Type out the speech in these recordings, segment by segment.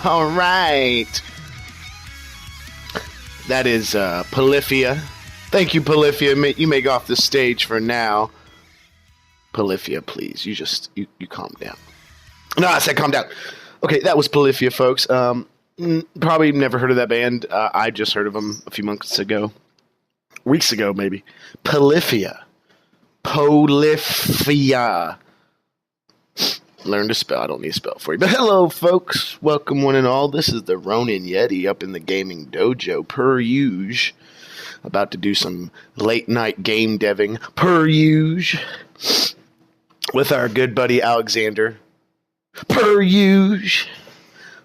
All right. That is Polyphia. Thank you, Polyphia. You may go off the stage for now. Polyphia, please. You calm down. No, I said calm down. Okay, that was Polyphia, folks. Probably never heard of that band. I just heard of them a few months ago. Weeks ago, maybe. Polyphia. Learn to spell. I don't need to spell for you. But hello, folks. Welcome, one and all. This is the Ronin Yeti up in the gaming dojo, per usual. About to do some late night game deving, per usual. With our good buddy Alexander, per usual.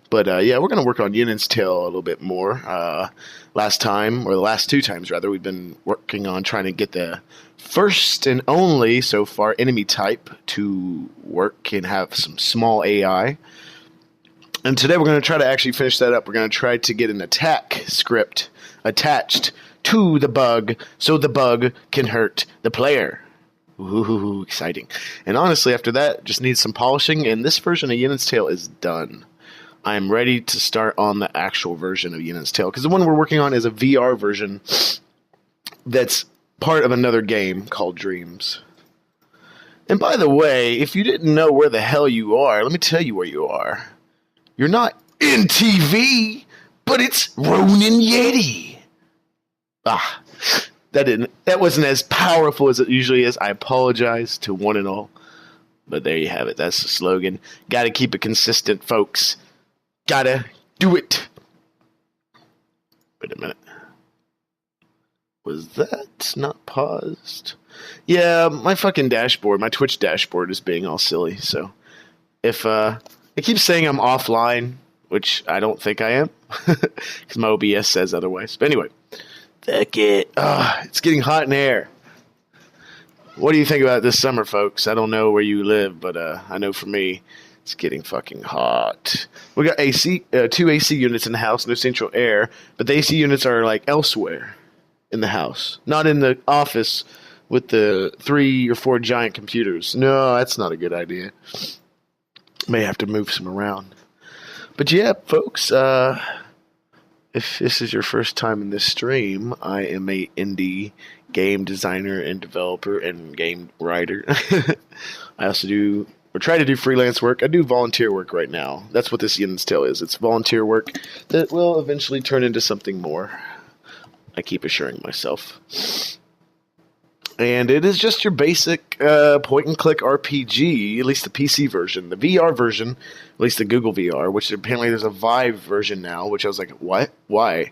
But yeah, we're going to work on Yenen's Tale a little bit more. Last time, or the last two times rather, we've been working on trying to get the first and only, so far, enemy type to work and have some small AI. And today we're going to try to actually finish that up. We're going to try to get an attack script attached to the bug so the bug can hurt the player. Ooh, exciting. And honestly, after that, just needs some polishing, and this version of Yenen's Tale is done. I'm ready to start on the actual version of Yenen's Tale, because the one we're working on is a VR version that's part of another game called Dreams. And by the way, if you didn't know where the hell you are, let me tell you where you are. You're not in TV, but it's Ronin Yeti. Ah, that wasn't as powerful as it usually is. I apologize to one and all. But there you have it. That's the slogan. Gotta keep it consistent, folks. Gotta do it. Wait a minute. Was that not paused? Yeah, my fucking dashboard, my Twitch dashboard is being all silly. So if it keeps saying I'm offline, which I don't think I am, because my OBS says otherwise. But anyway, fuck it. It's getting hot in here. What do you think about this summer, folks? I don't know where you live, but I know for me, it's getting fucking hot. We got AC, 2 AC units in the house, no central air, but the AC units are like elsewhere in the house, not in the office with the 3 or 4 giant computers. No, that's not a good idea. May have to move some around. But yeah, folks, if this is your first time in this stream, I am a indie game designer and developer and game writer. I also do, or try to do freelance work. I do volunteer work right now. That's what this Yenen's Tale is. It's volunteer work that will eventually turn into something more. I keep assuring myself. And it is just your basic point-and-click RPG, at least the PC version. The VR version, at least the Google VR, which apparently there's a Vive version now, which I was like, what? Why?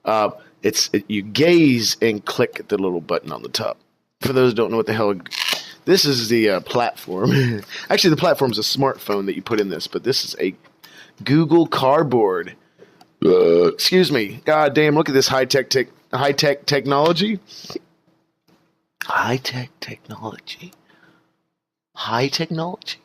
You gaze and click the little button on the top. For those who don't know what the hell... This is the platform. Actually, the platform is a smartphone that you put in this, but this is a Google Cardboard. Excuse me. God damn, look at this high-tech technology. High-tech technology. High technology?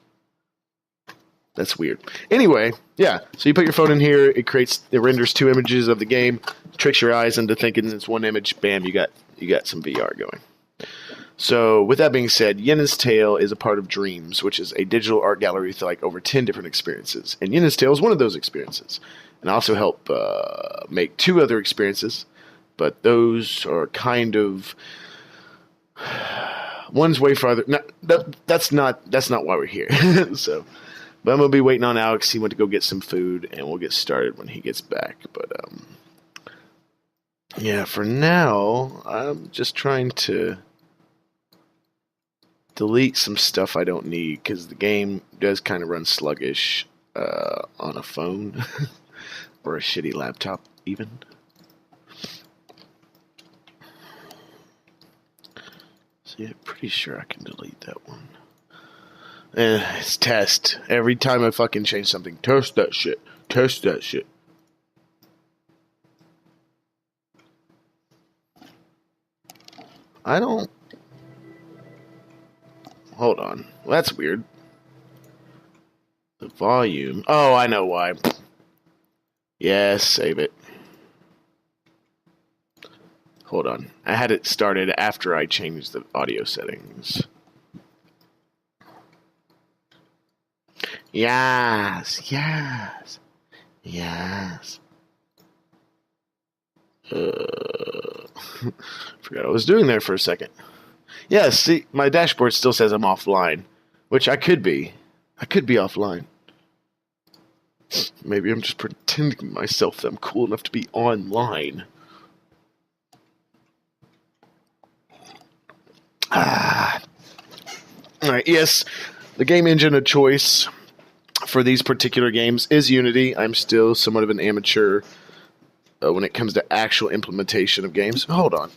That's weird. Anyway, yeah. So you put your phone in here. It renders 2 images of the game. Tricks your eyes into thinking it's one image. Bam, you got some VR going. So with that being said, Yenen's Tale is a part of Dreams, which is a digital art gallery with like over 10 different experiences. And Yenen's Tale is one of those experiences. And I also help make 2 other experiences, but those are kind of... One's way farther. No, that's not why we're here. So, but I'm gonna be waiting on Alex. He went to go get some food, and we'll get started when he gets back. But yeah, for now, I'm just trying to delete some stuff I don't need because the game does kind of run sluggish on a phone or a shitty laptop, even. Yeah, pretty sure I can delete that one. It's test. Every time I fucking change something, test that shit. Test that shit. I don't... Hold on. Well, that's weird. The volume. Oh, I know why. Yes, save it. Hold on. I had it started after I changed the audio settings. Yes. Yes. Yes. Forgot what I was doing there for a second. Yeah, see, my dashboard still says I'm offline, which I could be. I could be offline. Maybe I'm just pretending to myself that I'm cool enough to be online. Alright, yes, the game engine of choice for these particular games is Unity. I'm still somewhat of an amateur when it comes to actual implementation of games. Hold on.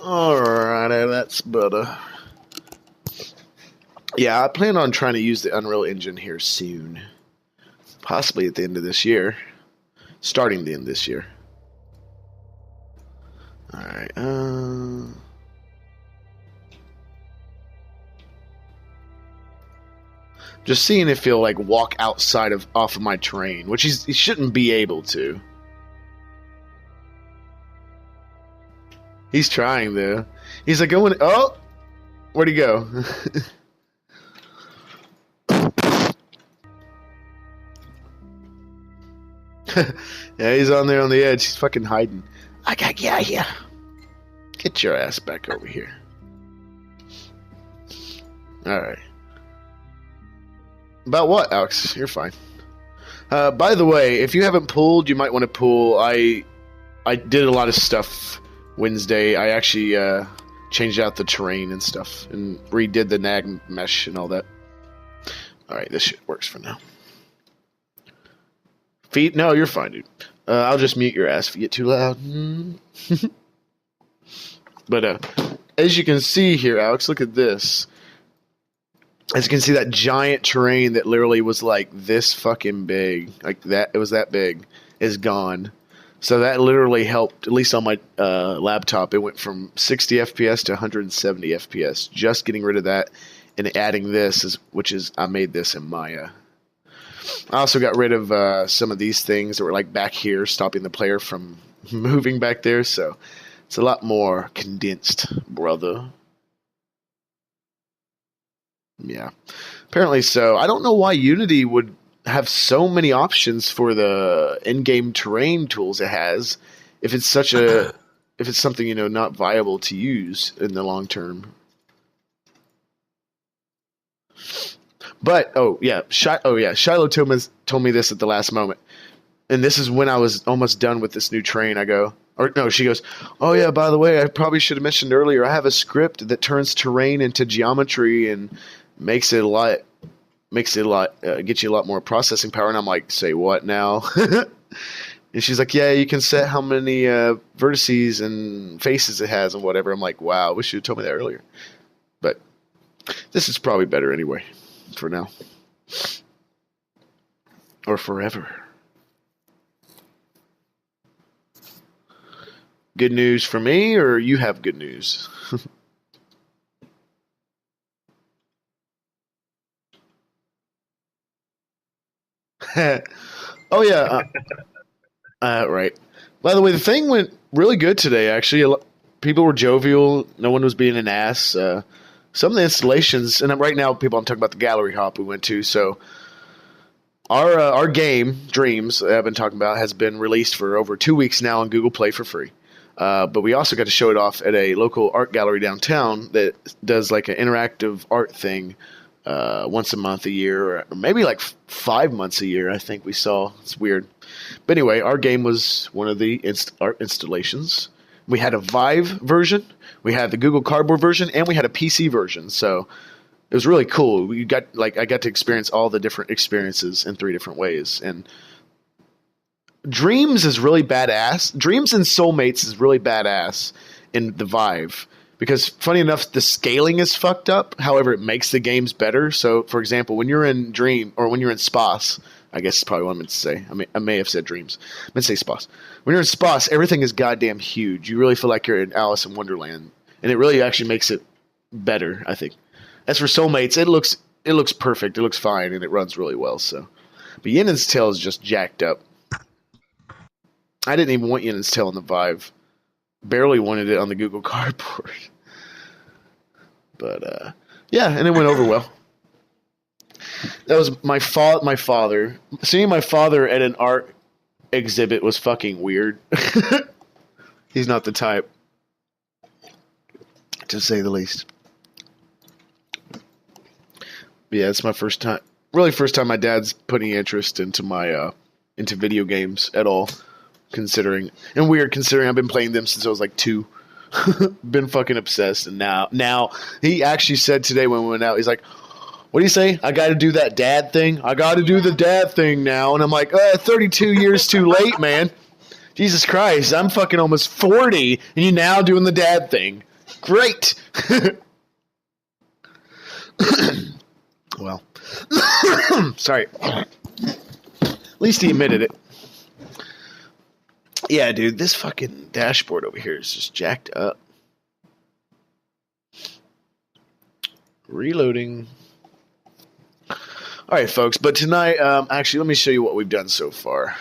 Alright, that's better. Yeah, I plan on trying to use the Unreal Engine here soon. Possibly at the end of this year. Starting the end of this year. Alright, just seeing if he'll, like, walk outside off of my train, which he shouldn't be able to. He's trying, though. He's like, going... Oh! Where'd he go? Yeah, he's on there on the edge. He's fucking hiding. I gotta get out of here. Get your ass back over here. Alright. About what, Alex? You're fine. By the way, if you haven't pulled, you might want to pull. I did a lot of stuff Wednesday. I actually changed out the terrain and stuff and redid the nag mesh and all that. Alright, this shit works for now. Feet? No, you're fine, dude. I'll just mute your ass if you get too loud. But as you can see here, Alex, look at this. As you can see, that giant terrain that literally was like this fucking big, like that, it was that big, is gone. So that literally helped, at least on my laptop. It went from 60 FPS to 170 FPS. Just getting rid of that and adding this, I made this in Maya. I also got rid of some of these things that were like back here, stopping the player from moving back there. So it's a lot more condensed, brother. Yeah, apparently so. I don't know why Unity would have so many options for the in-game terrain tools it has if it's something not viable to use in the long term. But Shiloh told me this at the last moment, and this is when I was almost done with this new train. She goes, "Oh yeah, by the way, I probably should have mentioned earlier. I have a script that turns terrain into geometry and gets you a lot more processing power." And I'm like, "Say what now?" And she's like, "Yeah, you can set how many vertices and faces it has and whatever." I'm like, "Wow, I wish you had told me that earlier." But this is probably better anyway, for now. Or forever. Good news for me, or you have good news? Oh yeah, right. By the way, the thing went really good today. Actually, people were jovial. No one was being an ass. Some of the installations, and right now, I'm talking about the gallery hop we went to. So our game Dreams that I've been talking about has been released for over 2 weeks now on Google Play for free. But we also got to show it off at a local art gallery downtown that does like an interactive art thing once a month, a year, or maybe like 5 months a year. I think we saw. It's weird. But anyway, our game was one of the art installations. We had a Vive version, we had the Google Cardboard version, and we had a PC version. So it was really cool. I got to experience all the different experiences in 3 different ways. And Dreams is really badass. Dreams and Soulmates is really badass in the Vive. Because, funny enough, the scaling is fucked up. However, it makes the games better. So, for example, when you're in Dream, or when you're in Spas, I guess is probably what I meant to say. I may have said Dreams. I meant to say Spas. When you're in Spas, everything is goddamn huge. You really feel like you're in Alice in Wonderland. And it really actually makes it better, I think. As for Soulmates, it looks perfect. It looks fine, and it runs really well. So, but Yenen's Tail is just jacked up. I didn't even want Yenen's Tail on the Vive. Barely wanted it on the Google Cardboard. But, yeah, and it went over well. That was my father. Seeing my father at an art exhibit was fucking weird. He's not the type, to say the least. But yeah, it's my first time. Really first time my dad's putting interest into my into video games at all. Considering I've been playing them since I was like 2. Been fucking obsessed, and now he actually said today when we went out, he's like, "What do you say? I got to do that dad thing. I got to do the dad thing now." And I'm like, 32 years too late, man. Jesus Christ, I'm fucking almost 40, and you're now doing the dad thing. Great. Well, sorry. At least he admitted it. Yeah, dude, this fucking dashboard over here is just jacked up. Reloading. All right, folks, but tonight, actually, let me show you what we've done so far.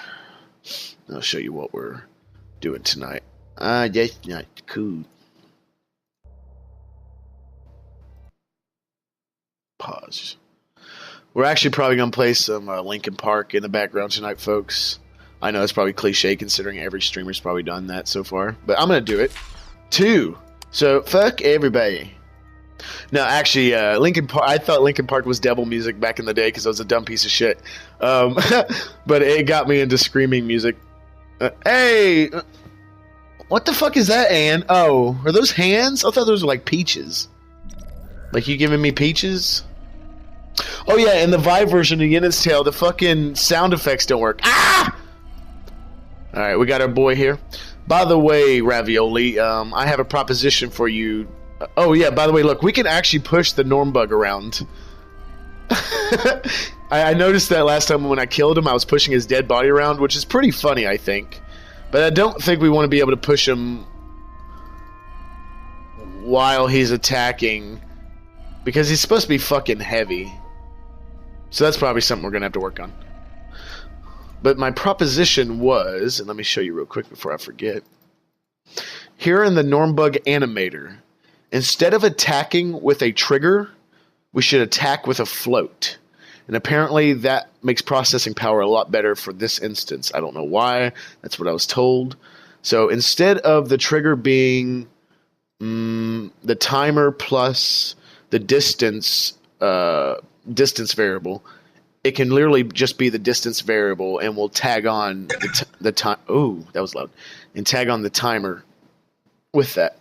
I'll show you what we're doing tonight. That's not cool. Pause. We're actually probably going to play some Linkin Park in the background tonight, folks. I know it's probably cliche considering every streamer's probably done that so far, but I'm going to do it too. So, fuck everybody. No, actually, Lincoln Park. I thought Lincoln Park was devil music back in the day because I was a dumb piece of shit. But it got me into screaming music. Hey, what the fuck is that, Ann? Oh, are those hands? I thought those were like peaches. Like you giving me peaches? Oh yeah, in the Vive version of Yenen's Tale, the fucking sound effects don't work. Ah! All right, we got our boy here. By the way, Ravioli, I have a proposition for you. Oh yeah, by the way, look, we can actually push the Norm bug around. I noticed that last time when I killed him, I was pushing his dead body around, which is pretty funny, I think. But I don't think we want to be able to push him while he's attacking, because he's supposed to be fucking heavy. So that's probably something we're going to have to work on. But my proposition was, and let me show you real quick before I forget. Here in the Normbug animator, instead of attacking with a trigger, we should attack with a float. And apparently that makes processing power a lot better for this instance. I don't know why. That's what I was told. So instead of the trigger being the timer plus the distance variable, it can literally just be the distance variable, and we'll tag on the time. Oh, that was loud. And tag on the timer with that.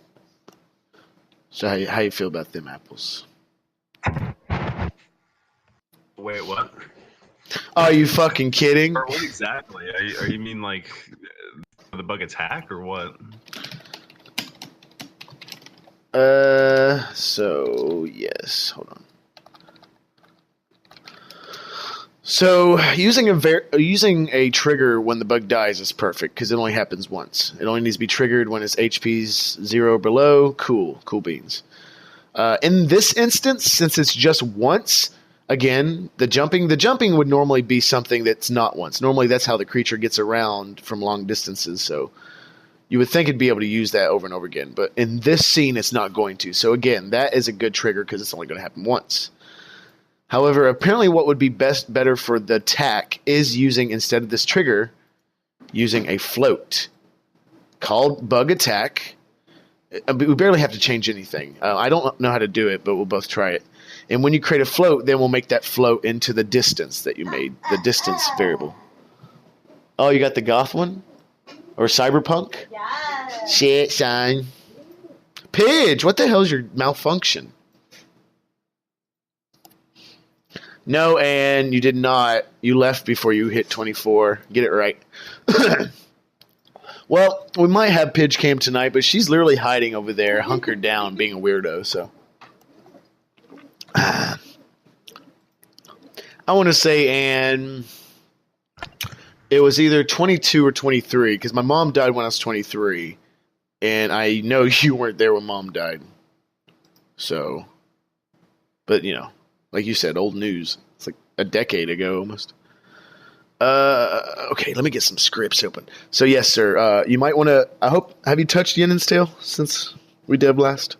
So how you feel about them apples? Wait, what? Are you fucking kidding? Or what exactly? Are you mean like the bug attack or what? So yes, hold on. So using a trigger when the bug dies is perfect because it only happens once. It only needs to be triggered when its HP's 0 or below. Cool beans. In this instance, since it's just once, again, the jumping would normally be something that's not once. Normally that's how the creature gets around from long distances, so you would think it'd be able to use that over and over again. But in this scene, it's not going to. So again, that is a good trigger because it's only going to happen once. However, apparently what would be better for the attack is using, instead of this trigger, using a float called bug attack. We barely have to change anything. I don't know how to do it, but we'll both try it. And when you create a float, then we'll make that float into the distance that you made, the distance variable. Oh, you got the goth one? Or cyberpunk? Yeah. Shit, son. Pidge, what the hell is your malfunction? No, and you did not. You left before you hit 24. Get it right. Well, we might have Pidge Cam tonight, but she's literally hiding over there, hunkered down, being a weirdo, so. I want to say, Anne, it was either 22 or 23, because my mom died when I was 23, and I know you weren't there when Mom died. So, but, you know, like you said, old news. It's like a decade ago almost. Okay, let me get some scripts open. So, yes, sir, you might want to, have you touched Yenen's Tale since we did last?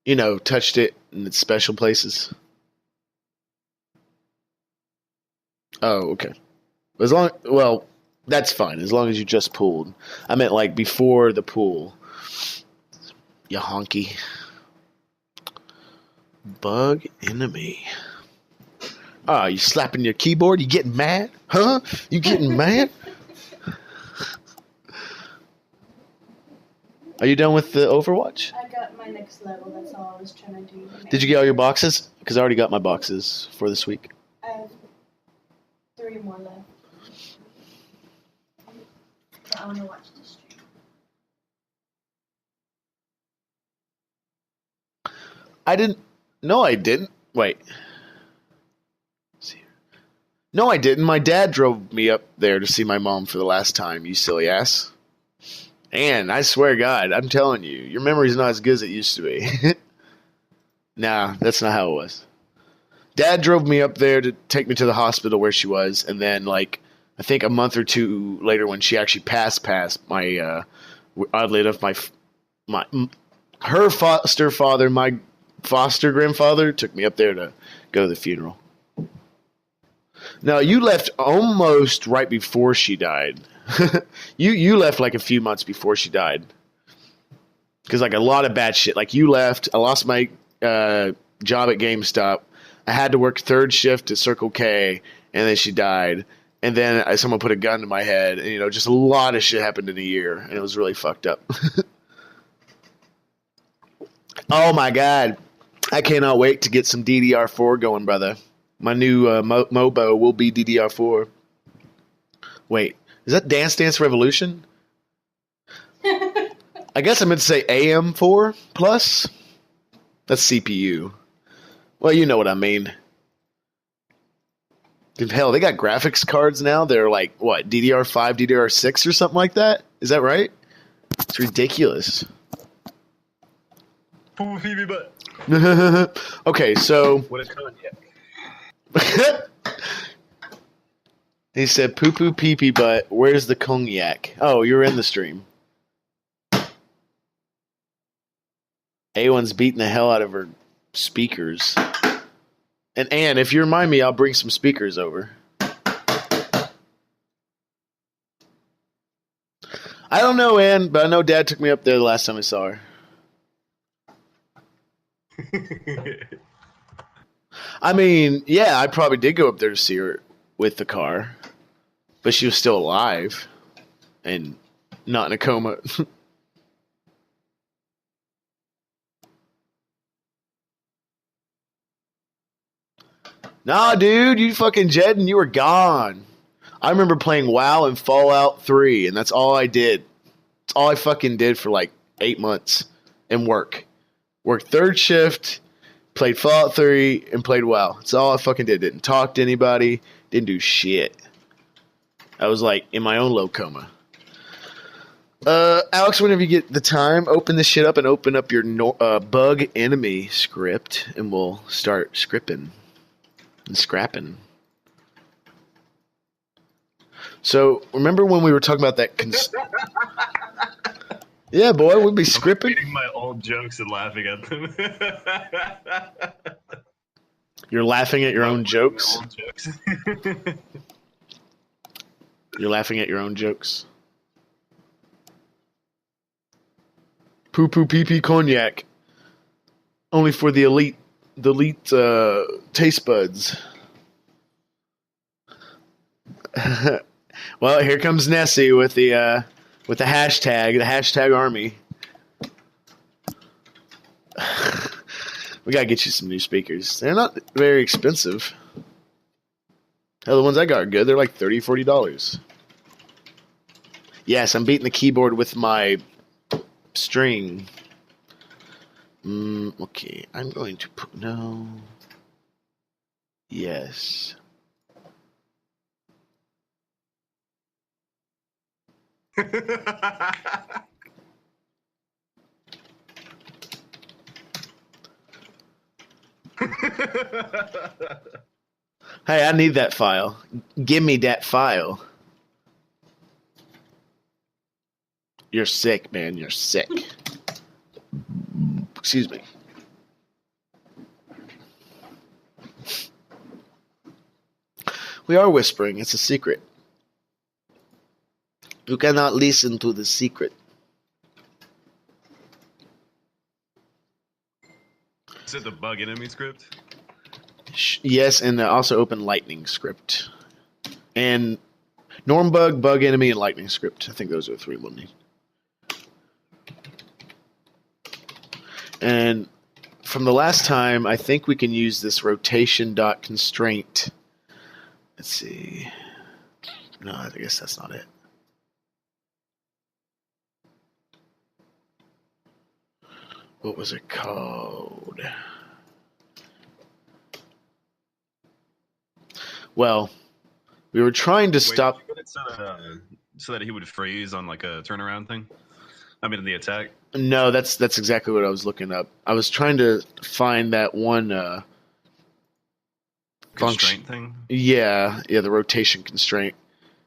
You know, touched it in its special places. Oh, okay. Well, that's fine, as long as you just pulled. I meant like before the pull. You honky. Bug enemy. Ah, you slapping your keyboard? You getting mad? Huh? You getting mad? Are you done with the Overwatch? I got my next level. That's all I was trying to do. Did you get all your boxes? Because I already got my boxes for this week. I have 3 more left. But I want to watch the stream. I didn't. No, I didn't. Wait. Let's see. No, I didn't. My dad drove me up there to see my mom for the last time, you silly ass. And I swear to God, I'm telling you, your memory's not as good as it used to be. Nah, that's not how it was. Dad drove me up there to take me to the hospital where she was, and then, like, I think a month or two later when she actually passed, my, oddly enough, her foster father, my foster grandfather, took me up there to go to the funeral. Now, you left almost right before she died. You left like a few months before she died. Because like a lot of bad shit. Like you left. I lost my job at GameStop. I had to work third shift at Circle K, and then she died. And then someone put a gun to my head, and just a lot of shit happened in a year, and it was really fucked up. Oh my god, I cannot wait to get some DDR4 going, brother. My new Mobo will be DDR4. Wait, is that Dance Dance Revolution? I guess I meant to say AM4 plus. That's CPU. Well, you know what I mean. Dude, hell, they got graphics cards now. They're like, what, DDR5, DDR6 or something like that? Is that right? It's ridiculous. Okay, so... What is cognac? He said, poo-poo pee-pee butt, where's the cognac? Oh, you're in the stream. A1's beating the hell out of her speakers. And Ann, if you remind me, I'll bring some speakers over. I don't know, Ann, but I know Dad took me up there the last time I saw her. I mean, yeah, I probably did go up there to see her with the car. But she was still alive. And not in a coma. Nah, dude, you fucking Jed and you were gone. I remember playing WoW and Fallout 3, and that's all I did. That's all I fucking did for like 8 months and work. Worked third shift, played Fallout 3, and played WoW. That's all I fucking did. Didn't talk to anybody, didn't do shit. I was like in my own low coma. Alex, whenever you get the time, open this shit up and open up your bug enemy script, and we'll start scripting. And scrapping. So, remember when we were talking about that... Yeah, boy, we'd be scripting. I'm reading my old jokes and laughing at them. You're laughing at your own jokes? Old jokes. You're laughing at your own jokes? Poo-poo pee-pee cognac. Only for the elite taste buds. Well, here comes Nessie with the hashtag army. We gotta get you some new speakers. They're not very expensive. Hell, the ones I got are good. They're like $30, $40. Yes, I'm beating the keyboard with my string. Okay, I'm going to put... No. Yes. Hey, I need that file. Give me that file. You're sick, man. You're sick. Excuse me. We are whispering. It's a secret. You cannot listen to the secret. Is it the bug enemy script? Yes, and also open lightning script. And norm bug, bug enemy, and lightning script. I think those are the three we'll need. And from the last time, I think we can use this rotation.constraint. Let's see. No, I guess that's not it. What was it called? Well, we were trying to stop... Did you get it so that he would freeze on like a turnaround thing? I mean, the attack? No, that's exactly what I was looking up. I was trying to find that one Constraint thing? Yeah, the rotation constraint.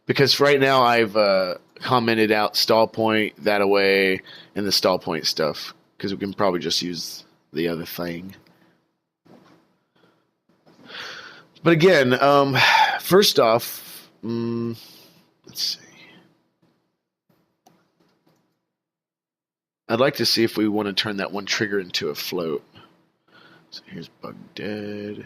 Because right now I've commented out stall point, that away, and the stall point stuff. Because we can probably just use the other thing. But again, first off, let's see. I'd like to see if we want to turn that one trigger into a float. So here's bug dead.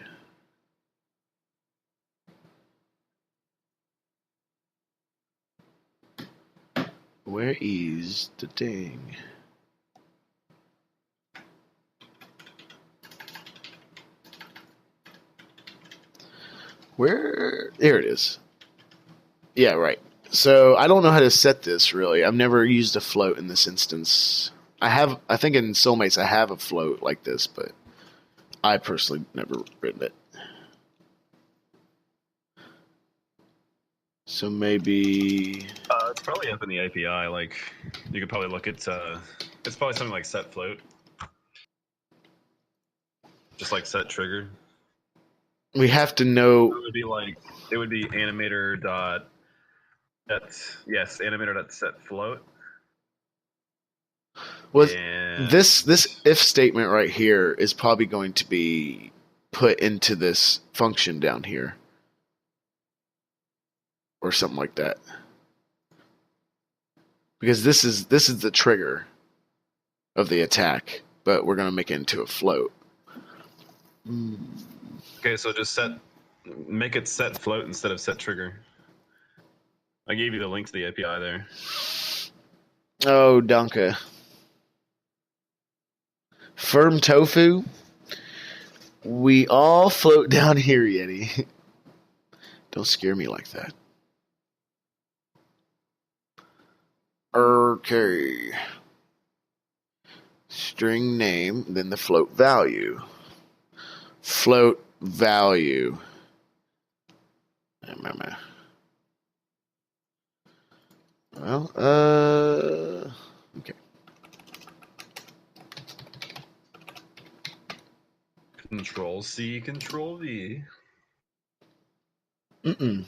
Where is the thing? Where? There it is. Yeah, right. So I don't know how to set this really. I've never used a float in this instance. I think in Soulmates I have a float like this, but I personally never written it. So maybe It's probably up in the API. Like, you could probably look at. It's probably something like set float, just like set trigger. we have to know. It would be animator dot. Animator dot set float. Was and this if statement right here is probably going to be put into this function down here or something like that, because this is the trigger of the attack, but we're going to make it into a float. Okay, so just make it set float instead of set trigger. I gave you the link to the API there. Oh, Donka. Firm tofu. We all float down here, Yeti. Don't scare me like that. Okay. String name, then the float value. Float value. Well, okay. Control C, Control V. Mm-mm.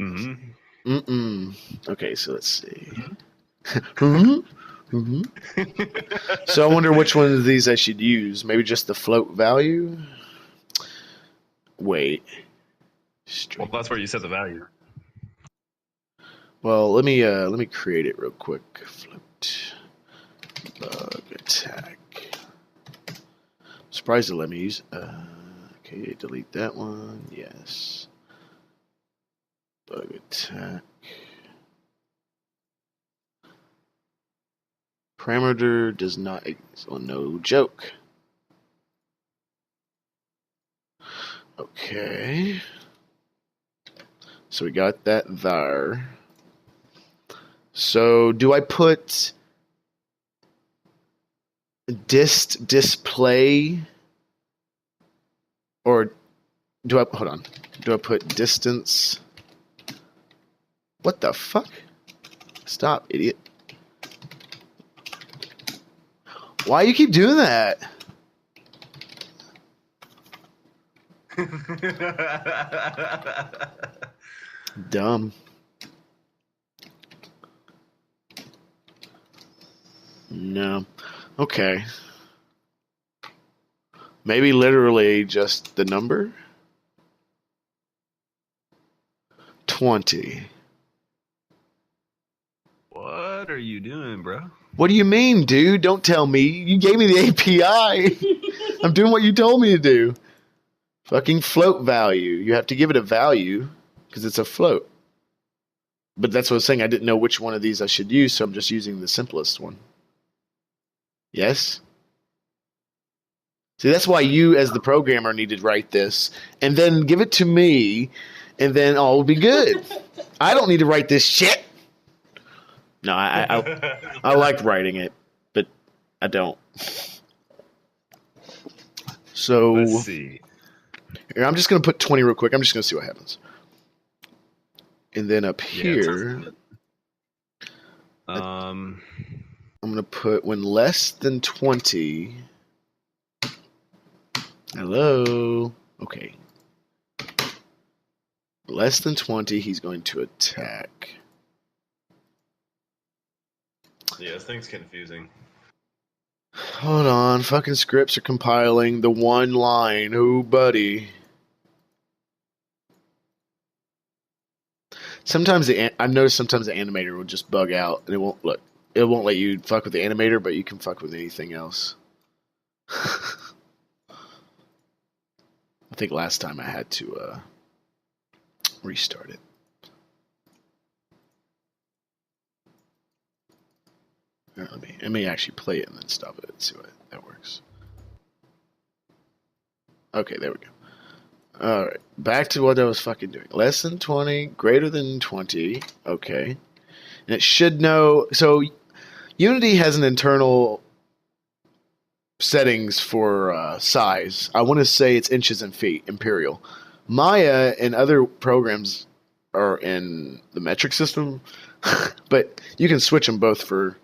Mm-hmm. Mm-mm. Okay, so let's see. Mm-hmm. Mm-hmm. So I wonder which one of these I should use. Maybe just the float value? Wait. Well, that's where you set the value. Well, let me create it real quick. Float bug attack. Surprised it let me use. Okay, delete that one. Yes. Bug attack. Parameter does not. Oh, no joke. Okay. So we got that there. So do I put dist display, or do I hold on? Do I put distance? What the fuck? Stop, idiot. Why you keep doing that? Dumb. No. Okay. Maybe literally just the number? 20. What are you doing, bro? What do you mean, dude? Don't tell me. You gave me the API. I'm doing what you told me to do. Fucking float value. You have to give it a value because it's a float. But that's what I was saying. I didn't know which one of these I should use, so I'm just using the simplest one. Yes? See, that's why you, as the programmer, need to write this and then give it to me, and then all will be good. I don't need to write this shit. No, I like writing it, but I don't. So Let's see. Here, I'm just going to put 20 real quick. I'm just going to see what happens. And then up here, I'm going to put when less than 20. Hello. Okay. Less than 20, he's going to attack. Yeah, this thing's confusing. Hold on. Fucking scripts are compiling the one line. Oh, buddy. Sometimes I've noticed sometimes the animator will just bug out and it won't look. it won't let you fuck with the animator, but you can fuck with anything else. I think last time I had to restart it. Let me actually play it and then stop it and see what that works. Okay, there we go. Alright, back to what I was fucking doing. Less than 20, greater than 20. Okay. And it should know. So, Unity has an internal settings for size. I want to say it's inches and feet, imperial. Maya and other programs are in the metric system, but you can switch them both for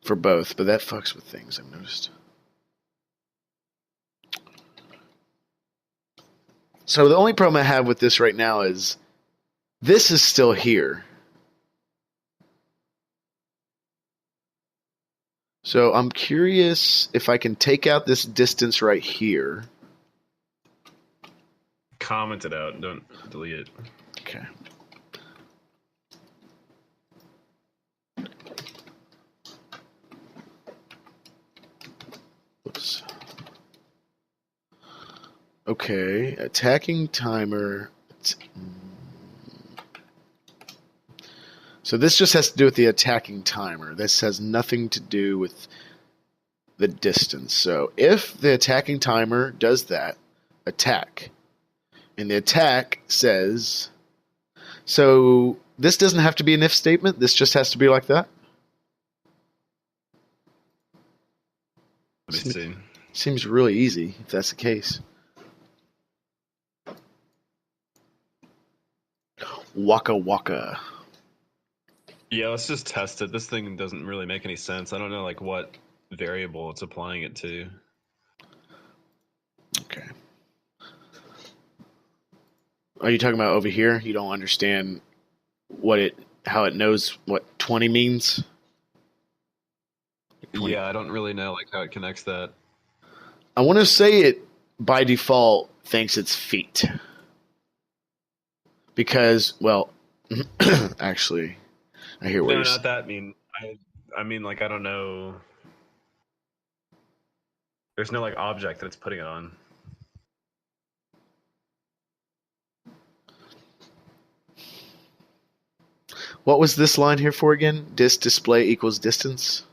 both, but that fucks with things, I've noticed. So the only problem I have with this right now is this is still here. So I'm curious if I can take out this distance right here. Comment it out. Don't delete it. Okay. Oops. Okay, attacking timer. So this just has to do with the attacking timer. This has nothing to do with the distance. So if the attacking timer does that, attack. And the attack says... So this doesn't have to be an if statement. This just has to be like that. Let me see. Seems really easy if that's the case. Waka waka. Yeah, let's just test it. This thing doesn't really make any sense. I don't know like what variable it's applying it to. Okay. Are you talking about over here? You don't understand how it knows what 20 means? 20. Yeah, I don't really know like how it connects that. I want to say it by default thinks it's feet. Because, well, actually, I hear what No, you're not that. I mean, like, I don't know. There's no, like, object that it's putting it on. What was this line here for again? Dist display equals distance?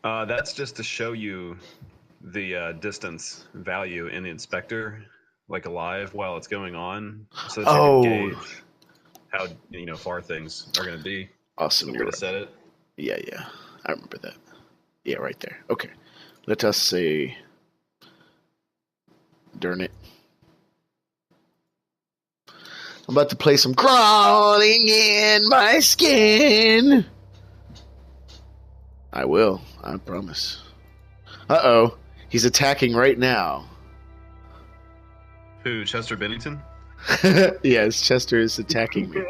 That's just to show you the distance value in the inspector, like, alive while it's going on. So that you can gauge how, far things are going to be. Awesome. Where to set it. Yeah. I remember that. Yeah, right there. Okay. Let us say... Darn it. I'm about to play some Crawling in My Skin. I will. I promise. Uh-oh. He's attacking right now. Who, Chester Bennington? Yes, Chester is attacking me.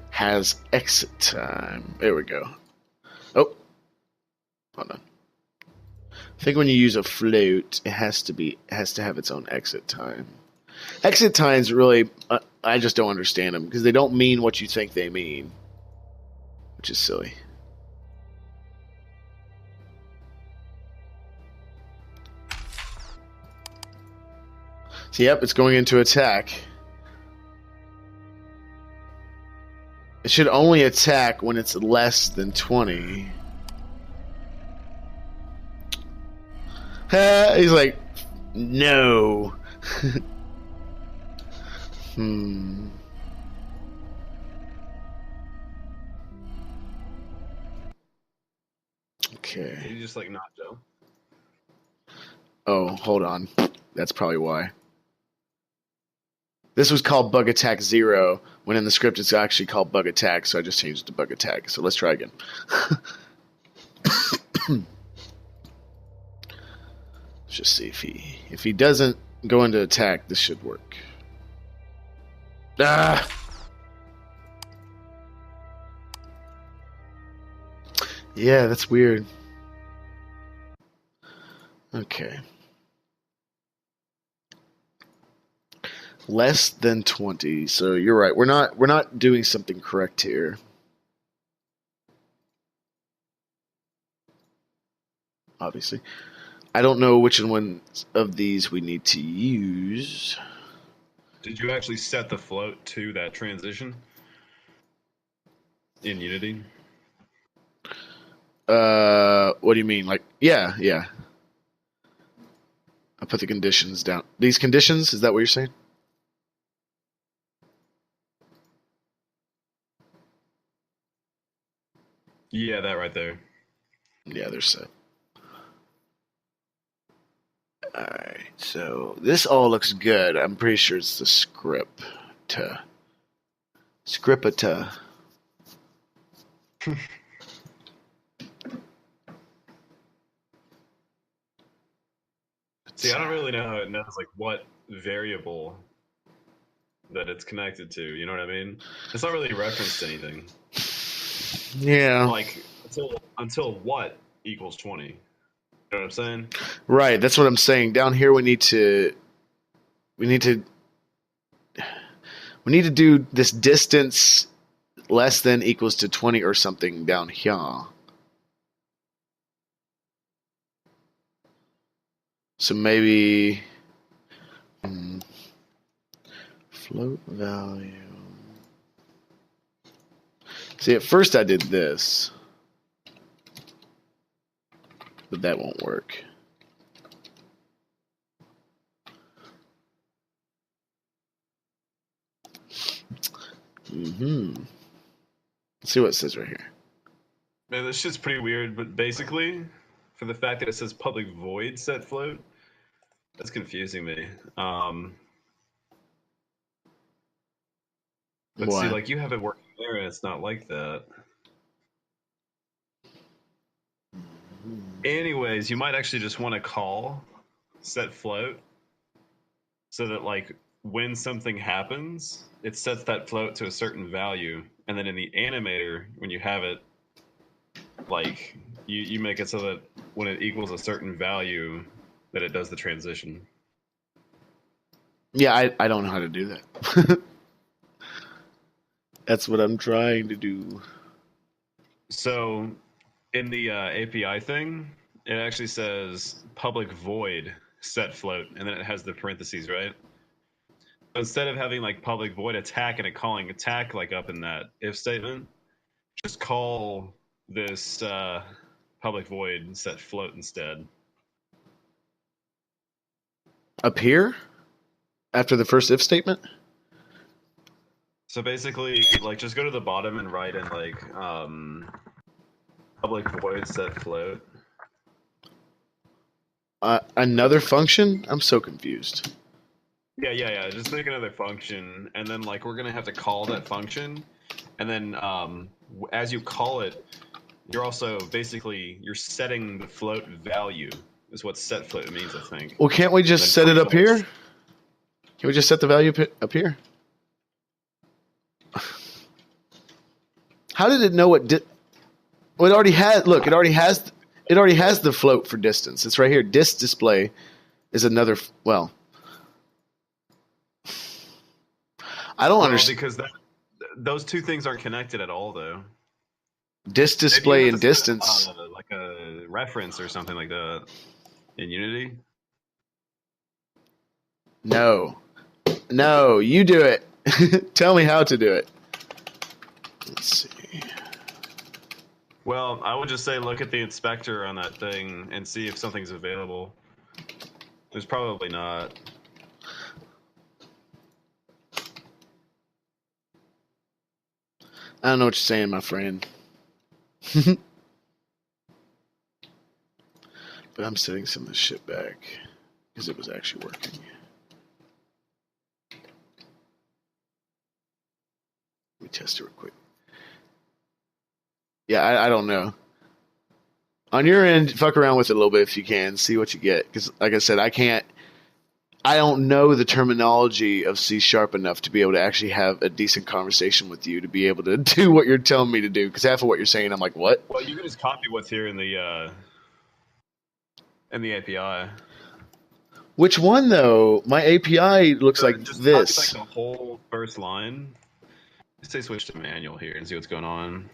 Has exit time. There we go. Oh. Hold on. I think when you use a float, it has to have its own exit time. Exit times really, I just don't understand them because they don't mean what you think they mean, which is silly. So yep, it's going into attack. It should only attack when it's less than 20. He's like, no. Okay. Did you just like not Joe? Oh, hold on. That's probably why. This was called Bug Attack 0, when in the script it's actually called Bug Attack, so I just changed it to Bug Attack. So let's try again. Let's just see if he doesn't go into attack, this should work. Ah! Yeah, that's weird. Okay. Less than 20. So you're right. We're not doing something correct here. Obviously. I don't know which one of these we need to use. Did you actually set the float to that transition in Unity? What do you mean? Like, yeah. I put the conditions down. These conditions, is that what you're saying? Yeah, that right there. Yeah, they're set. Alright, so this all looks good. I'm pretty sure it's the script. Scripta. See, I don't really know how it knows like what variable that it's connected to. You know what I mean? It's not really referenced to anything. Yeah. Like until what equals 20. You know what I'm saying? Right, that's what I'm saying. Down here we need to do this distance less than equals to 20 or something down here. So maybe float value. See, at first I did this, but that won't work. Let's see what it says right here. Man, this shit's pretty weird, but basically, for the fact that it says public void set float, that's confusing me. But Why? see, like you have it working there, and it's not like that. Anyways, you might actually just want to call set float so that like when something happens, it sets that float to a certain value, and then in the animator, when you have it, like you make it so that when it equals a certain value, that it does the transition. Yeah, I don't know how to do that. That's what I'm trying to do. So in the API thing, it actually says public void set float, and then it has the parentheses, right? So instead of having like public void attack and it calling attack like up in that if statement, just call this public void set float instead. Up here? After the first if statement? So basically, like just go to the bottom and write in like public void set float. Another function? I'm so confused. Yeah. Just make another function, and then like we're gonna have to call that function, and then as you call it, you're also basically you're setting the float value. Is what set float means, I think. Well, can't we just set it up here? Can we just set the value up here? How did it know what? Well, it already has. Look, it already has the float for distance. It's right here. Dist display is another. Well, I don't understand because those two things aren't connected at all, though. Dist display and distance, like a reference or something like that in Unity. No, you do it. Tell me how to do it. Let's see. Well, I would just say look at the inspector on that thing and see if something's available. There's probably not. I don't know what you're saying, my friend. But I'm setting some of this shit back because it was actually working. Let me test it real quick. Yeah, I don't know. On your end, fuck around with it a little bit if you can. See what you get. Because, like I said, I don't know the terminology of C# enough to be able to actually have a decent conversation with you to be able to do what you're telling me to do. Because half of what you're saying, I'm like, what? Well, you can just copy what's here in the API. Which one though? My API looks like just this. Like the whole first line. Let's say switch to manual here and see what's going on.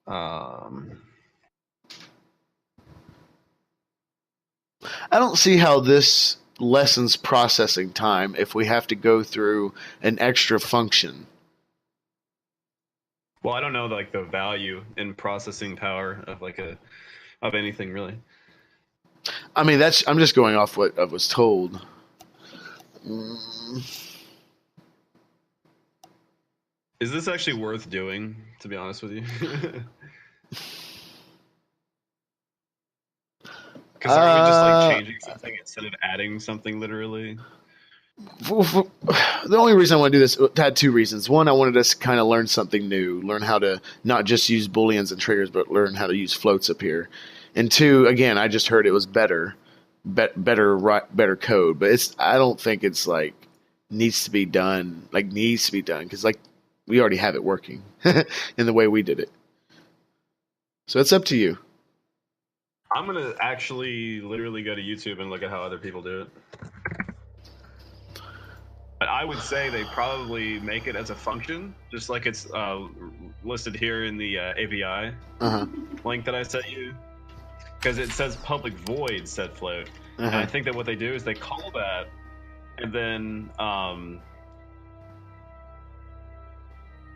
I don't see how this lessens processing time if we have to go through an extra function. Well, I don't know like the value in processing power of of anything really. I mean, I'm just going off what I was told. Is this actually worth doing, to be honest with you? Because are we just like changing something instead of adding something literally? The only reason I want to do this had two reasons. One, I wanted us to kind of learn something new, learn how to not just use booleans and triggers, but learn how to use floats up here. And two, again, I just heard it was better code, but I don't think it's like needs to be done because like we already have it working in the way we did it. So it's up to you. I'm gonna actually literally go to YouTube and look at how other people do it. But I would say they probably make it as a function, just like it's listed here in the API link that I sent you. Because it says public void set float. And I think that what they do is they call that, and then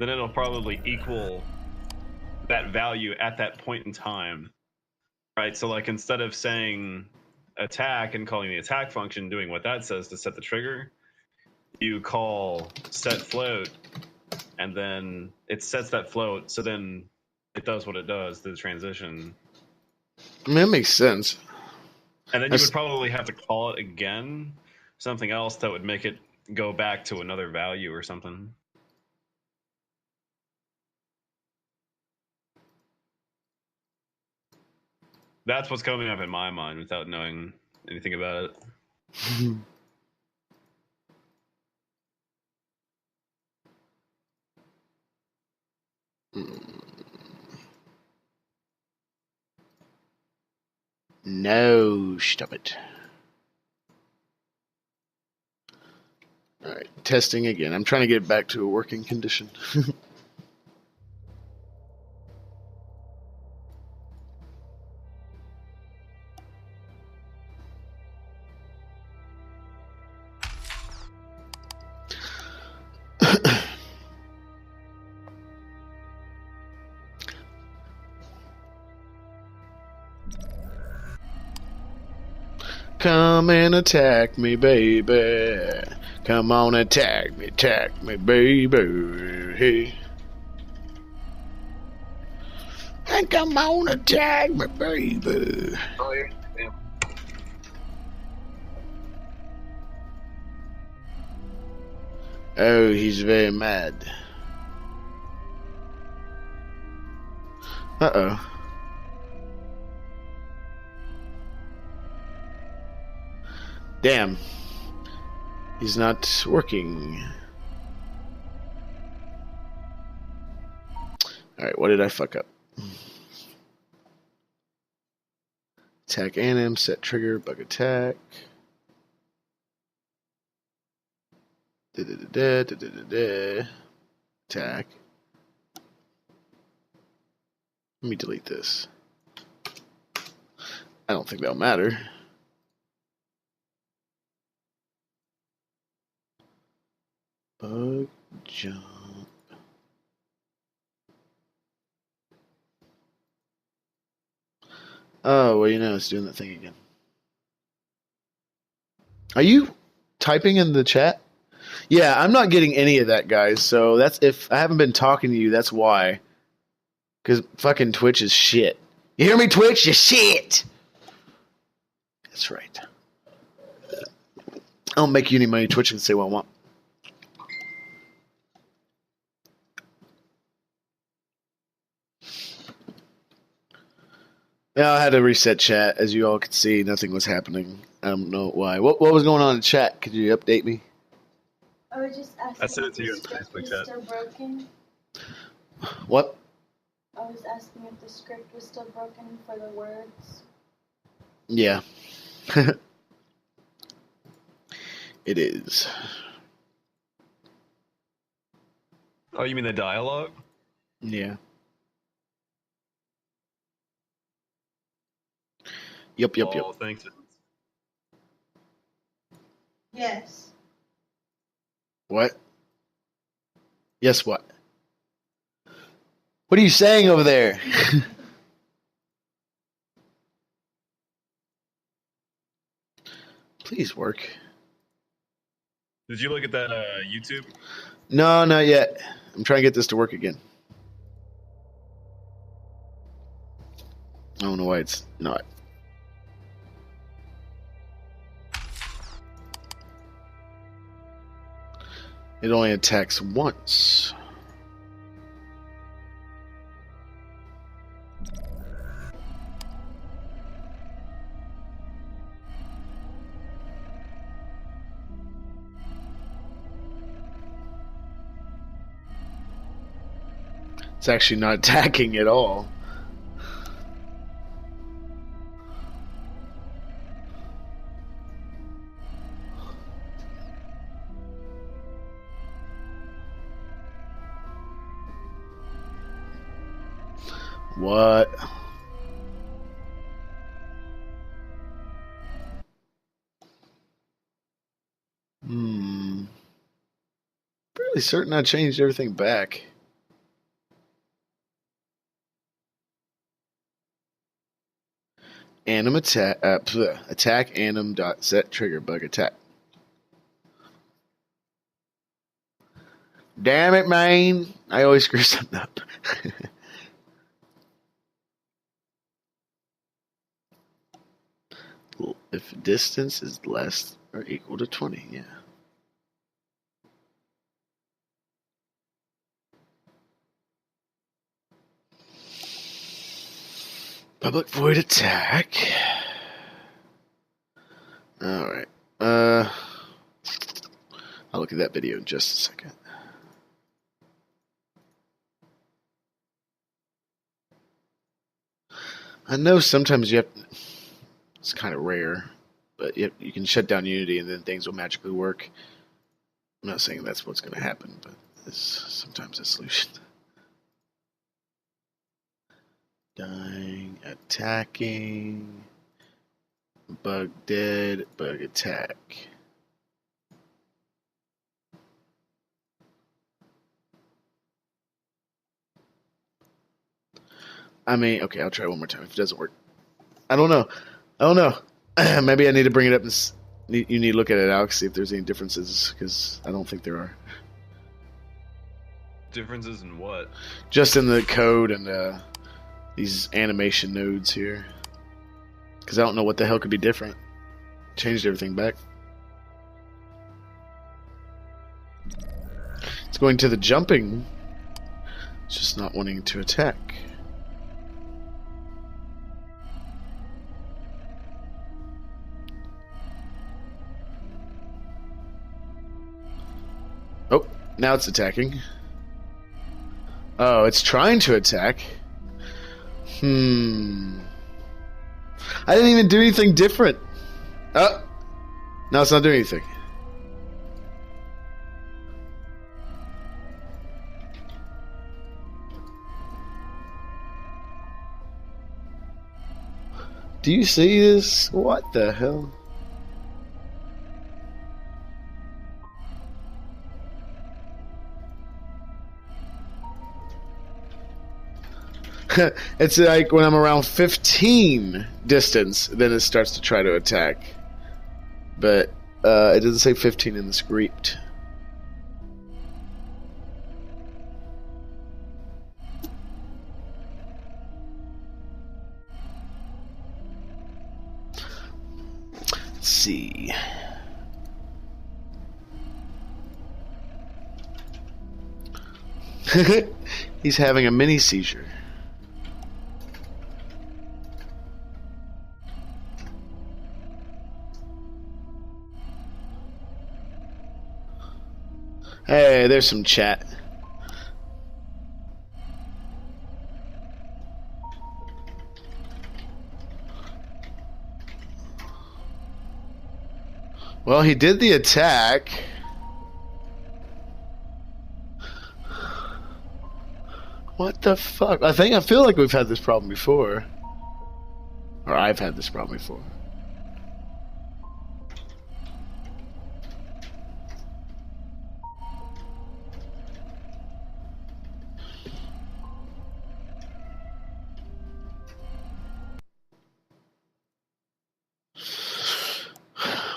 it'll probably equal that value at that point in time. Right, so like instead of saying attack and calling the attack function, doing what that says to set the trigger, you call set float, and then it sets that float, so then it does what it does through the transition. I mean, that makes sense. And then you would probably have to call it again, something else that would make it go back to another value or something. That's what's coming up in my mind without knowing anything about it. No, stop it. All right, testing again. I'm trying to get back to a working condition. Come and attack me, baby. Come on, attack me, baby. Hey. And come on, attack me, baby. Oh, yeah. Damn. Oh, he's very mad. Uh-oh. Damn. He's not working. Alright, what did I fuck up? Attack anim, set trigger, bug attack. Attack. Let me delete this. I don't think that'll matter. Bug jump. Oh, well, you know, it's doing that thing again. Are you typing in the chat? Yeah, I'm not getting any of that, guys. So that's if I haven't been talking to you, that's why. Because fucking Twitch is shit. You hear me, Twitch? You shit! That's right. I don't make you any money. Twitch can say what I want. Yeah, I had to reset chat. As you all could see, nothing was happening. I don't know why. What was going on in chat? Could you update me? I was just asking. I sent it to you in if the script Facebook was chat. still broken. What? I was asking if the script was still broken for the words. Yeah. It is. Oh, you mean the dialogue? Yeah. Yep. Oh, thanks. Yes. What? Yes, what? What are you saying over there? Please work. Did you look at that YouTube? No, not yet. I'm trying to get this to work again. I don't know why it's not. It only attacks once. It's actually not attacking at all. What? Pretty certain I changed everything back. Anim attack, attack anim dot set trigger bug attack. Damn it, man! I always screw something up. If distance is less or equal to 20, yeah. Public void attack. Alright. I'll look at that video in just a second. I know sometimes you have... It's kind of rare, but you can shut down Unity and then things will magically work. I'm not saying that's what's going to happen, but it's sometimes a solution. Dying, attacking, bug dead, bug attack. I mean, okay, I'll try one more time. If it doesn't work, I don't know. Maybe I need to bring it up and you need to look at it, Alex, see if there's any differences, because I don't think there are. Differences in what? Just in the code and these animation nodes here. Because I don't know what the hell could be different. Changed everything back. It's going to the jumping. It's just not wanting to attack. Oh, now it's attacking. Oh, it's trying to attack. I didn't even do anything different. Oh, no, it's not doing anything. Do you see this? What the hell? It's like when I'm around 15 distance, then it starts to try to attack. But it doesn't say 15 in the script. Let's see. He's having a mini seizure. Hey, there's some chat. Well, he did the attack. What the fuck? I feel like we've had this problem before. Or I've had this problem before.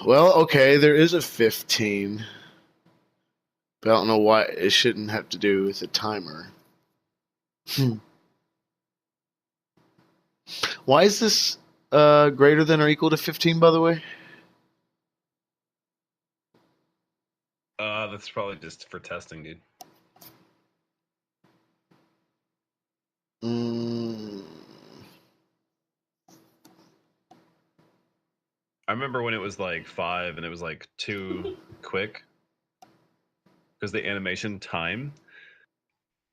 Well, okay, there is a 15. But I don't know why it shouldn't have to do with a timer. Why is this greater than or equal to 15, by the way? That's probably just for testing, dude. I remember when it was like 5 and it was like too quick because the animation time,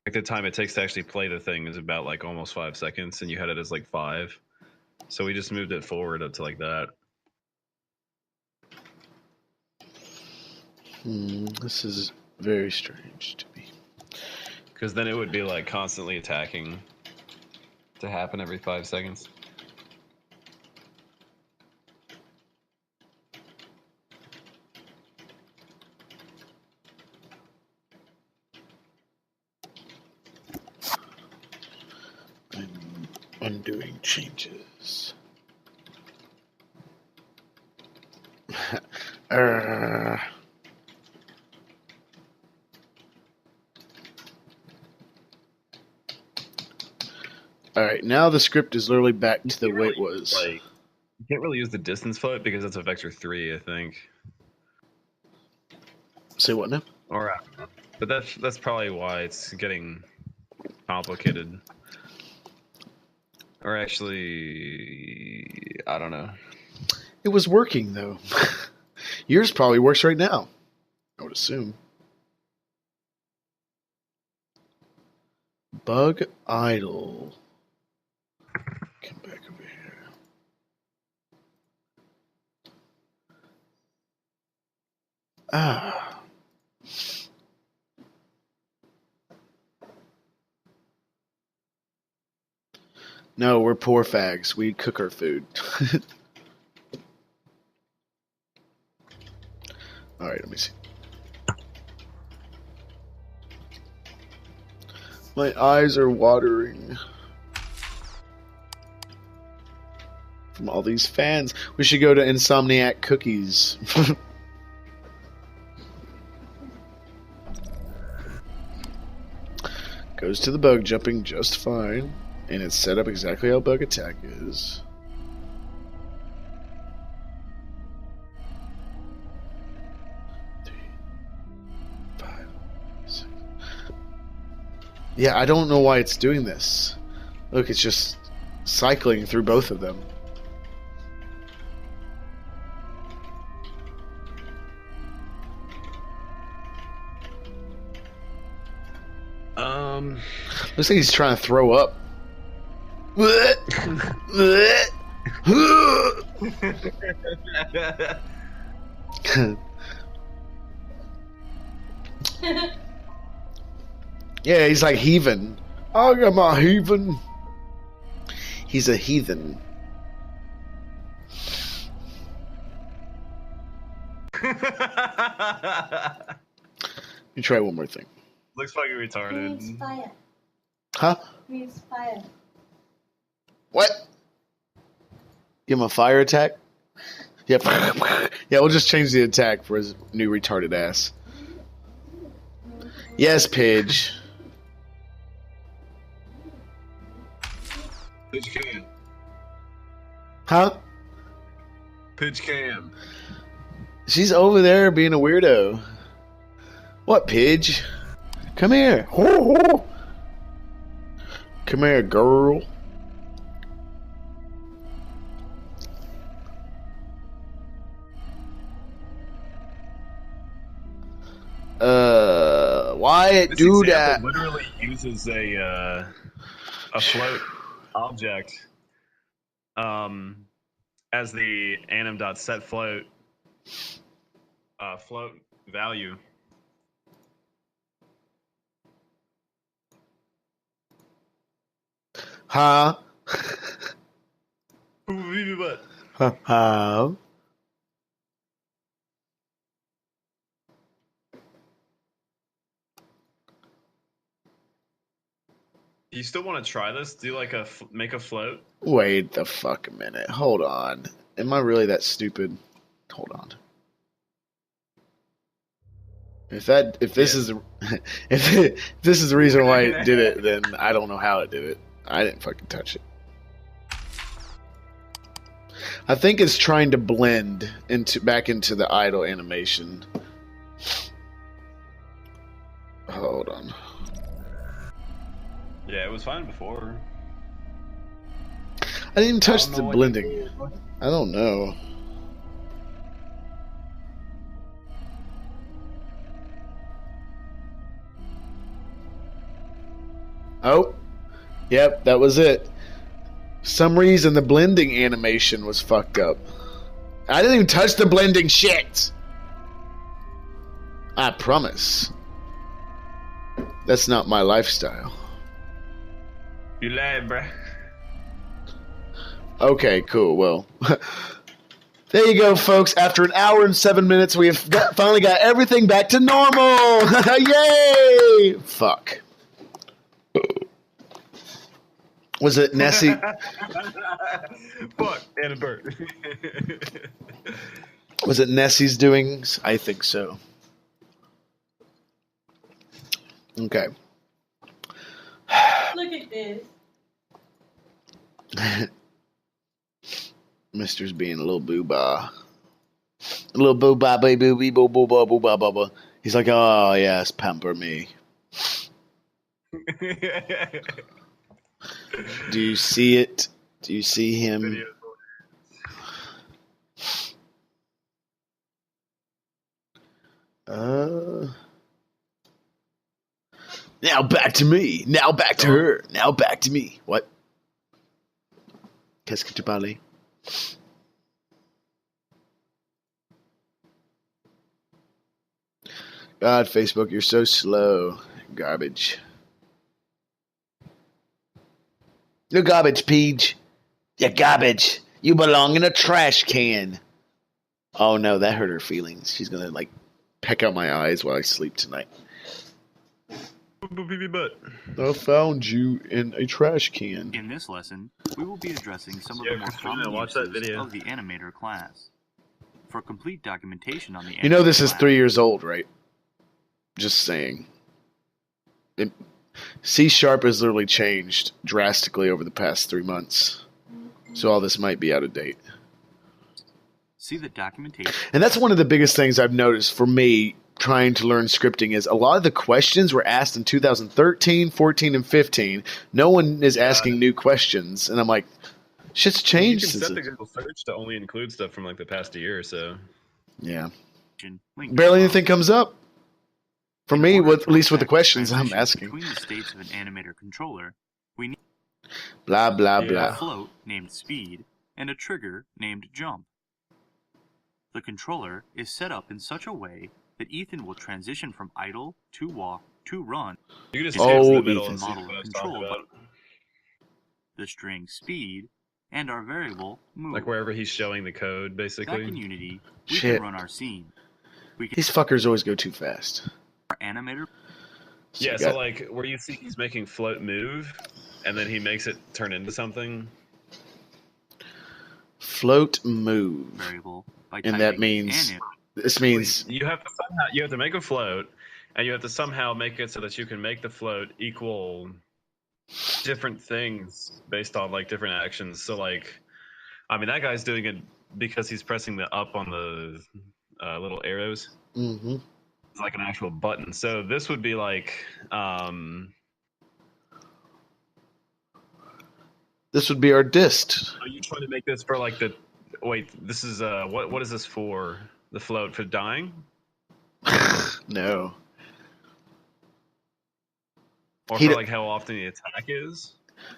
like the time it takes to actually play the thing, is about like almost 5 seconds, and you had it as like 5. So we just moved it forward up to like that. This is very strange to me. Because then it would be like constantly attacking to happen every 5 seconds. I'm undoing changes. Alright, now the script is literally back to the way it was. Like, you can't really use the distance float because that's a vector 3, I think. Say what now? Or but that's probably why it's getting complicated. Or actually, I don't know. It was working though. Yours probably works right now, I would assume. Bug idle. Come back over here. Ah. No, we're poor fags. We cook our food. Alright, let me see. My eyes are watering from all these fans. We should go to Insomniac Cookies. Goes to the bug jumping just fine. And it's set up exactly how bug attack is. Yeah, I don't know why it's doing this. Look, it's just cycling through both of them. Looks like he's trying to throw up. Yeah, he's like heaving. I got my heaving. He's a heathen. Let me try one more thing. Looks fucking retarded. Means fire. Huh? Means fire. What? Give him a fire attack? Yep. Yeah, we'll just change the attack for his new retarded ass. Yes, Pidge. Pitch can. Huh? Pitch can. She's over there being a weirdo. What, Pidge? Come here. Come here, girl. Why do that? Literally uses a float object as the anim.setFloat Float value. Huh? What? Huh? Do you still want to try this? Do like make a float? Wait the fuck a minute. Hold on. Am I really that stupid? Hold on. If this is if this is the reason why it did it, then I don't know how it did it. I didn't fucking touch it. I think it's trying to blend back into the idle animation. Hold on. Yeah, it was fine before. I didn't even touch the blending. I don't know. Oh, yep, that was it. For some reason the blending animation was fucked up. I didn't even touch the blending shit. I promise. That's not my lifestyle. You lied, bruh. Okay, cool. Well, there you go, folks. After an hour and 7 minutes, we have finally got everything back to normal. Yay! Fuck. Was it Nessie? Fuck, and a bird. Was it Nessie's doings? I think so. Okay. Look at this. Mister's being a little boo-bah. A little boo-bah, baby, boo-boo-boo-bah, boo-bah, boo-bah. He's like, oh, yes, pamper me. Do you see it? Do you see him? Now back to me. Now back to her. Now back to me. What? Qu'est-ce que tu parles? God, Facebook, you're so slow. Garbage. You're garbage, Peach. You're garbage. You belong in a trash can. Oh no, that hurt her feelings. She's gonna like peck out my eyes while I sleep tonight. I found you in a trash can. In this lesson, we will be addressing some of the more common uses of the animator class. For complete documentation on the animator You know this is class, 3 years old, right? Just saying. C# has literally changed drastically over the past 3 months. So all this might be out of date. see the documentation. And that's one of the biggest things I've noticed for me trying to learn scripting is a lot of the questions were asked in 2013, 14, and 15. No one is asking new questions. And I'm like, shit's changed. You can set the Google search to only include stuff from like the past year or so. Yeah. Link Barely anything comes up. For me, at least with the questions I'm asking. Between the states of an animator controller, we need blah, blah, a blah. float named speed and a trigger named jump. The controller is set up in such a way that Ethan will transition from idle to walk to run. You can just change in the middle Ethan. and see what I was talking about. The string speed and our variable move. Like wherever he's showing the code, basically. Back in Unity, we Shit. can run our scene. We can These fuckers always go too fast. our animator. Yeah, so like where you see he's making float move, and then he makes it turn into something. Float move. Variable by And that typing means... an This means... You have to make a float, and you have to somehow make it so that you can make the float equal different things based on like different actions. So like, I mean, that guy's doing it because he's pressing the up on the little arrows. Mm-hmm. It's like an actual button. So this would be like, This would be our dist. are you trying to make this for like the? Wait, this is what is this for? The float for dying? No. Or He for d- like how often the attack is?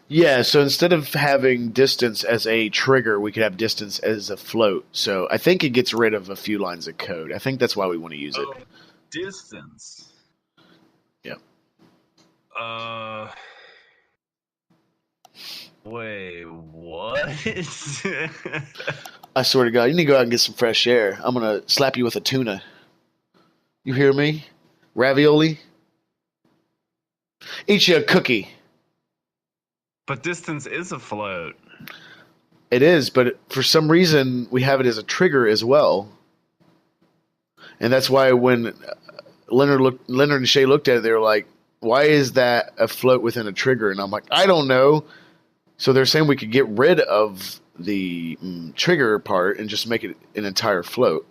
Yeah, so instead of having distance as a trigger, we could have distance as a float. So I think it gets rid of a few lines of code. I think that's why we want to use it. Oh, distance. Yep. Wait, what? I swear to God, you need to go out and get some fresh air. I'm going to slap you with a tuna. You hear me? Ravioli? Eat you a cookie. But distance is a float. It is, but for some reason, we have it as a trigger as well. And that's why when Leonard and Shay looked at it, they were like, why is that a float within a trigger? And I'm like, I don't know. So they're saying we could get rid of the trigger part and just make it an entire float.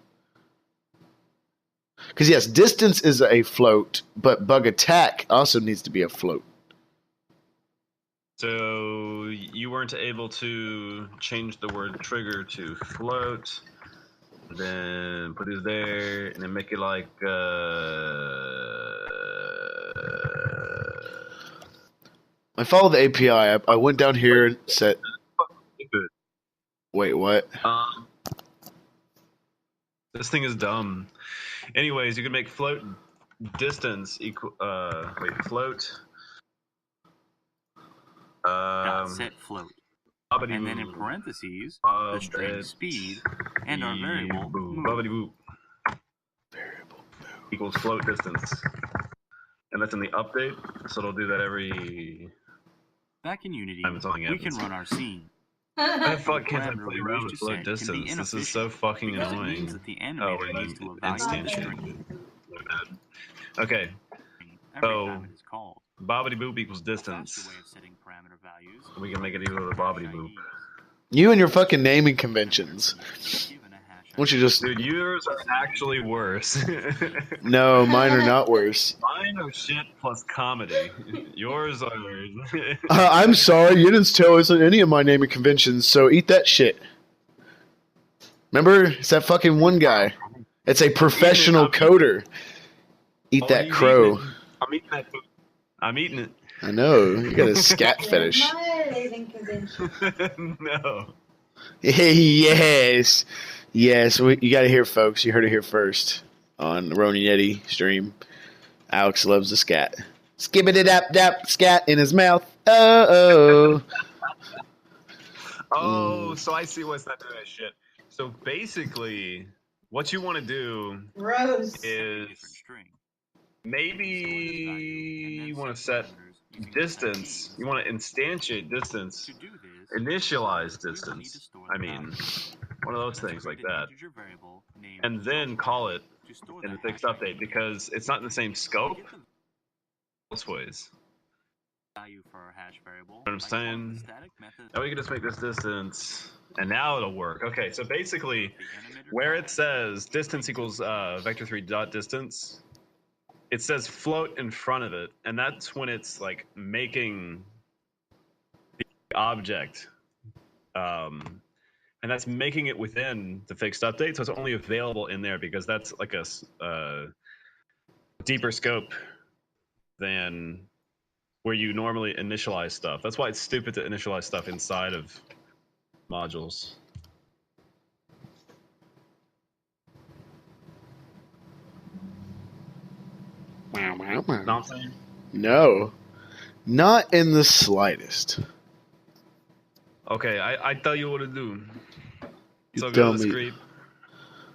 Because yes, distance is a float, but bug attack also needs to be a float. So you weren't able to change the word trigger to float, then put it there, and then make it like I followed the API. I went down here and said, wait, what? This thing is dumb. Anyways, you can make float distance equal. Float. Set float. And then in parentheses, the string speed and our variable move. Variable equals float distance. And that's in the update, so it'll do that every. Back in Unity, we can run our scene. Why the fuck can't I play around with float distance? This is so fucking annoying. That the animator needs to evaluate the string. Okay. So, Every is called. bobbity boop equals distance. Way of setting parameter values. We can make it equal to bobbity boop. You and your fucking naming conventions. Why don't you just... Dude, yours are actually worse. No, mine are not worse. Mine are shit plus comedy. Yours are... I'm sorry, you didn't tell us any of my naming conventions, so eat that shit. Remember? It's that fucking one guy. It's a professional coder. Eat that crow. I'm eating that food. I'm eating it. I know. You got a scat fetish. No. Yes. Yes, you got to hear, folks. You heard it here first on the Ronin Yeti stream. Alex loves the scat. Skibbity dap dap scat in his mouth. Oh. Oh, so I see what's not doing that shit. So basically, what you want to do is maybe you want to set distance. You want to instantiate distance, initialize distance. I mean, one of those things like that. And then call it in the fixed update because it's not in the same scope. Both ways. You know what I'm saying? Now we can just make this distance, and now it'll work. Okay, so basically, where it says distance equals vector3 dot distance, it says float in front of it, and that's when it's like making the object, and that's making it within the fixed update, so it's only available in there because that's like a deeper scope than where you normally initialize stuff. That's why it's stupid to initialize stuff inside of modules. Nonsense. No, not in the slightest. Okay, I tell you what to do. So You go tell to the me. script.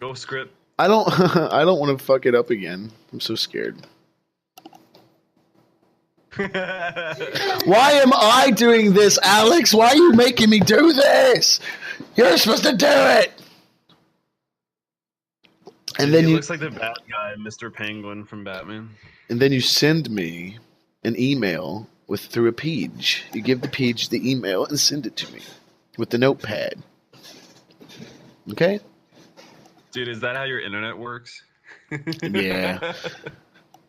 Go script. I don't want to fuck it up again. I'm so scared. Why am I doing this, Alex? Why are you making me do this? You're supposed to do it. And then he you looks like the bad guy, Mr. Penguin from Batman. And then you send me an email through a page. You give the page the email and send it to me with the notepad. Okay? Dude, is that how your internet works? Yeah.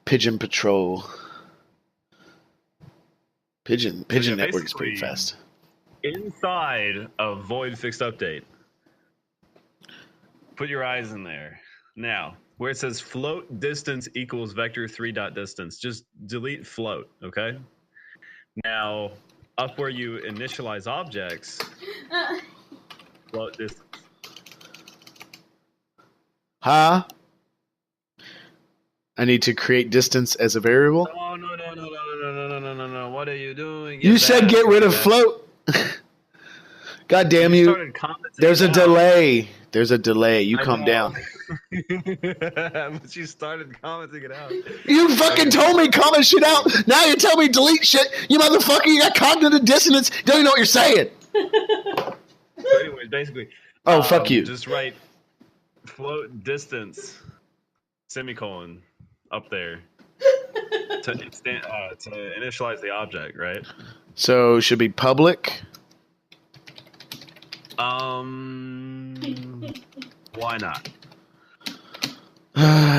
Pigeon Patrol. Pigeon Network's pretty fast. Inside of void fixed update, put your eyes in there. Now, where it says float distance equals vector3 dot distance, just delete float, okay? Now, up where you initialize objects, float distance. Huh? I need to create distance as a variable? No. What are you doing? You said get rid of float. God damn you. Started commenting There's a it out. delay. There's a delay. You I calm know. down. But you started commenting it out. You fucking told me comment shit out. Now you're telling me delete shit. You motherfucker, you got cognitive dissonance. Don't even know what you're saying. So anyways, basically. Oh, fuck you. Just write float distance, semicolon, up there. To initialize the object, right? So should be public. Why not?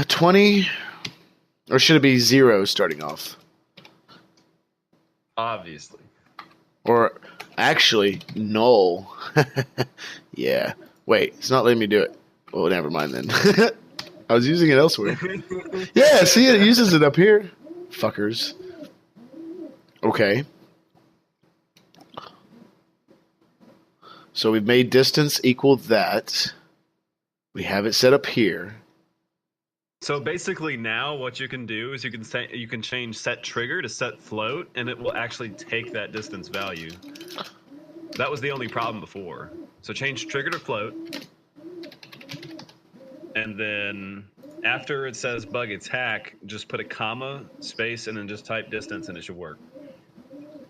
20, or should it be 0 starting off? Obviously. Or actually null. Yeah. Wait, it's not letting me do it. Well, never mind then. I was using it elsewhere. Yeah, see, it uses it up here. Fuckers. Okay. So we've made distance equal that. We have it set up here. So basically now what you can do is you can change set trigger to set float, and it will actually take that distance value. That was the only problem before. So change trigger to float, and then after it says bug attack, just put a comma, space, and then just type distance, and it should work.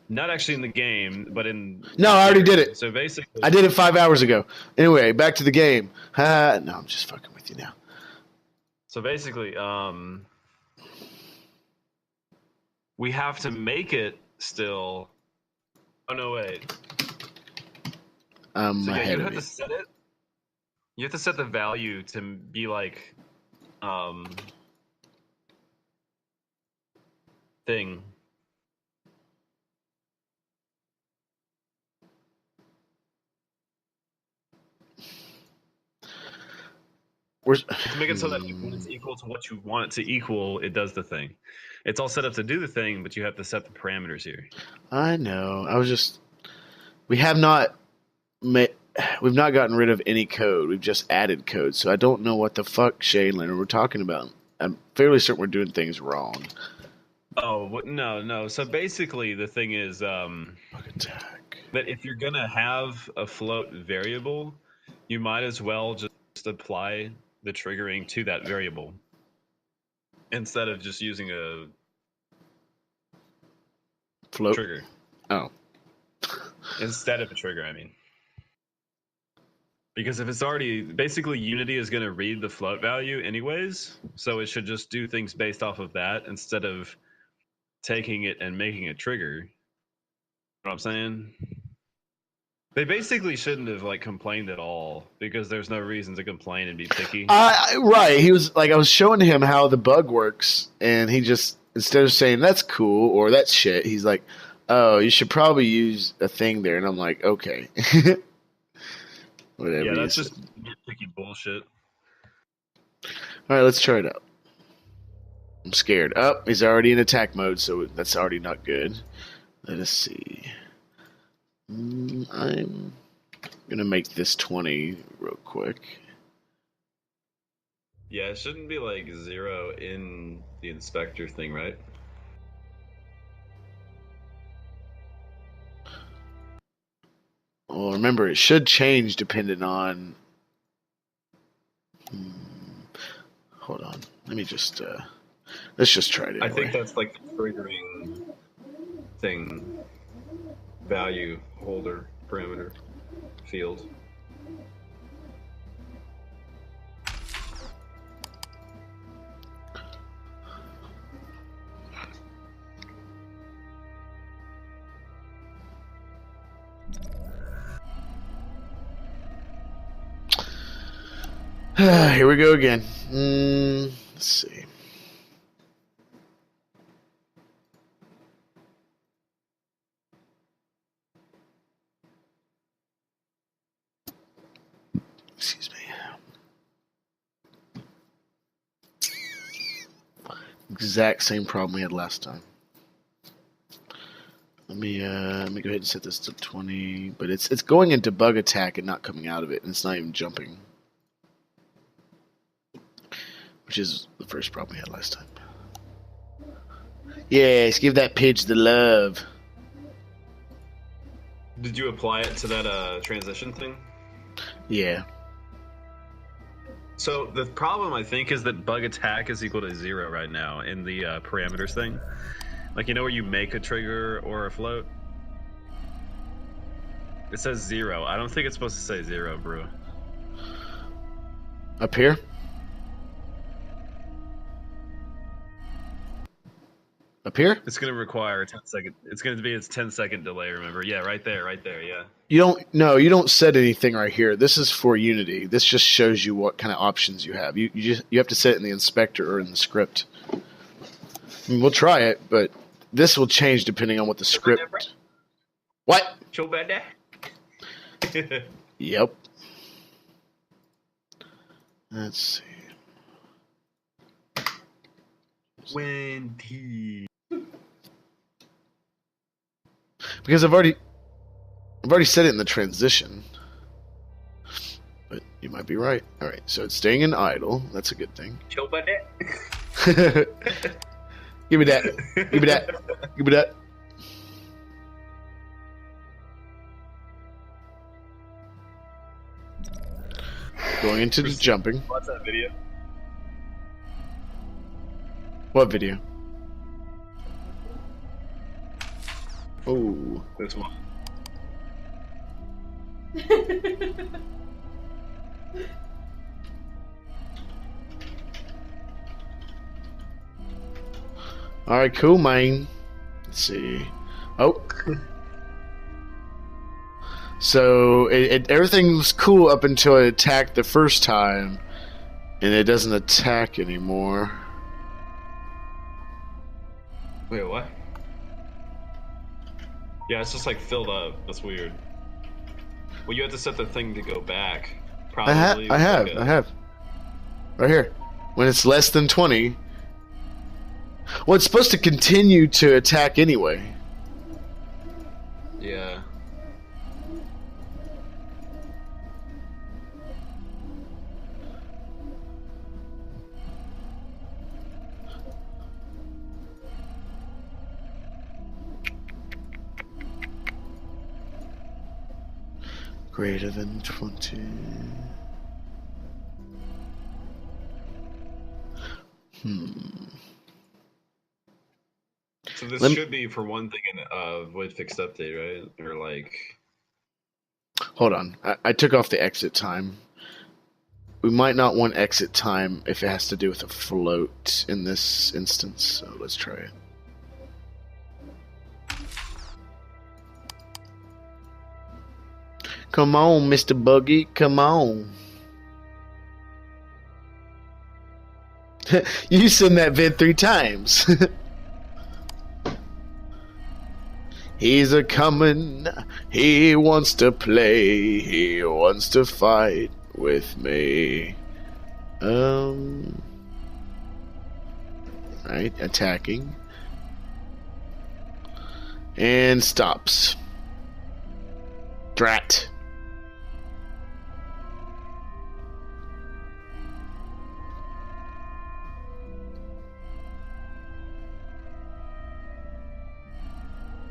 Not actually in the game, but in... No, I already did it. So basically... I did it 5 hours ago. Anyway, back to the game. No, I'm just fucking with you now. So basically, we have to make it still... Oh, no, wait. So yeah, you have to set it. You have to set the value to be like... thing. To make it so that when it's equal to what you want it to equal, it does the thing. It's all set up to do the thing, but you have to set the parameters here. I know. We have not we've not gotten rid of any code. We've just added code. So I don't know what the fuck, Shaylin, we're talking about. I'm fairly certain we're doing things wrong. Oh, no. So basically the thing is Attack. that if you're going to have a float variable, you might as well just apply the triggering to that variable instead of just using a float trigger. Oh. Instead of a trigger, I mean. Because if it's already... Basically, Unity is going to read the float value anyways, so it should just do things based off of that instead of taking it and making a trigger. You know what I'm saying? They basically shouldn't have complained at all because there's no reason to complain and be picky. Right. He was I was showing him how the bug works, and he just, instead of saying that's cool or that's shit, he's like, oh, you should probably use a thing there. And I'm like, okay. Whatever. Yeah, that's just nitpicky bullshit. All right, let's try it out. I'm scared. Oh, he's already in attack mode, so that's already not good. Let us see. I'm going to make this 20 real quick. Yeah, it shouldn't be 0 in the inspector thing, right? Well, remember, it should change depending on... Hold on. Let me just... let's just try it anyway. I think that's the triggering thing. Value holder parameter field. Here we go again. Let's see. Excuse me. Exact same problem we had last time. Let me go ahead and set this to 20, but it's going into bug attack and not coming out of it, and it's not even jumping, which is the first problem we had last time. Yes, give that pidge the love. Did you apply it to that transition thing? Yeah. So the problem, I think, is that bug attack is equal to 0 right now in the parameters thing. Like, you know where you make a trigger or a float? It says 0. I don't think it's supposed to say 0, bro. Up here? Up here? It's going to require a 10-second. It's going to be its 10-second delay, remember? Yeah, right there, yeah. You don't set anything right here. This is for Unity. This just shows you what kind of options you have. You have to set it in the inspector or in the script. I mean, we'll try it, but this will change depending on what the script. What? So bad. Yep. Let's see. 20. Because I've already set it in the transition. But you might be right. All right, so it's staying in idle. That's a good thing. So bad. Give me that. Give me that. Give me that. Going into the jumping. What's that video? What video? Oh. This one. All right, cool, man. Let's see. Oh. So everything's cool up until it attacked the first time, and it doesn't attack anymore. Wait, what? Yeah, it's just like filled up. That's weird. Well, you have to set the thing to go back. Probably. I have. Right here. When it's less than 20. Well, it's supposed to continue to attack anyway. Yeah. Greater than 20. So this should be, for one thing, an void fixed update, right? Or like... Hold on. I took off the exit time. We might not want exit time if it has to do with a float in this instance, so let's try it. Come on, Mr. Buggy, come on. You sent that vid 3 times. He's a comin', he wants to play, he wants to fight with me. Right, attacking. And stops. Drat.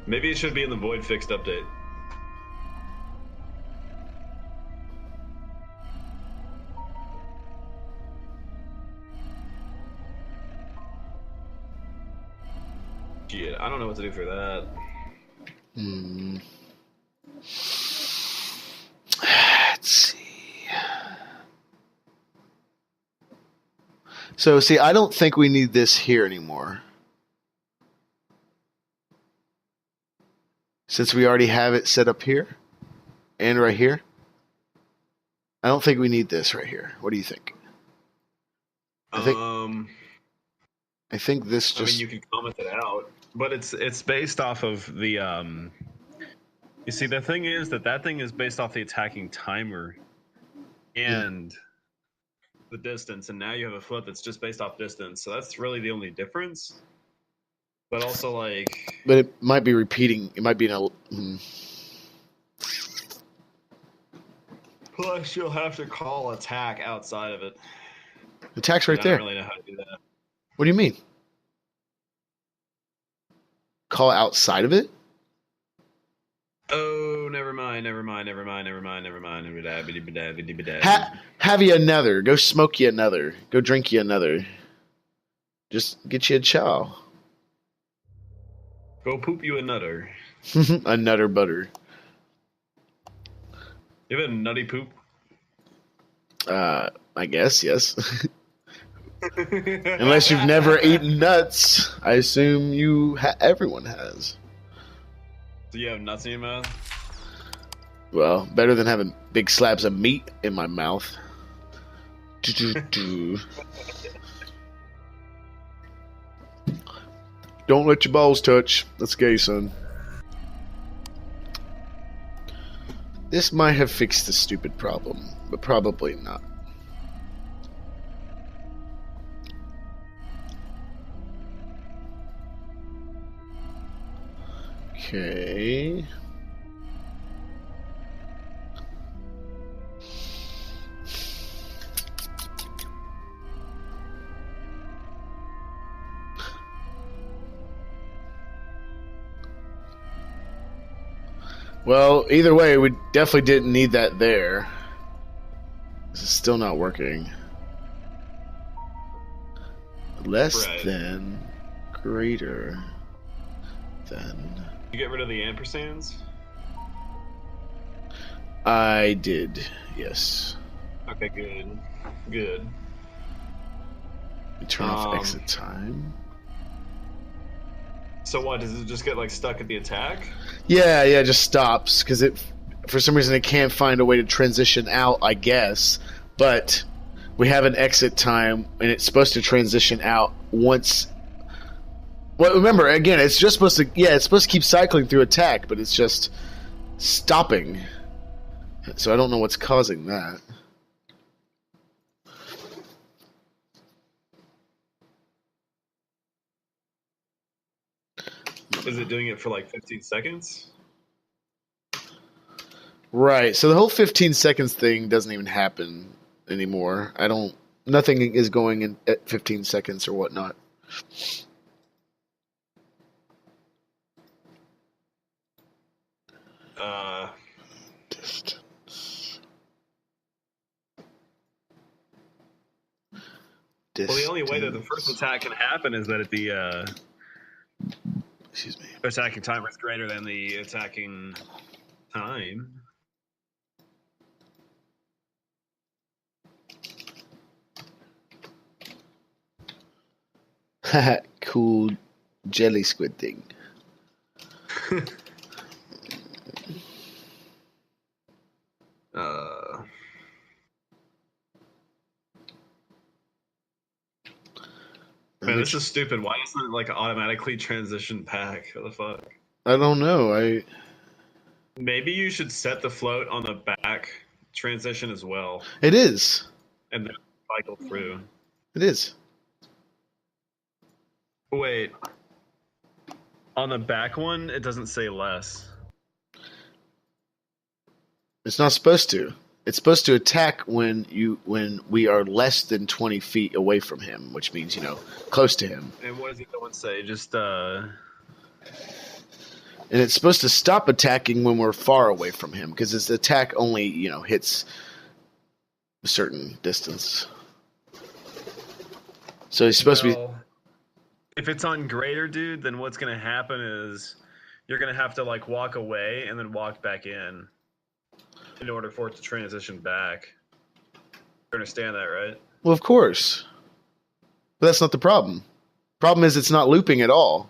Maybe it should be in the void fixed update. Shit, I don't know what to do for that. Let's see. So, see, I don't think we need this here anymore. Since we already have it set up here and right here. I don't think we need this right here. What do you think? I think this just... I mean, you can comment it out, but it's based off of the... You see, the thing is that thing is based off the attacking timer and the distance, and now you have a float that's just based off distance, so that's really the only difference. But also, like... But it might be repeating. It might be in a... Plus, you'll have to call attack outside of it. Attack's right I there. don't really know how to do that. What do you mean? Call outside of it? Oh, never mind. Have you another. Go smoke you another. Go drink you another. Just get you a chow. Go poop you a nutter. A nutter butter. You have a nutty poop? I guess, yes. Unless you've never eaten nuts, I assume everyone has. Do you have nuts in your mouth? Well, better than having big slabs of meat in my mouth. Don't let your balls touch. That's gay, son. This might have fixed the stupid problem, but probably not. Okay. Well, either way, we definitely didn't need that there. This is still not working. Less than, greater than. You get rid of the ampersands? I did, yes. Okay, good. Good. You turn off exit time. So what, does it just get like stuck at the attack? Yeah, it just stops because for some reason it can't find a way to transition out, I guess. But we have an exit time and it's supposed to transition out once. Well, remember, again, it's just supposed to, it's supposed to keep cycling through attack, but it's just stopping. So I don't know what's causing that. Is it doing it for like 15 seconds? Right, so the whole 15 seconds thing doesn't even happen anymore. Nothing is going in at 15 seconds or whatnot. Distance. Well, the only way that the first attack can happen is that at the excuse me, attacking timer is greater than the attacking time. Cool jelly squid thing. Man, this is stupid. Why doesn't it like automatically transition back? What the fuck? I don't know. Maybe you should set the float on the back transition as well. It is. And then cycle through. It is. Wait. On the back one, it doesn't say less. It's not supposed to. It's supposed to attack when we are less than 20 feet away from him, which means, close to him. And what does the other one say? Just, And it's supposed to stop attacking when we're far away from him, because his attack only, hits a certain distance. So he's supposed to be... If it's on greater, dude, then what's going to happen is you're going to have to, like, walk away and then walk back in order for it to transition back. You understand that, right? Well, of course. But that's not the problem. Problem is it's not looping at all.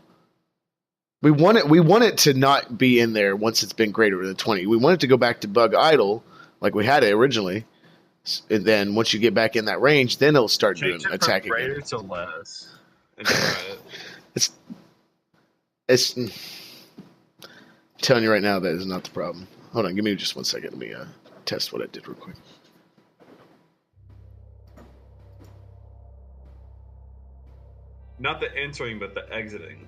We want it to not be in there once it's been greater than 20. We want it to go back to bug idle like we had it originally. And then once you get back in that range, then it'll start doing attacking. Greater to less. And try it. It's I'm telling you right now that is not the problem. Hold on, give me just 1 second. Let me test what I did real quick. Not the entering, but the exiting.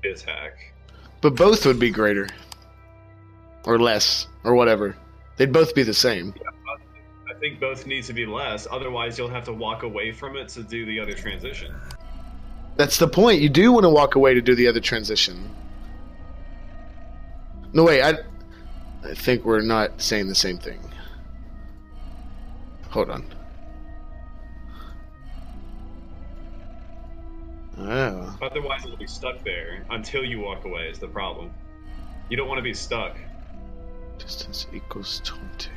attack. But both would be greater. Or less. Or whatever. They'd both be the same. Yeah, I think both need to be less. Otherwise, you'll have to walk away from it to do the other transition. That's the point. You do want to walk away to do the other transition. No, wait. I think we're not saying the same thing. Hold on. Oh. Otherwise, it'll be stuck there until you walk away is the problem. You don't want to be stuck. Distance equals 20.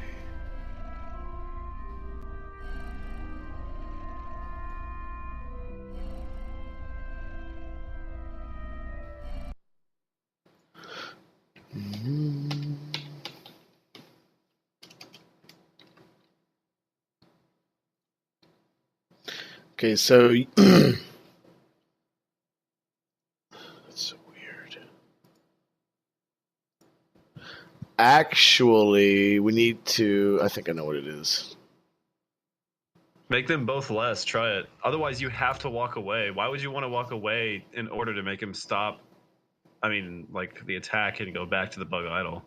Okay, so that's so weird. Actually, we need to. I think I know what it is. Make them both less. Try it. Otherwise, you have to walk away. Why would you want to walk away in order to make him stop? I mean, like the attack and go back to the bug idle.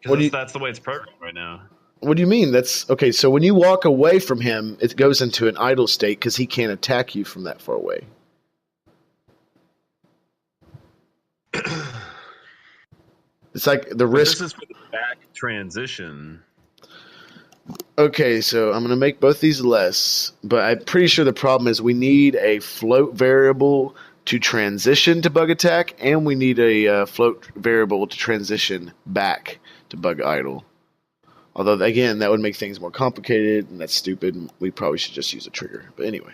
Because that's the way it's programmed right now. What do you mean? That's okay. So when you walk away from him, it goes into an idle state because he can't attack you from that far away. It's like the risk. This is for the back transition. Okay, so I'm going to make both these less, but I'm pretty sure the problem is we need a float variable to transition to bug attack, and we need a float variable to transition back to bug idle. Although, again, that would make things more complicated, and that's stupid. And we probably should just use a trigger. But anyway.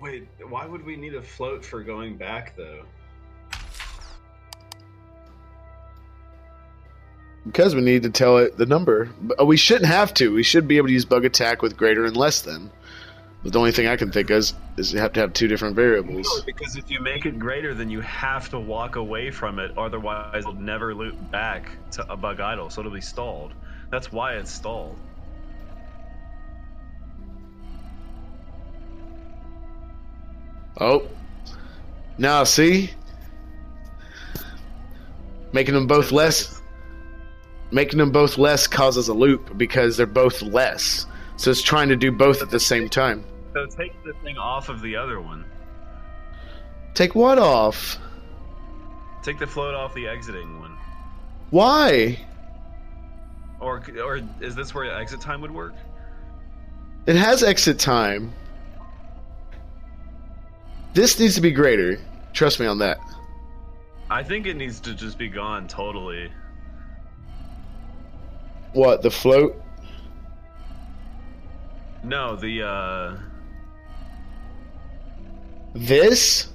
Wait, why would we need a float for going back, though? Because we need to tell it the number. But we shouldn't have to. We should be able to use bug attack with greater and less than. But the only thing I can think of is you have to have two different variables. No, because if you make it greater, then you have to walk away from it. Otherwise, it'll never loop back to a bug idle. So it'll be stalled. That's why it's stalled. Oh. Now, see? Making them both less. Making them both less causes a loop because they're both less. So it's trying to do both at the same time. So take the thing off of the other one. Take what off? Take the float off the exiting one. Why? Or is this where exit time would work? It has exit time. This needs to be greater. Trust me on that. I think it needs to just be gone totally. What, the float? No, the This?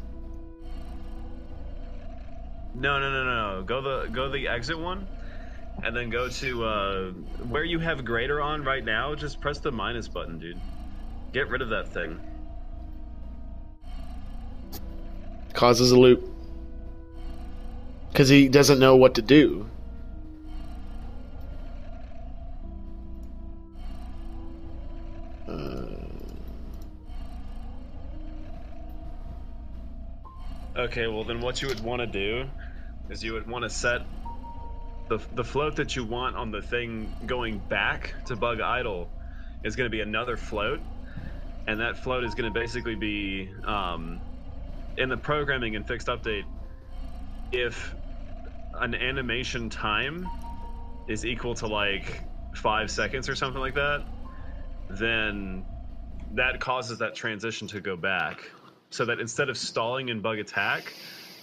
No. Go the exit one, and then go to where you have greater on right now. Just press the minus button, dude. Get rid of that thing. Causes a loop. Because he doesn't know what to do. Okay, well then what you would want to do is you would want to set the float that you want on the thing going back to bug idle is going to be another float, and that float is going to basically be in the programming and fixed update, if an animation time is equal to like 5 seconds or something like that, then that causes that transition to go back. So that instead of stalling in bug attack,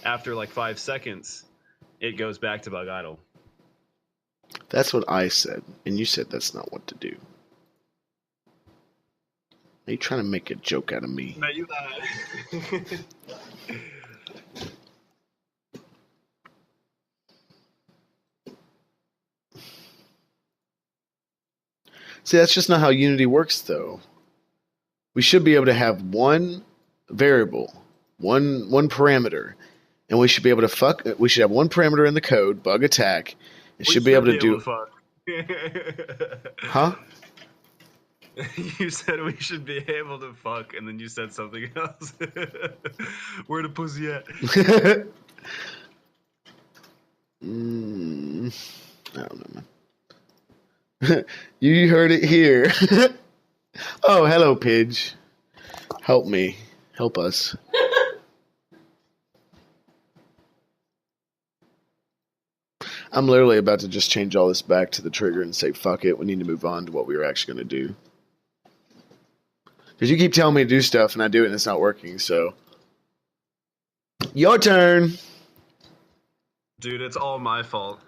after like 5 seconds, it goes back to bug idle. That's what I said, and you said that's not what to do. Are you trying to make a joke out of me? No, you lied. See, that's just not how Unity works, though. We should be able to have one variable, one parameter, and we should be able to we should have one parameter in the code, bug attack. It should be able to do. Fuck. Huh? You said we should be able to fuck, and then you said something else. Where the pussy at? I don't know, man. You heard it here. Oh, hello, Pidge. Help me. Help us. I'm literally about to just change all this back to the trigger and say, fuck it, we need to move on to what we were actually going to do. Because you keep telling me to do stuff, and I do it, and it's not working, so. Your turn. Dude, it's all my fault.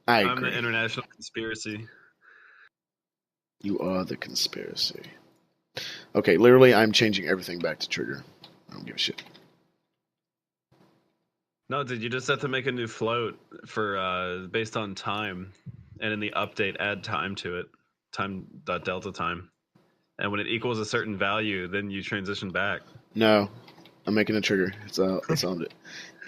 I'm the international conspiracy. You are the conspiracy. Okay, literally, I'm changing everything back to trigger. I don't give a shit. No, dude, you just have to make a new float for based on time, and in the update, add time to it, time.delta time, and when it equals a certain value, then you transition back. No, I'm making a trigger. It's on it.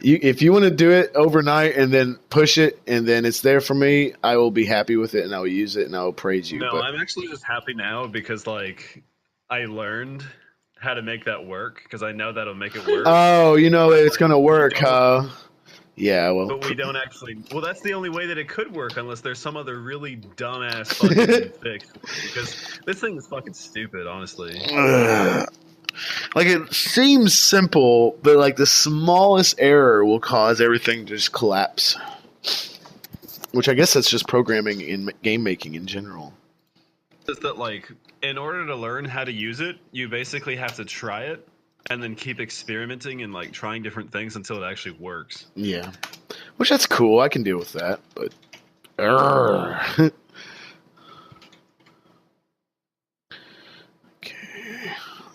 If you want to do it overnight and then push it, and then it's there for me, I will be happy with it, and I will use it, and I will praise you. No, I'm actually just happy now because like I learned how to make that work because I know that'll make it work. Oh, you know it's gonna work, huh? Yeah, well. But we don't actually. Well, that's the only way that it could work, unless there's some other really dumbass fucking fix. Because this thing is fucking stupid, honestly. Like, it seems simple, but like the smallest error will cause everything to just collapse. Which I guess that's just programming in game making in general. Is that like, in order to learn how to use it, you basically have to try it and then keep experimenting and like trying different things until it actually works. Yeah. Which that's cool. I can deal with that, but okay.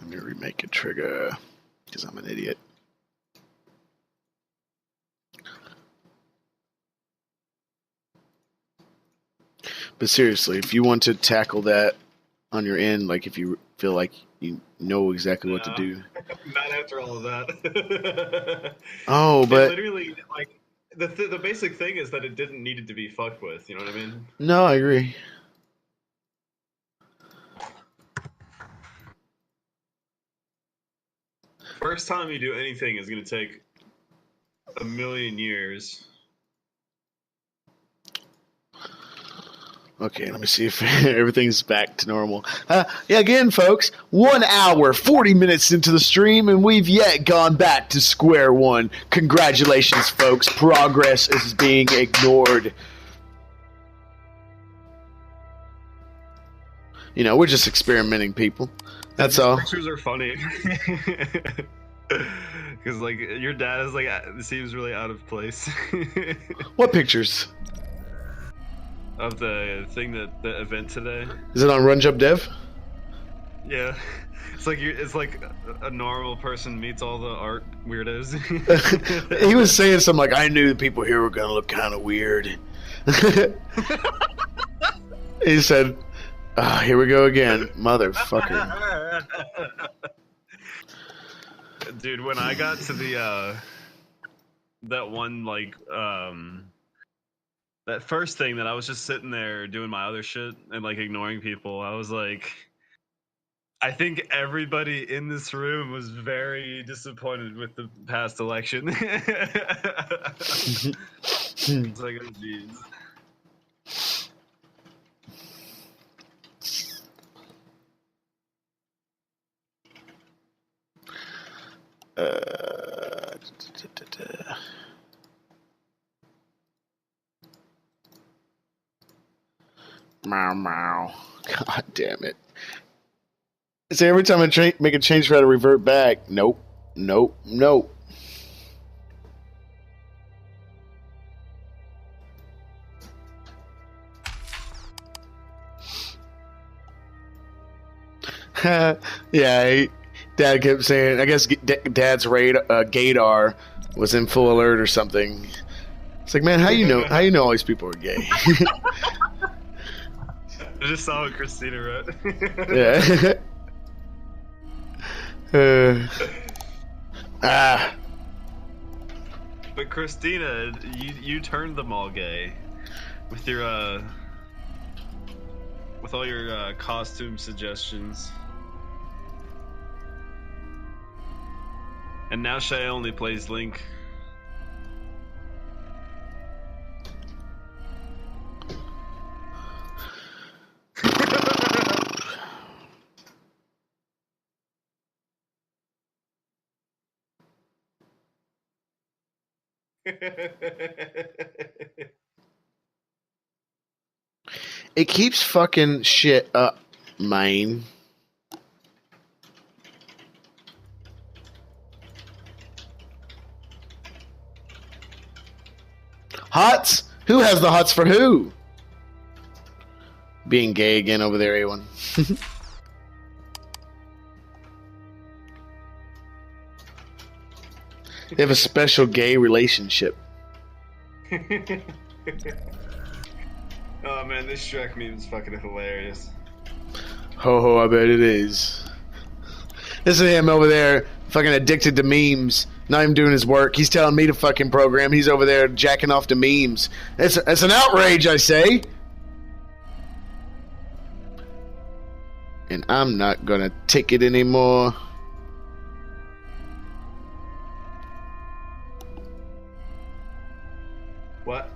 Let me remake a trigger because I'm an idiot. But seriously, if you want to tackle that on your end, like if you feel like you know exactly what to do. Not after all of that. Oh, but literally, like the basic thing is that it didn't need it to be fucked with. You know what I mean? No, I agree. First time you do anything is going to take a million years. Okay, let me see if everything's back to normal. Yeah, again, folks, 1 hour, 40 minutes into the stream, and we've yet gone back to square one. Congratulations, folks. Progress is being ignored. You know, we're just experimenting, people. That's all. Pictures are funny. Because, like, your dad is, like, seems really out of place. What pictures? Of the thing the event today. Is it on Run Jump Dev? Yeah, it's like a normal person meets all the art weirdos. He was saying something like, "I knew the people here were gonna look kind of weird." He said, "Here we go again, motherfucker." Dude, when I got to the that one like that first thing that I was just sitting there doing my other shit and like ignoring people, I was like, I think everybody in this room was very disappointed with the past election. It's like, oh jeez. Meow, meow. God damn it. So every time I make a change, try to revert back. Nope. Nope. Nope. Yeah, Dad kept saying, I guess Dad's gaydar was in full alert or something. It's like, man, how you know all these people are gay? I just saw what Christina wrote. Yeah. But Christina, you turned them all gay with your with all your costume suggestions. And now Shay only plays Link. It keeps fucking shit up, man. Hots? Who has the hots for who? Being gay again over there, A1. They have a special gay relationship. Oh man, this Shrek meme is fucking hilarious. Ho ho, I bet it is. This is him over there, fucking addicted to memes. Not even doing his work. He's telling me to fucking program. He's over there jacking off to memes. It's an outrage, I say. And I'm not gonna take it anymore. What?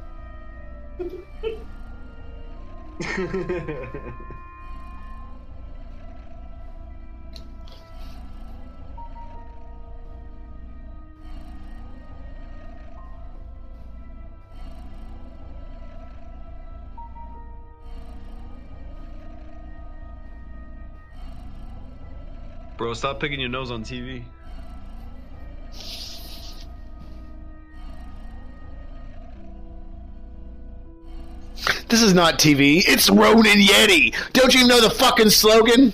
Bro, stop picking your nose on TV. This is not TV. It's Ronin Yeti. Don't you even know the fucking slogan?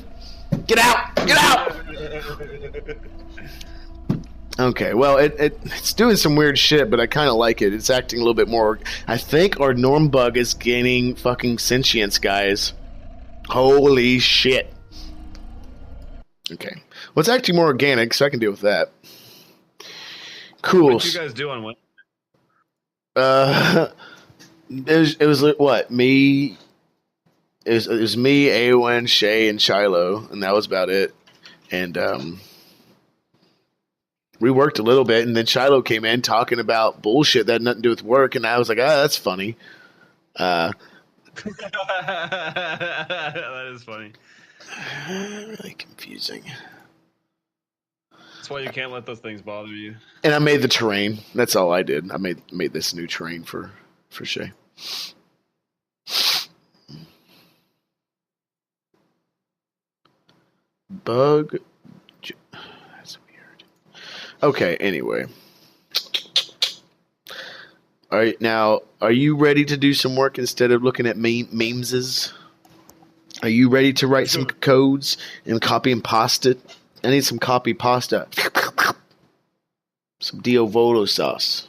Get out! Get out! Okay, well, it's doing some weird shit, but I kind of like it. It's acting a little bit more... I think our norm bug is gaining fucking sentience, guys. Holy shit. Okay. Well, it's acting more organic, so I can deal with that. Cool. What did you guys do on Wednesday? It was what? Me... It was me, Awen, Shay, and Shiloh, and that was about it. And, we worked a little bit, and then Shiloh came in talking about bullshit that had nothing to do with work, and I was like, that's funny. That is funny. Really confusing. That's why you can't let those things bother you. And I made the terrain. That's all I did. I made this new terrain for Shay. Bug. That's weird. Okay, anyway. All right, now, are you ready to do some work instead of looking at memeses? Are you ready to write some codes and copy and pasta it? I need some copy pasta. Some Dio Volo sauce.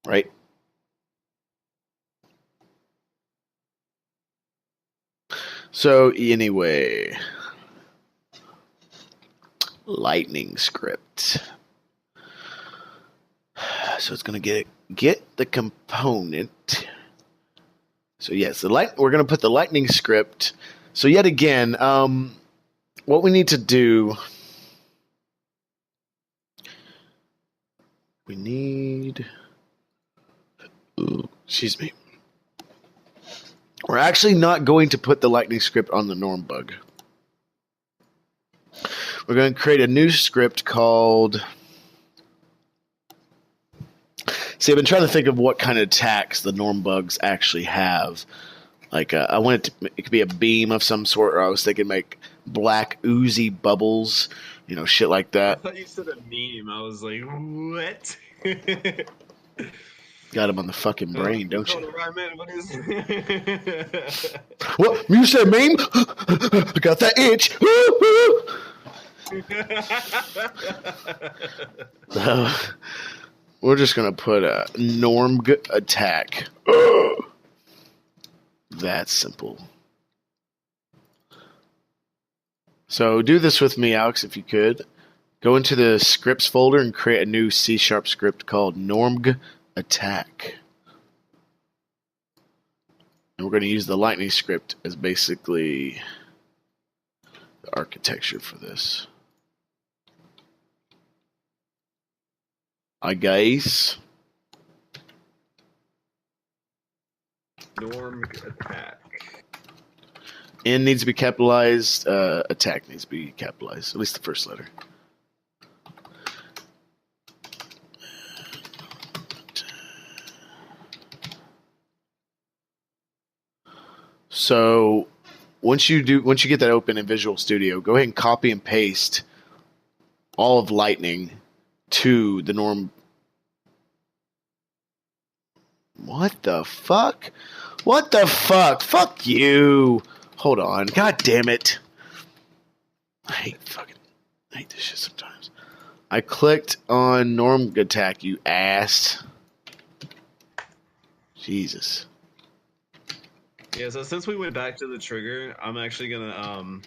Right? So, anyway. Lightning script. So it's going to get the component. So yes, we're going to put the lightning script. So yet again, what we need to do, we need, excuse me. We're actually not going to put the lightning script on the norm bug. We're going to create a new script called... See, I've been trying to think of what kind of attacks the norm bugs actually have. Like, I wanted it could be a beam of some sort, or I was thinking make black oozy bubbles, shit like I that. thought you said a meme. I was like, what? Got him on the fucking brain, don't you? What is What? You said meme? I got that itch. We're just going to put a norm attack. That's simple. So do this with me, Alex, if you could. Go into the scripts folder and create a new C# script called normg attack. And we're going to use the Lightning script as basically the architecture for this. Hi, guys. Norm attack. N needs to be capitalized. Attack needs to be capitalized. At least the first letter. So once you get that open in Visual Studio, go ahead and copy and paste all of Lightning to the norm. What the fuck? What the fuck? Fuck you. Hold on. God damn it. I hate this shit sometimes. I clicked on norm attack, you ass. Jesus. Yeah, so since we went back to the trigger, I'm actually gonna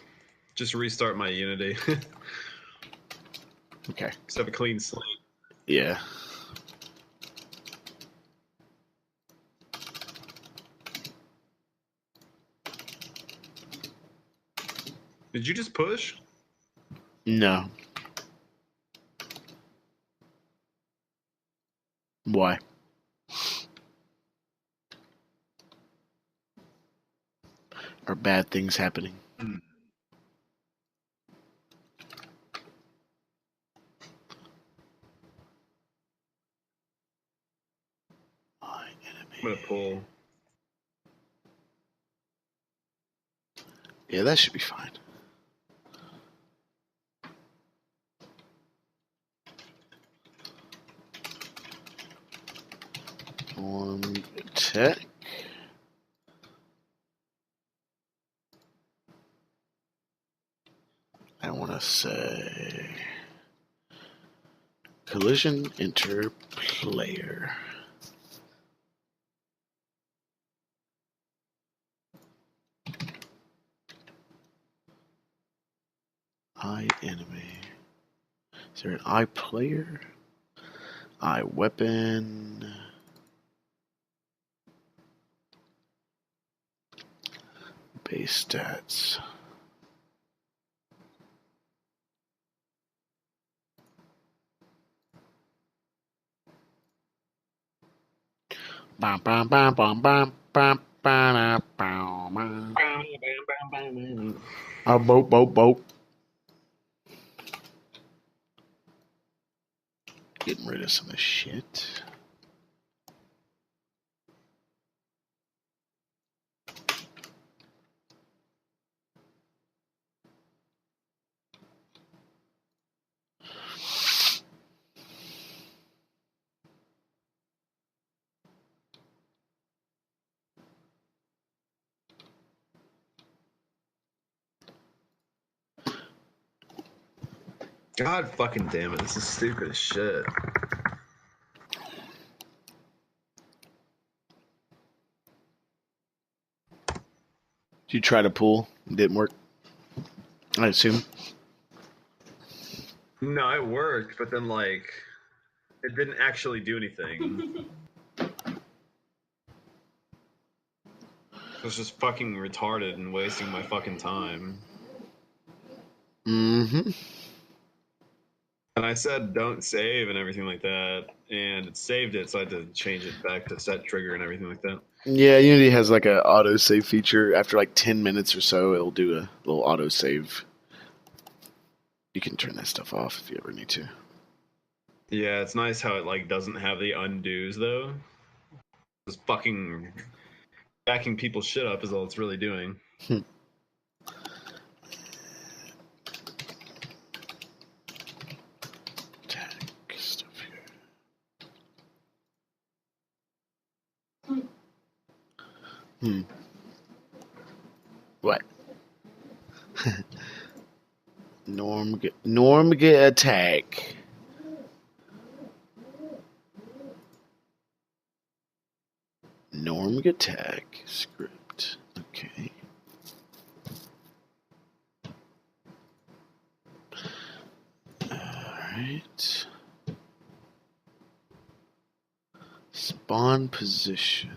just restart my Unity. Okay. Just have a clean slate. Yeah. Did you just push? No. Why? Are bad things happening? My enemy. I'm gonna pull. Yeah, that should be fine. Norm attack. I want to say collision enter player. I enemy. Is there an I player? I weapon. Base stats. Bam bam bam bam bam bam bam bam bam. A boat. Getting rid of some of this shit. God fucking damn it, this is stupid as shit. Did you try to pull? It didn't work. I assume. No, it worked, but then like it didn't actually do anything. It was just fucking retarded and wasting my fucking time. Mm-hmm. And I said don't save and everything like that, and it saved it, so I had to change it back to set trigger and everything like that. Yeah, Unity has like a auto save feature. After like 10 minutes or so, it'll do a little auto save. You can turn that stuff off if you ever need to. Yeah, it's nice how it like doesn't have the undos though. Just fucking backing people's shit up is all it's really doing. Tag stuff here. What? Norm get attack. Norm get attack script. Okay. Alright. Spawn position.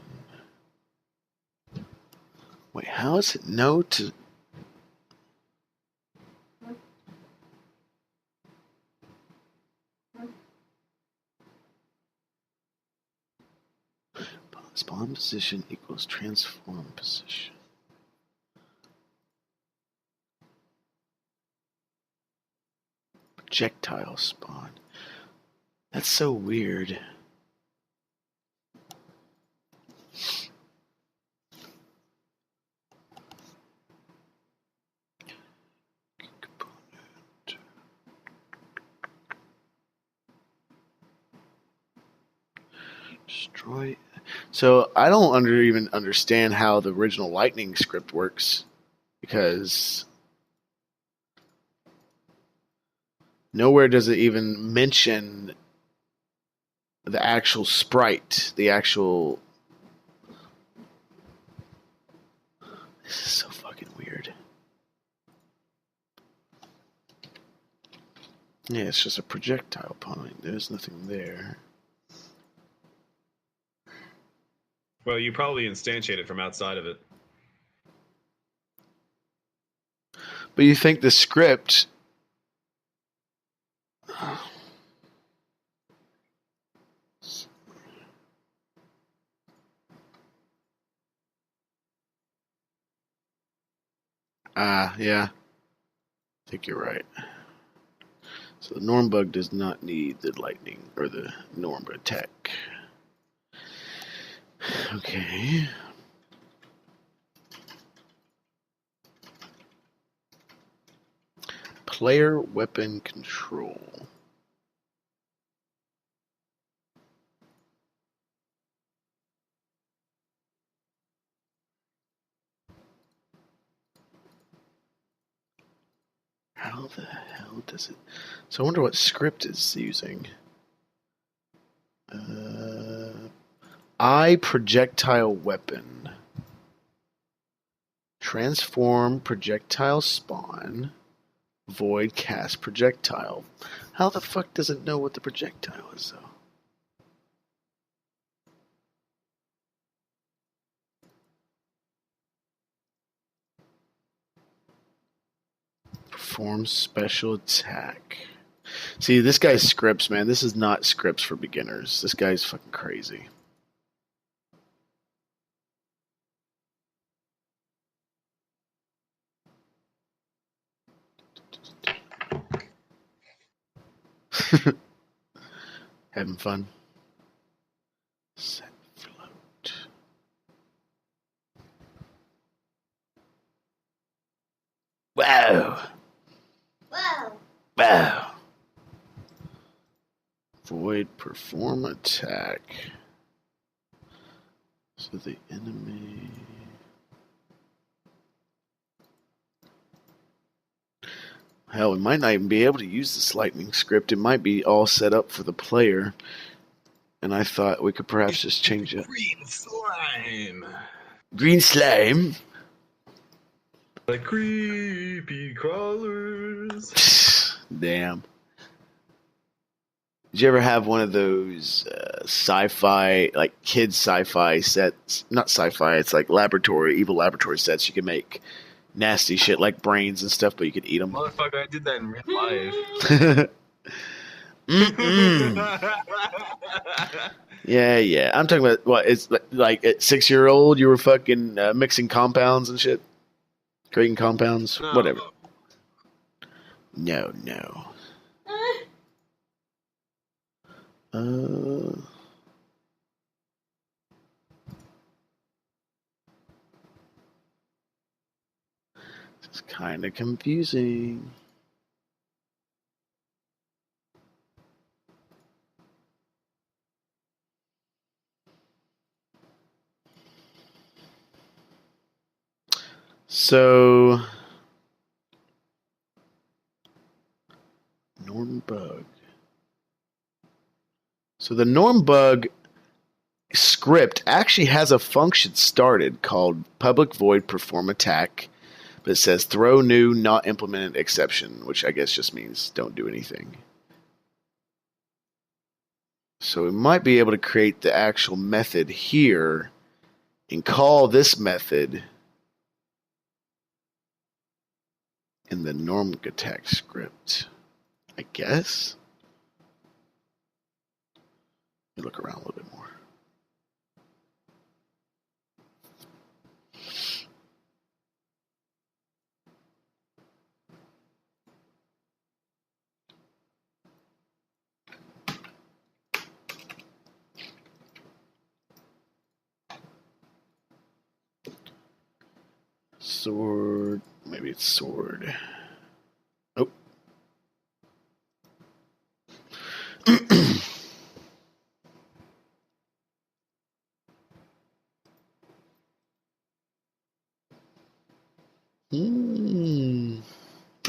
Wait, how is it no to... Spawn position equals transform position. Projectile spawn. That's so weird. Destroy. So I don't even understand how the original Lightning script works, because nowhere does it even mention the actual sprite, the actual... This is so fucking weird. Yeah, it's just a projectile point. There's nothing there. Well, you probably instantiate it from outside of it. But you think the script... yeah. I think you're right. So the norm bug does not need the lightning or the norm attack. Okay. Player weapon control. How the hell does it... So I wonder what script it's using. I projectile weapon. Transform projectile spawn. Void cast projectile. How the fuck does it know what the projectile is, though? Perform special attack. See, this guy's scripts, man. This is not scripts for beginners. This guy's fucking crazy. Having fun. Set float. Wow. Wow. Wow. Void perform attack. So the enemy... Hell, we might not even be able to use this lightning script. It might be all set up for the player. And I thought we could perhaps just change it. Green slime. Green slime? Like creepy crawlers. Damn. Did you ever have one of those sci-fi, like kids sci-fi sets? Not sci-fi, it's like evil laboratory sets. You can make nasty shit like brains and stuff, but you could eat them. Motherfucker, I did that in real life. Yeah. I'm talking about, what, it's like at 6-year-old, you were fucking mixing compounds and shit? Creating compounds? No. Whatever. No. It's kind of confusing. So, norm bug. So the norm bug script actually has a function started called public void perform attack, but it says throw new not implemented exception, which I guess just means don't do anything. So we might be able to create the actual method here and call this method in the norm attack script, I guess. Let me look around a little bit more. Sword, maybe it's sword. Oh.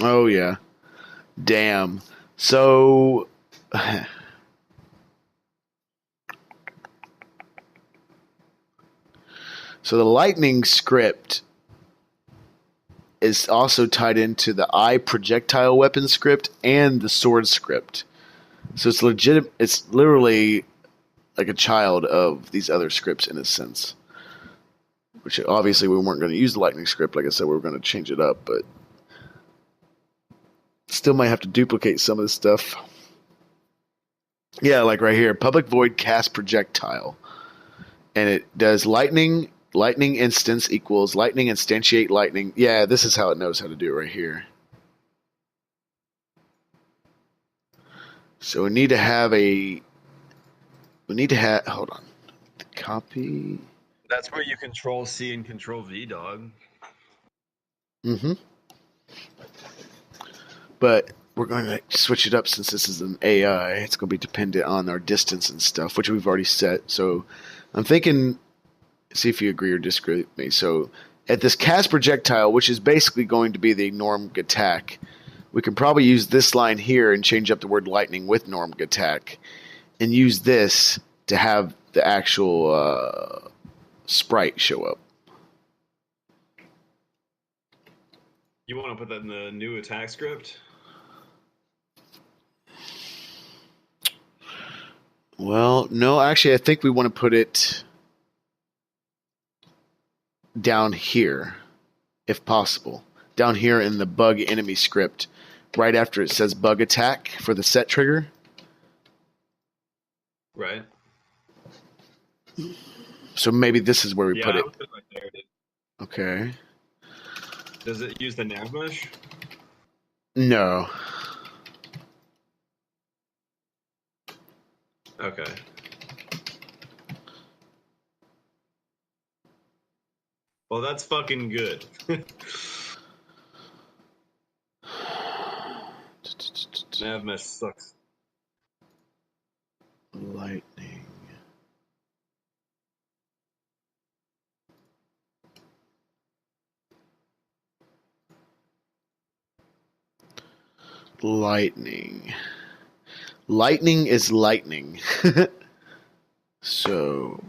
Oh yeah. Damn. So so the lightning script is also tied into the eye projectile weapon script and the sword script. So it's legit. It's literally like a child of these other scripts in a sense. Which obviously we weren't going to use the lightning script. Like I said, we were going to change it up, but still might have to duplicate some of this stuff. Yeah, like right here, public void cast projectile, and it does lightning instance equals lightning instantiate lightning. Yeah, this is how it knows how to do it right here. So we need to have hold on, copy. That's where you control C and control V, dog. Mm-hmm. But we're going to switch it up since this is an AI. It's going to be dependent on our distance and stuff, which we've already set. So I'm thinking, see if you agree or disagree with me. So at this cast projectile, which is basically going to be the norm attack, we can probably use this line here and change up the word lightning with norm attack and use this to have the actual sprite show up. You want to put that in the new attack script? Well, no, actually, I think we want to put it down here, if possible. Down here in the bug enemy script, right after it says bug attack for the set trigger. Right. So maybe this is where we put it. I would put it right there, dude. Okay. Does it use the nav mesh? No. Okay. Well, that's fucking good. Nav mesh sucks. Lightning. Lightning. Lightning is lightning. So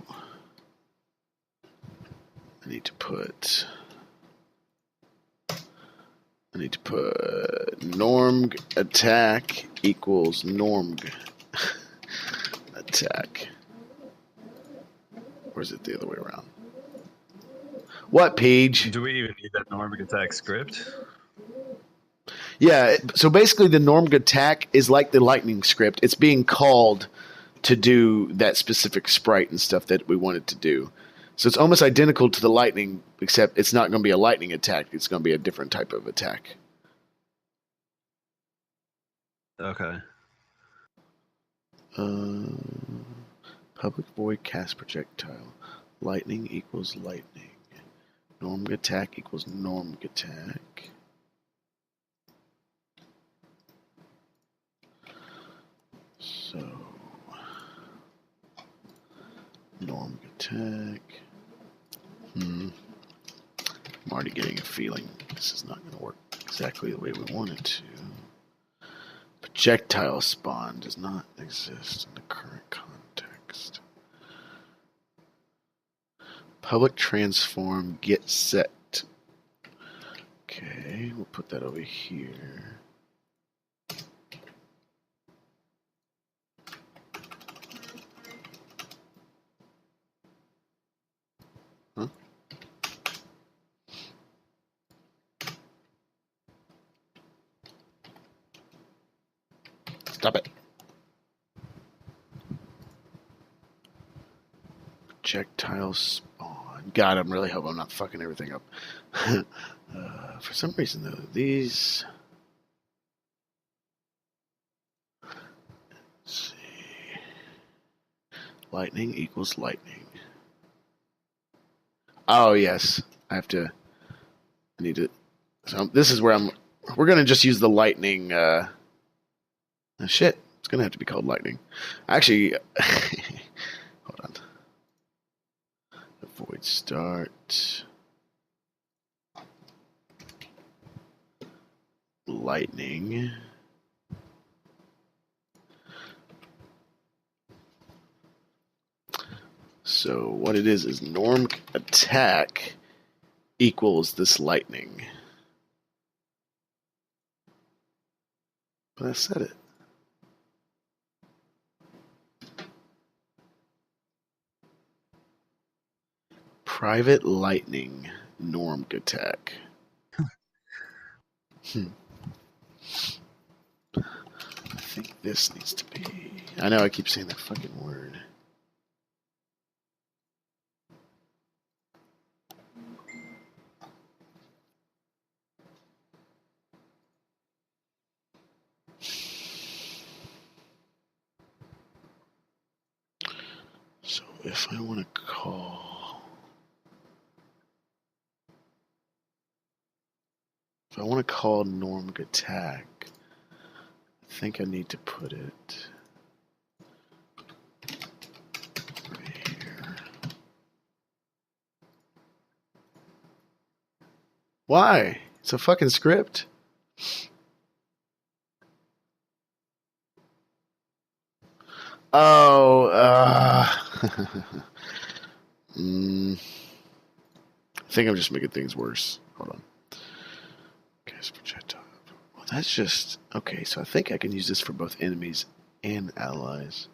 I need to put norm attack equals norm attack. Or is it the other way around? What page? Do we even need that norm attack script? Yeah, so basically the norm attack is like the lightning script. It's being called to do that specific sprite and stuff that we want it to do. So it's almost identical to the lightning, except it's not going to be a lightning attack. It's going to be a different type of attack. Okay. Public void cast projectile. Lightning equals lightning. Norm attack equals norm attack. So norm attack. I'm already getting a feeling this is not going to work exactly the way we want it to. Projectile spawn does not exist in the current context. Public transform get set. Okay, we'll put that over here. Huh? Stop it. Projectile spawn. God, I'm really hoping I'm not fucking everything up. For some reason, though, these... Let's see. Lightning equals lightning. Oh, yes. I need to... So this is where we're going to just use the lightning... shit. It's going to have to be called lightning. Actually... hold on. Avoid start. Lightning. So what it is norm attack equals this lightning. But I said it. Private lightning norm attack. I think this needs to be... I know I keep saying that fucking word. So if I want to call... If I want to call norm attack, I think I need to put it right here. Why? It's a fucking script. Oh, I think I'm just making things worse. Hold on. Okay, so projectile. Well, that's just... Okay, so I think I can use this for both enemies and allies.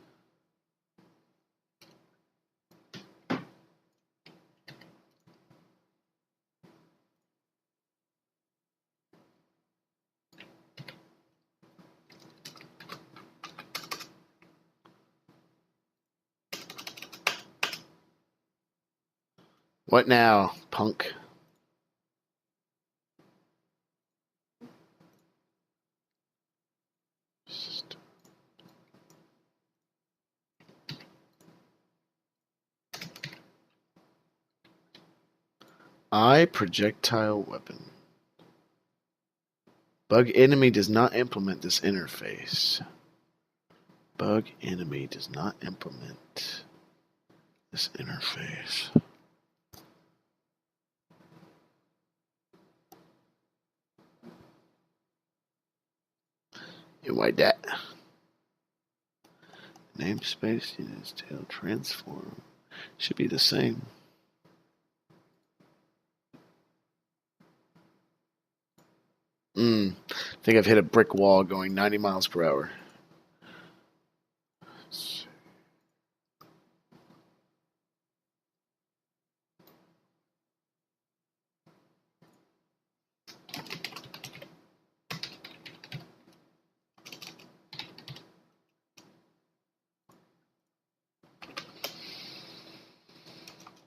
What now, punk? Projectile weapon. Bug enemy does not implement this interface. Bug enemy does not implement this interface. You like that? Namespace, units, tail, transform. Should be the same. I think I've hit a brick wall going 90 miles per hour.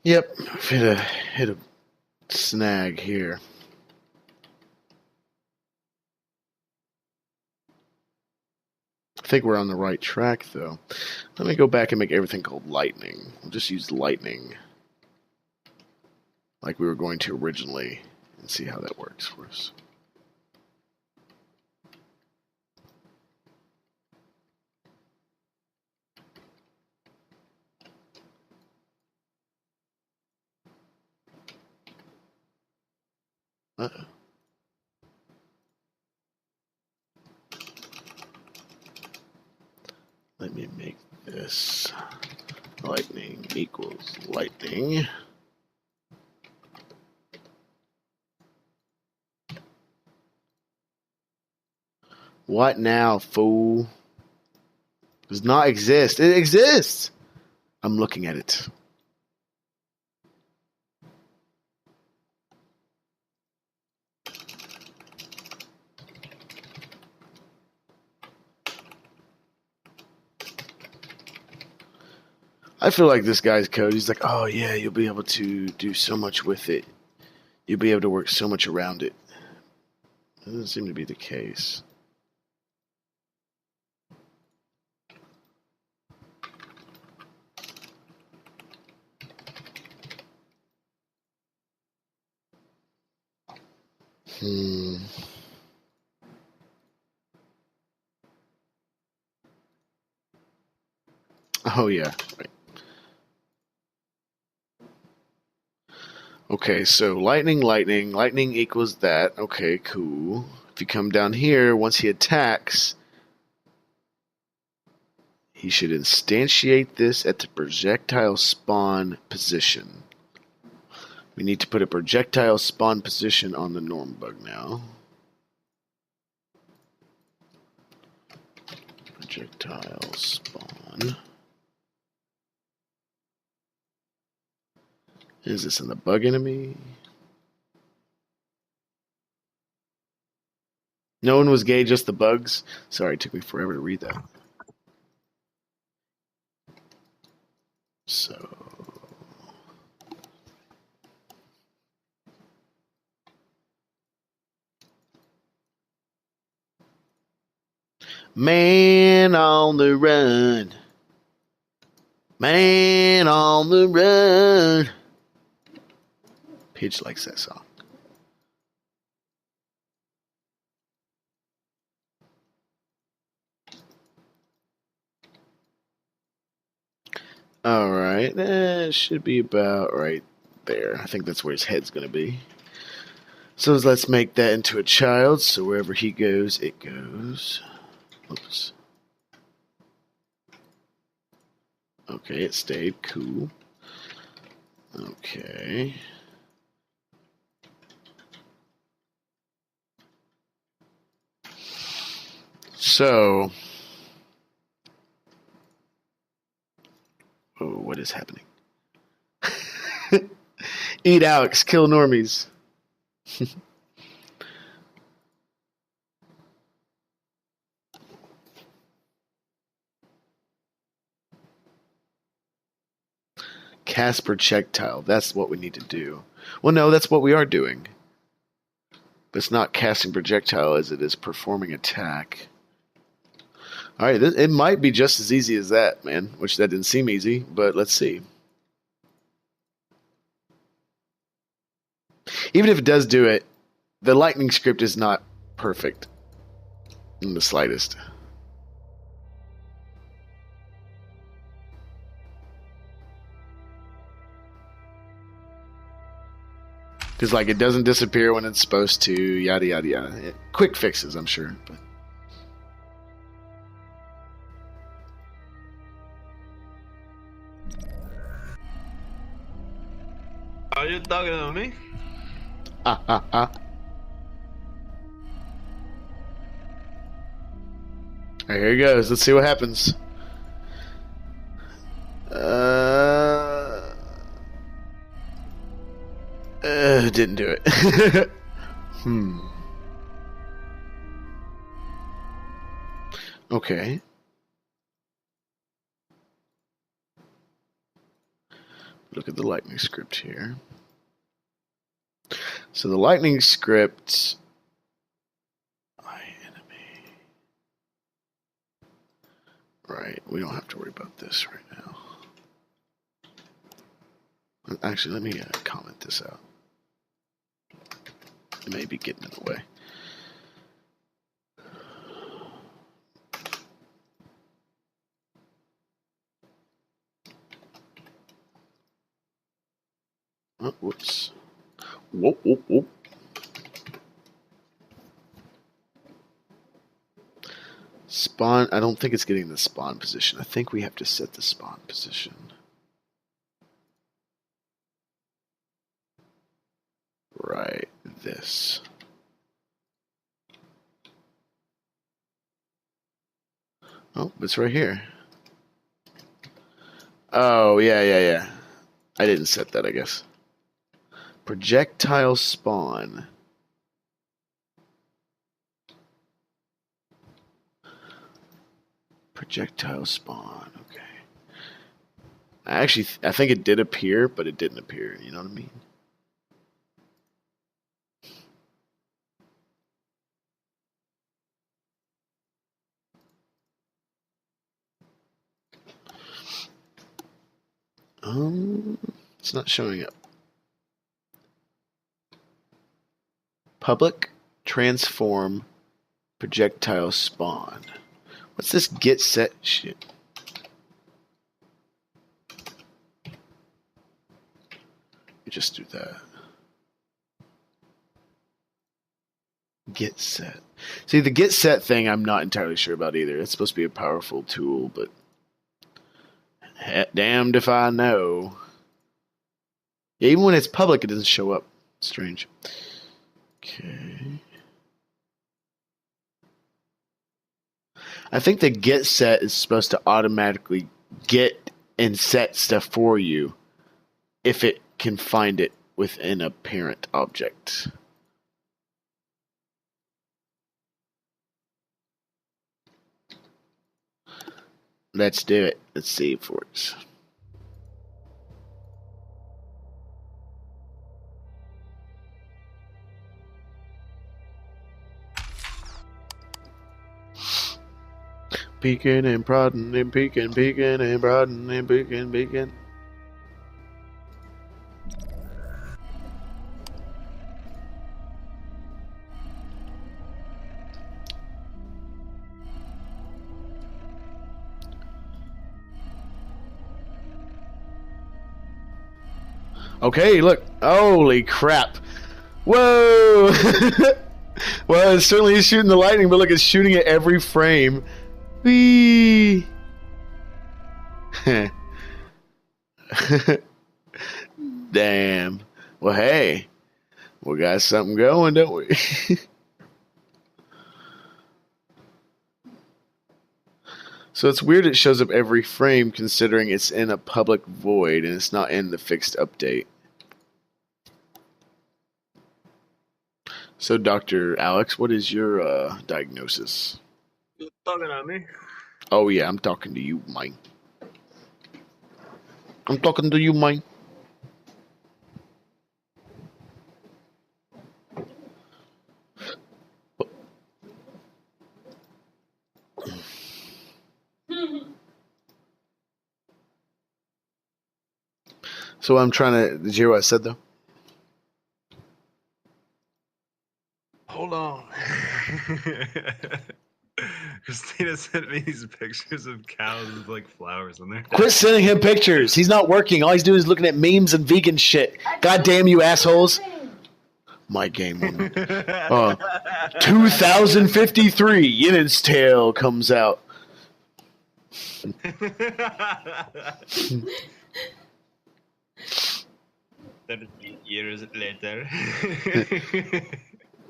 Yep, I've hit a snag here. I think we're on the right track, though. Let me go back and make everything called lightning. We'll just use lightning like we were going to originally and see how that works for us. Uh-oh. Let me make this lightning equals lightning. What now, fool? Does not exist. It exists. I'm looking at it. I feel like this guy's code. He's like, oh yeah, you'll be able to do so much with it. You'll be able to work so much around it. Doesn't seem to be the case. Oh yeah, right. Okay, so lightning equals that. Okay, cool. If you come down here, once he attacks, he should instantiate this at the projectile spawn position. We need to put a projectile spawn position on the norm bug now. Projectile spawn. Is this in the bug enemy? No one was gay, just the bugs. Sorry, it took me forever to read that. So... Man on the run. Man on the run. Pidge likes that song. Alright, that should be about right there. I think that's where his head's going to be. So let's make that into a child, so wherever he goes, it goes. Oops. Okay, it stayed. Cool. Okay. So... oh, what is happening? Eat Alex, kill normies. Cast projectile. That's what we need to do. Well, no, that's what we are doing. But it's not casting projectile as it is performing attack. Alright, it might be just as easy as that, man. Which that didn't seem easy, but let's see. Even if it does do it, the lightning script is not perfect in the slightest. Because, like, it doesn't disappear when it's supposed to, yada, yada, yada. Quick fixes, I'm sure. But. Are you talking to me? Ah, ah, ah. Alright, here he goes. Let's see what happens. Didn't do it. Okay. Look at the lightning script here. So the lightning script... enemy. Right, we don't have to worry about this right now. Actually, let me comment this out. It may be getting in the way. Oh, whoops. Whoop, whoop, whoop. Spawn, I don't think it's getting the spawn position. I think we have to set the spawn position. Right, this. Oh, it's right here. Oh, yeah. I didn't set that, I guess. Projectile spawn. Projectile spawn, okay. I think it did appear, but it didn't appear. You know what I mean? It's not showing up. Public transform projectile spawn. What's this get set shit? You just do that. Get set. See, the get set thing I'm not entirely sure about either. It's supposed to be a powerful tool, but damned if I know. Yeah, even when it's public, it doesn't show up. Strange. Okay. I think the get set is supposed to automatically get and set stuff for you if it can find it within a parent object. Let's do it. Let's see if it works. Peeking and prodding and peeking and prodding and peeking. Okay, look. Holy crap. Whoa! Well, it certainly is shooting the lightning, but look, it's shooting at every frame. Whee! Damn. Well, hey. We got something going, don't we? So it's weird it shows up every frame considering it's in a public void and it's not in the fixed update. So, Dr. Alex, what is your diagnosis? You're talking at me? Oh, yeah, I'm talking to you, mine. I'm talking to you, mine. So I'm trying to... Did you hear what I said, though? Hold on. Christina sent me these pictures of cows with like flowers in there. Quit sending him pictures. He's not working. All he's doing is looking at memes and vegan shit. God damn you assholes. My game woman. 2053, Yenen's Tale comes out. 30 years later.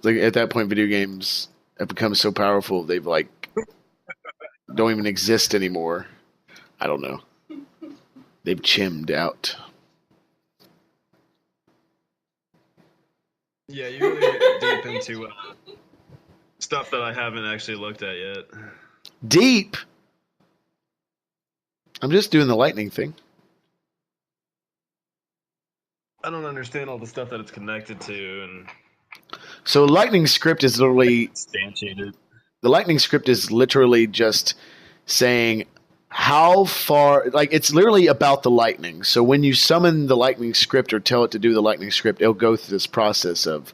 Like at that point, video games have become so powerful they've like don't even exist anymore. I don't know. They've chimmed out. Yeah, you really get deep into stuff that I haven't actually looked at yet. Deep? I'm just doing the lightning thing. I don't understand all the stuff that it's connected to, and so lightning script is literally instantiated. The lightning script is literally just saying how far, like it's literally about the lightning. So when you summon the lightning script or tell it to do the lightning script, it'll go through this process of,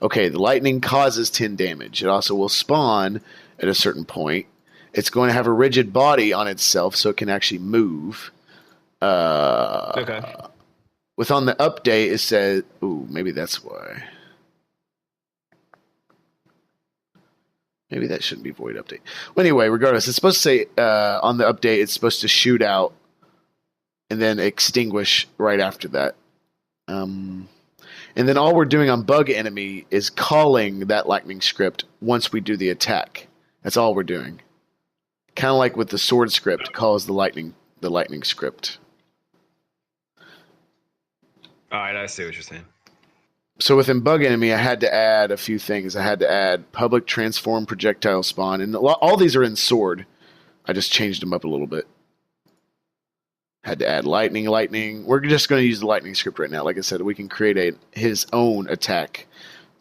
okay, the lightning causes 10 damage. It also will spawn at a certain point. It's going to have a rigid body on itself so it can actually move. Okay. With on the update, it says, ooh, maybe that's why. Maybe that shouldn't be void update. Well, anyway, regardless, it's supposed to say on the update, it's supposed to shoot out and then extinguish right after that. And then all we're doing on bug enemy is calling that lightning script once we do the attack. That's all we're doing. Kind of like with the sword script, calls the lightning script. All right, I see what you're saying. So within bug enemy, I had to add a few things. I had to add public transform projectile spawn, and all these are in sword. I just changed them up a little bit. Had to add lightning. We're just going to use the lightning script right now. Like I said, we can create his own attack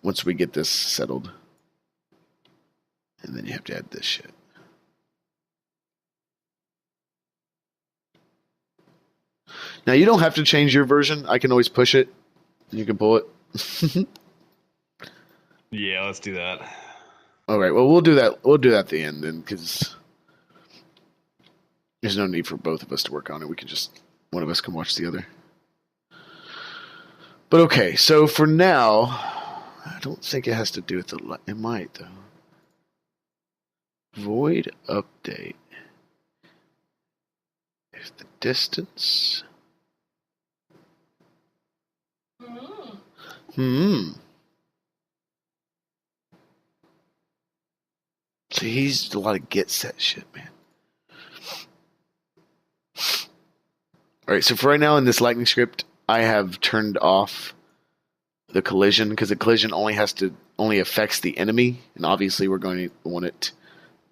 once we get this settled. And then you have to add this shit. Now, you don't have to change your version. I can always push it. You can pull it. Yeah, let's do that. All right. Well, we'll do that. We'll do that at the end then, because there's no need for both of us to work on it. We can just, one of us can watch the other. But okay, so for now, I don't think it has to do with the, it might though. Void update. If the distance. So he's a lot of get set shit, man. Alright, so for right now in this lightning script, I have turned off the collision because the collision only affects the enemy, and obviously we're going to want it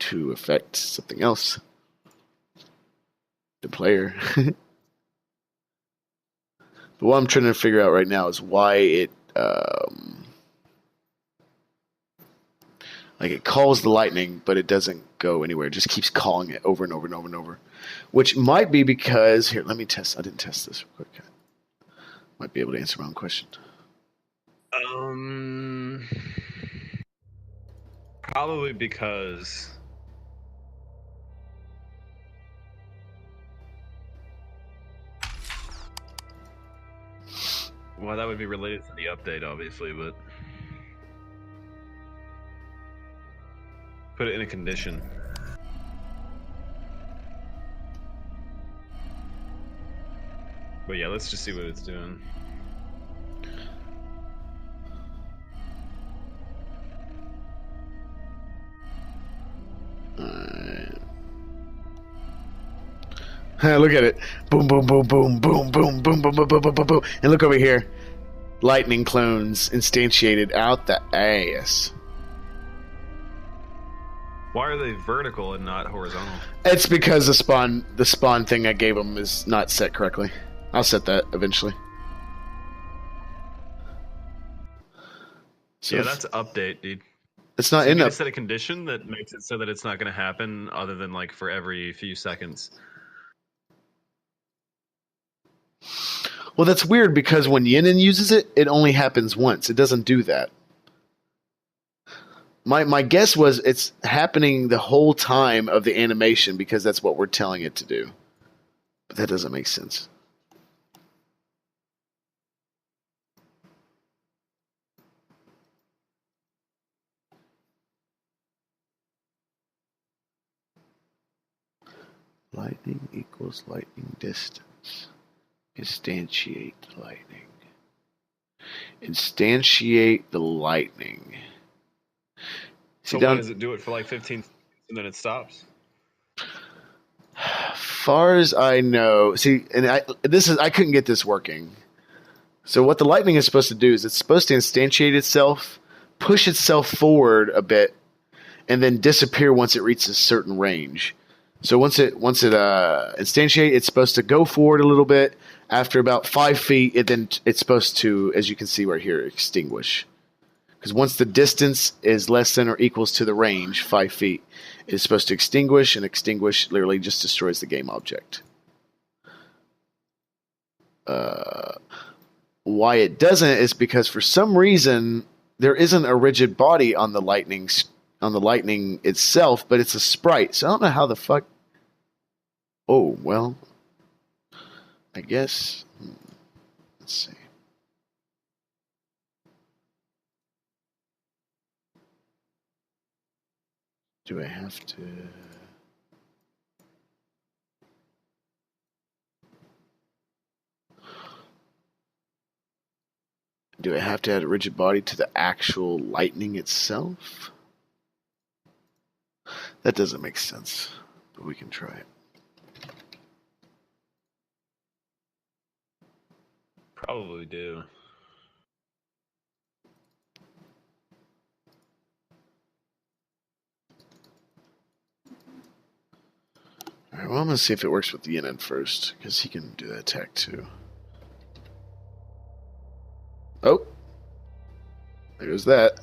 to affect something else. The player. But what I'm trying to figure out right now is why it like it calls the lightning, but it doesn't go anywhere. It just keeps calling it over and over and over and over. Which might be because, here, let me test. I didn't test this real quick. Might be able to answer my own question. Probably because well, that would be related to the update, obviously, but put it in a condition. But yeah, let's just see what it's doing. Look at it. Boom, boom, boom, boom, boom, boom, boom, boom, boom, boom, boom, boom, boom. And look over here. Lightning clones instantiated out the ass. Why are they vertical and not horizontal? It's because the spawn thing I gave them is not set correctly. I'll set that eventually. So yeah, that's update, dude. It's not so in you up. set a condition that makes it so that it's not going to happen other than like for every few seconds. Well, that's weird because when Yenen uses it, it only happens once. It doesn't do that. My guess was it's happening the whole time of the animation because that's what we're telling it to do. But that doesn't make sense. Lightning equals lightning distance. Instantiate the lightning. Instantiate the lightning. So why does it do it for like 15 seconds and then it stops? Far as I know, see, and I couldn't get this working. So what the lightning is supposed to do is it's supposed to instantiate itself, push itself forward a bit, and then disappear once it reaches a certain range. So once it instantiate, it's supposed to go forward a little bit. After about 5 feet, it's supposed to, as you can see right here, extinguish. Because once the distance is less than or equals to the range, 5 feet, it's supposed to extinguish, and extinguish literally just destroys the game object. Why it doesn't is because for some reason there isn't a rigid body on the lightning itself, but it's a sprite. So I don't know how the fuck. Oh well, I guess. Let's see. Do I have to? Do I have to add a rigid body to the actual lightning itself? That doesn't make sense, but we can try it. Probably do. Alright, well, I'm going to see if it works with the Yenen first, because he can do that attack too. Oh! There goes that.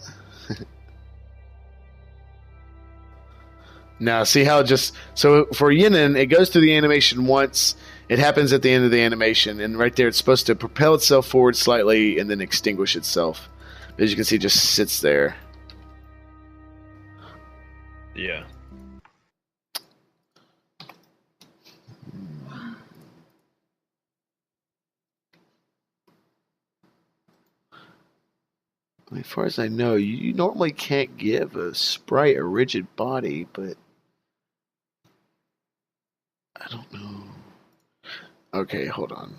Now, see how so for Yenen, it goes through the animation once, it happens at the end of the animation, and right there it's supposed to propel itself forward slightly and then extinguish itself. But as you can see, it just sits there. Yeah. As far as I know, you normally can't give a sprite a rigid body, but I don't know. Okay, hold on.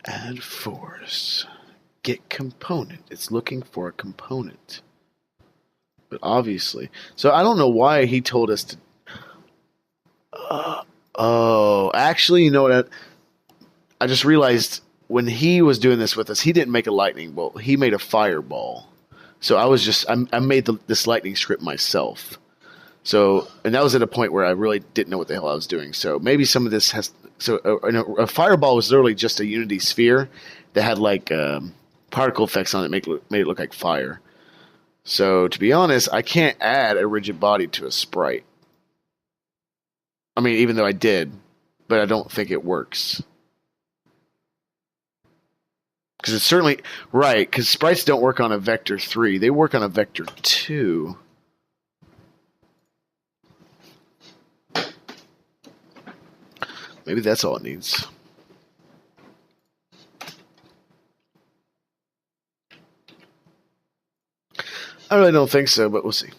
Add force. Get component. It's looking for a component. But obviously. So I don't know why he told us to... actually, you know what? I just realized when he was doing this with us, he didn't make a lightning bolt. He made a fireball. So I made this lightning script myself. So, and that was at a point where I really didn't know what the hell I was doing. So maybe some of this has... So a fireball was literally just a unity sphere that had like particle effects on it, made it look like fire. So to be honest, I can't add a rigid body to a sprite. I mean, even though I did, but I don't think it works. Because it's certainly right. Because sprites don't work on a vector 3; they work on a vector 2. Maybe that's all it needs. I really don't think so, but we'll see.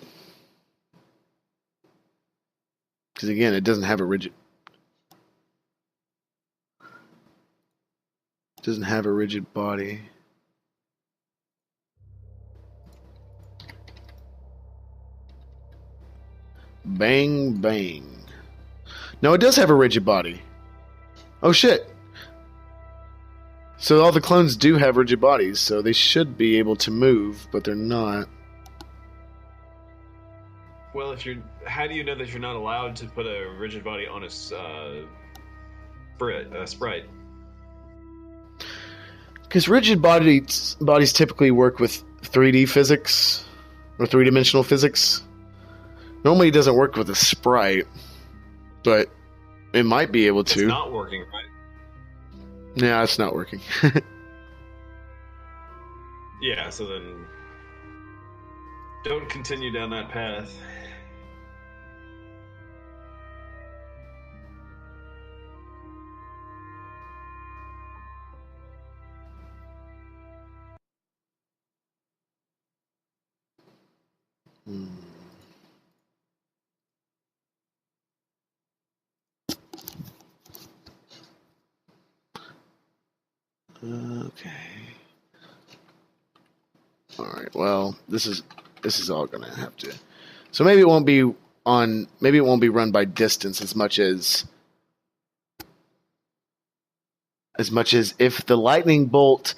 Because again, it doesn't have a rigid... It doesn't have a rigid body. Bang, bang. No, it does have a rigid body. Oh shit. So all the clones do have rigid bodies, so they should be able to move, but they're not. Well, how do you know that you're not allowed to put a rigid body on a sprite? Because rigid bodies typically work with 3D physics, or three-dimensional physics. Normally it doesn't work with a sprite, but it might be able to. It's not working, right? Yeah, it's not working. Yeah, so then don't continue down that path. Okay. All right. Well, this is all gonna have to. So maybe it won't be run by distance as much as if the lightning bolt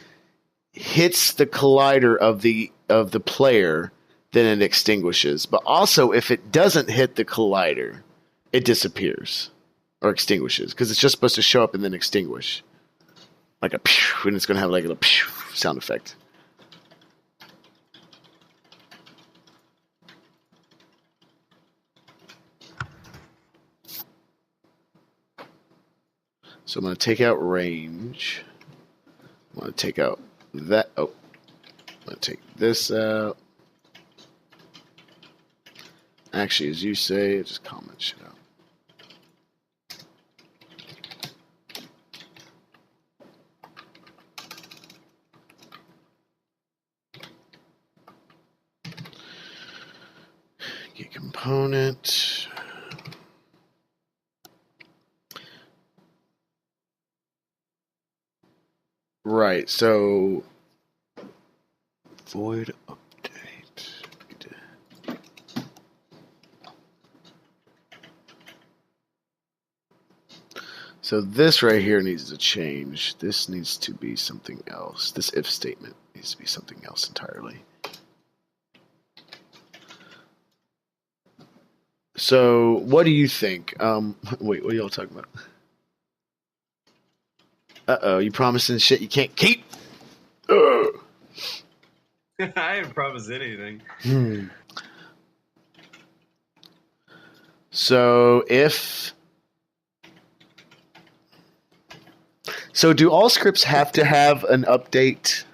hits the collider of the player, then it extinguishes. But also, if it doesn't hit the collider, it disappears or extinguishes because it's just supposed to show up and then extinguish, like a pew, and it's going to have like a pew sound effect. So I'm going to take out range. I'm going to take out that. Oh, I'm going to take this out. Actually, as you say, just comment shit out. Get component. right, so void update. So this right here needs to change. This needs to be something else. This if statement needs to be something else entirely. So what do you think? Wait, what are y'all talking about? Uh-oh, you promising shit you can't keep? Ugh. I didn't promise anything. So do all scripts have to have an update?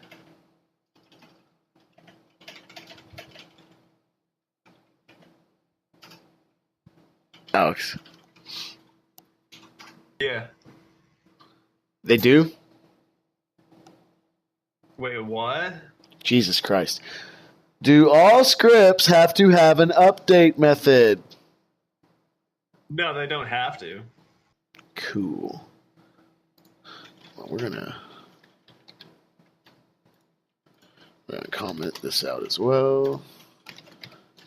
Alex. Yeah. They do? Wait, what? Jesus Christ. Do all scripts have to have an update method? No, they don't have to. Cool. Well, we're gonna comment this out as well.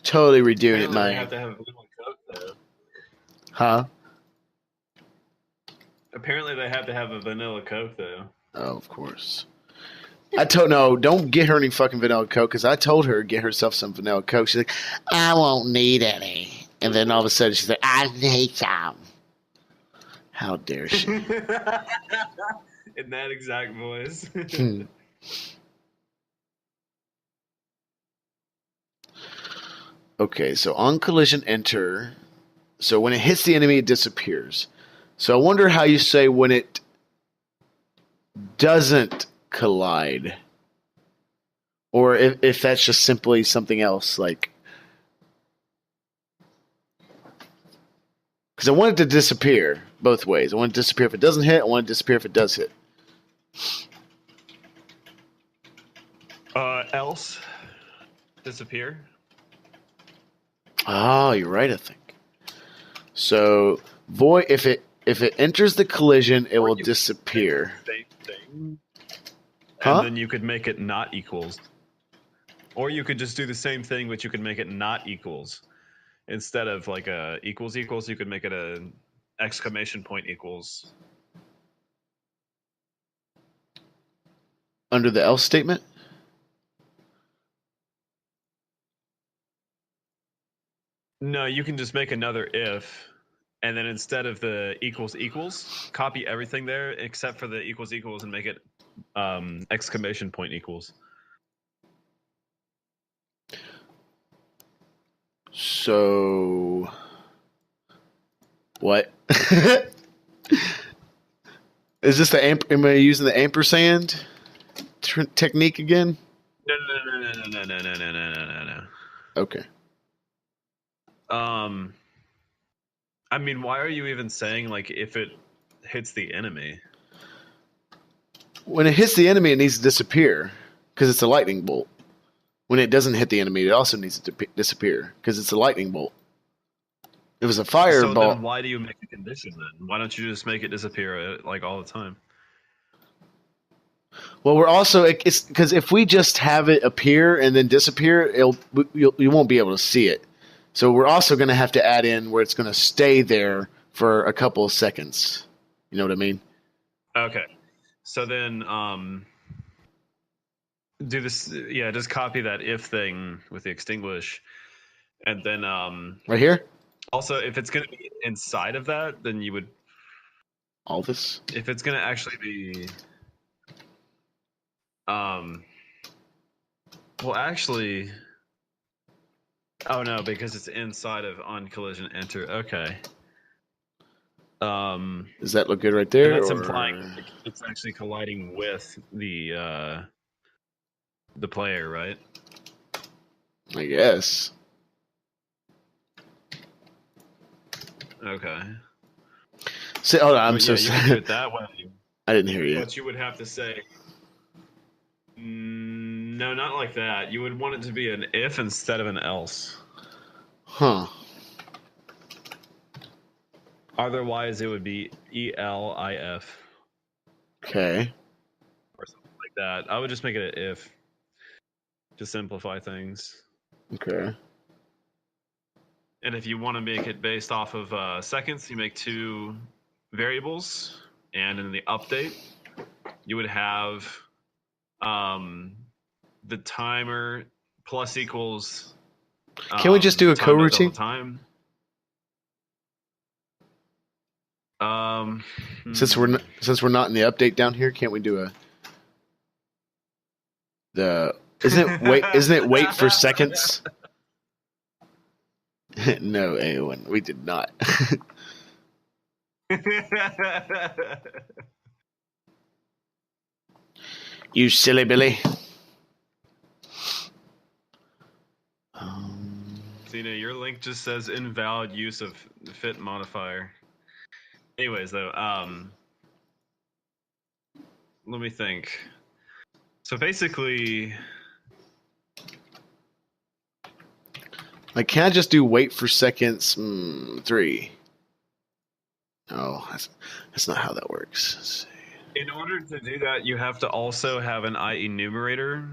Totally redoing it, Apparently man. they have to have vanilla Coke, though. Huh? Apparently they have to have a vanilla Coke, though. Oh, of course. Don't get her any fucking vanilla Coke, because I told her to get herself some vanilla Coke. She's like, I won't need any. And then all of a sudden she's like, I need some. How dare she? In that exact voice. Okay, so on collision enter. So when it hits the enemy, it disappears. So I wonder how you say when it doesn't collide. Or if that's just simply something else, like... Because I want it to disappear both ways. I want it to disappear if it doesn't hit. I want it to disappear if it does hit. Else. Disappear. Oh, you're right, I think. So void if it enters the collision, it will disappear. Same thing. Huh? And then you could make it not equals. Or you could just do the same thing, but you could make it not equals. Instead of like a equals, you could make it a exclamation point equals. Under the else statement? No, you can just make another if, and then instead of the equals, copy everything there except for the equals and make it exclamation point equals. So what? Is this the am I using the ampersand technique again? No. Okay. I mean, why are you even saying like if it hits the enemy? When it hits the enemy, it needs to disappear because it's a lightning bolt. When it doesn't hit the enemy, it also needs to disappear because it's a lightning bolt. If it was a fireball. So then why do you make a condition then? Why don't you just make it disappear like all the time? Well, we're also it's because if we just have it appear and then disappear, you won't be able to see it. So we're also going to have to add in where it's going to stay there for a couple of seconds. You know what I mean? Okay. So then do this. Yeah, just copy that if thing with the extinguish, and then right here. Also, if it's going to be inside of that, then you would all this. If it's going to actually be well, actually, oh no, because it's inside of on collision enter. Okay. Does that look good right there? That's implying it's actually colliding with the player, right? I guess. Okay. So, hold on, I'm but so yeah, you sorry. can do it that way. I didn't hear you. But you would have to say, no, not like that. You would want it to be an if instead of an else. Huh. Otherwise, it would be ELIF. Okay. Or something that. I would just make it an if to simplify things. Okay. And if you want to make it based off of seconds, you make 2 variables. And in the update, you would have the timer plus equals. Can we just do a coroutine? Time. Since we're not in the update down here, can't we do isn't it wait for seconds? No, Awen, we did not. You silly Billy. Zena, your link just says invalid use of fit modifier. Anyways, though, let me think. So basically, like, can I just do wait for seconds 3? No, that's not how that works. Let's see. In order to do that, you have to also have an IE numerator,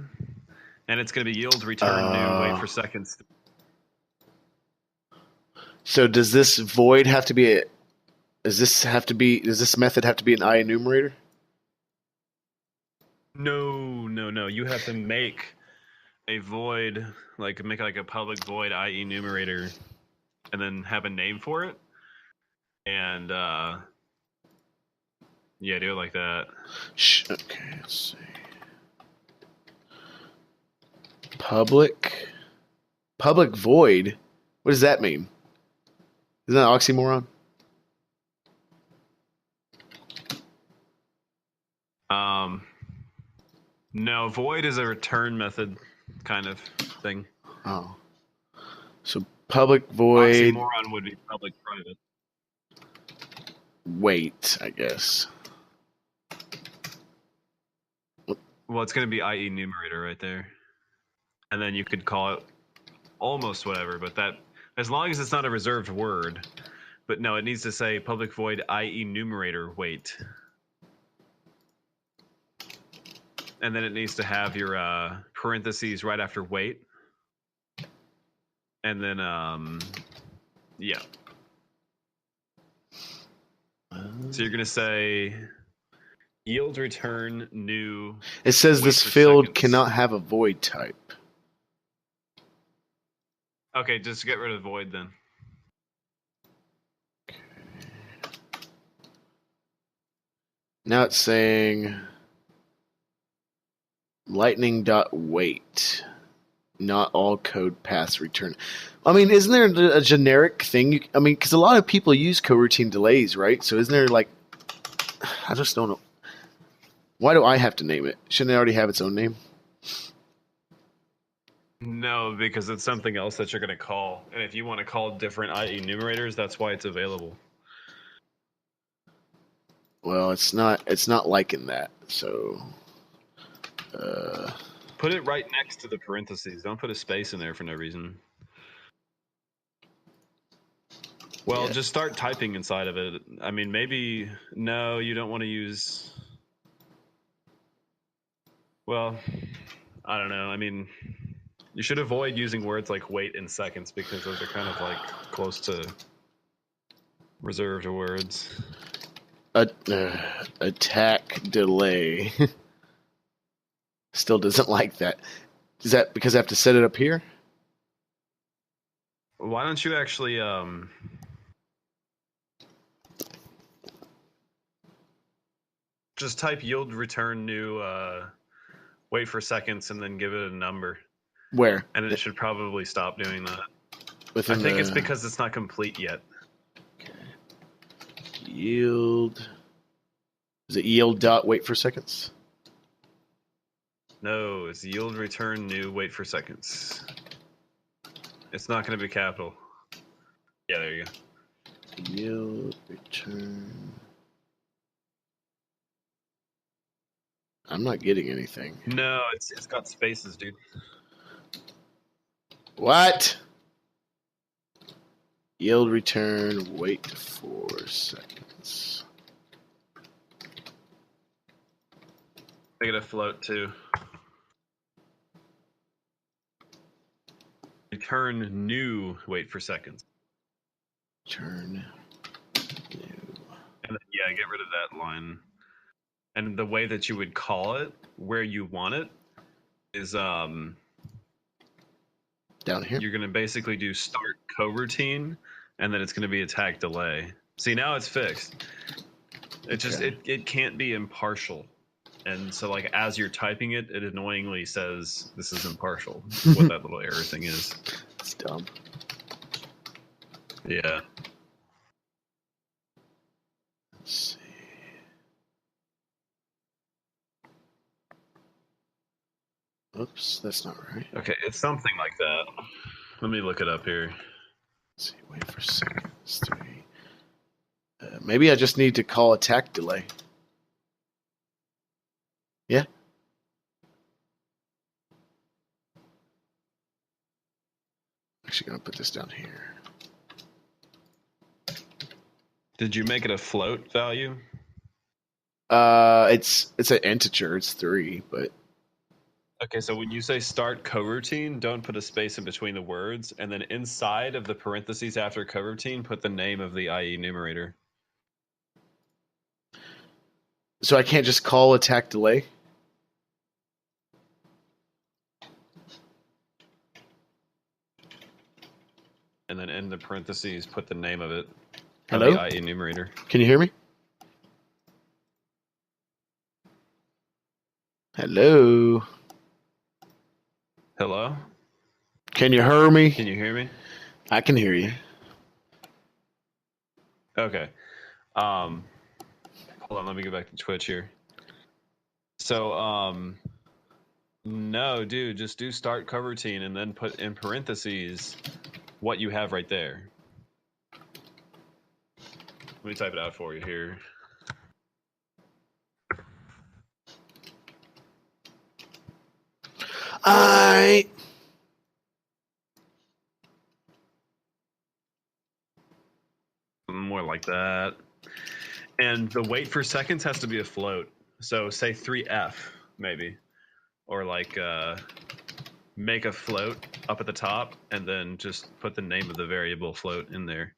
and it's going to be yield return new wait for seconds. So does this void have to be does this method have to be an IE numerator? No. You have to make a void, make a public void IE numerator, and then have a name for it. And yeah, do it like that. Okay, let's see. Public void. What does that mean? Isn't that an oxymoron? No, void is a return method kind of thing. Oh. So public void. Oxymoron would be public private. Wait, I guess. Well, it's going to be IE numerator right there. And then you could call it almost whatever, but that, as long as it's not a reserved word. But no, it needs to say public void IE numerator wait. And then it needs to have your parentheses right after wait. And then, yeah. So you're going to say yield return new. It says this field cannot have a void type. Okay, just get rid of void then. Okay. Now it's saying lightning.wait. Not all code paths return. I mean, isn't there a generic thing? Because a lot of people use coroutine delays, right? So isn't there I just don't know. Why do I have to name it? Shouldn't it already have its own name? No, because it's something else that you're going to call. And if you want to call different IE numerators, that's why it's available. Well, it's not liking that. So put it right next to the parentheses. Don't put a space in there for no reason. Well, just start typing inside of it. I mean, maybe no, you don't want to use. Well, I don't know. I mean, you should avoid using words like wait and seconds because those are kind of close to reserved words. Attack delay. Still doesn't like that. Is that because I have to set it up here? Why don't you actually just type yield return new wait for seconds and then give it a number. Where? And it should probably stop doing that. Within I think it's because it's not complete yet. Okay. Yield. Is it yield dot wait for seconds? No, it's yield return new wait for seconds. It's not going to be capital. Yeah, there you go. Yield return. I'm not getting anything. No, it's got spaces, dude. What? Yield return wait for seconds. Make it a float too. Return new. Wait for seconds. Turn new. And then, yeah, get rid of that line. And the way that you would call it, where you want it, is Down here. you're gonna basically do start coroutine, and then it's gonna be attack delay. See, now it's fixed. It just it can't be impartial. And so, like, as you're typing it, it annoyingly says this is impartial. What that little error thing is. It's dumb. Yeah. Let's see. Oops, that's not right. Okay, it's something like that. Let me look it up here. Let's see, wait for seconds. 3. Maybe I just need to call attack delay. Yeah. Actually, gonna put this down here. Did you make it a float value? It's an integer. It's 3, but Okay, so when you say start coroutine, don't put a space in between the words, and then inside of the parentheses after coroutine, put the name of the IE numerator. so I can't just call attack delay. And then in the parentheses, put the name of it. Hello? Of the IE numerator. Can you hear me? Hello. Hello? Can you hear me? Can you hear me? I can hear you. Okay. Hold on, let me go back to Twitch here. So, no, dude, just do start coroutine and then put in parentheses what you have right there. Let me type it out for you here. More like that. And the wait for seconds has to be a float. So say 3F, maybe. Or like make a float up at the top and then just put the name of the variable float in there.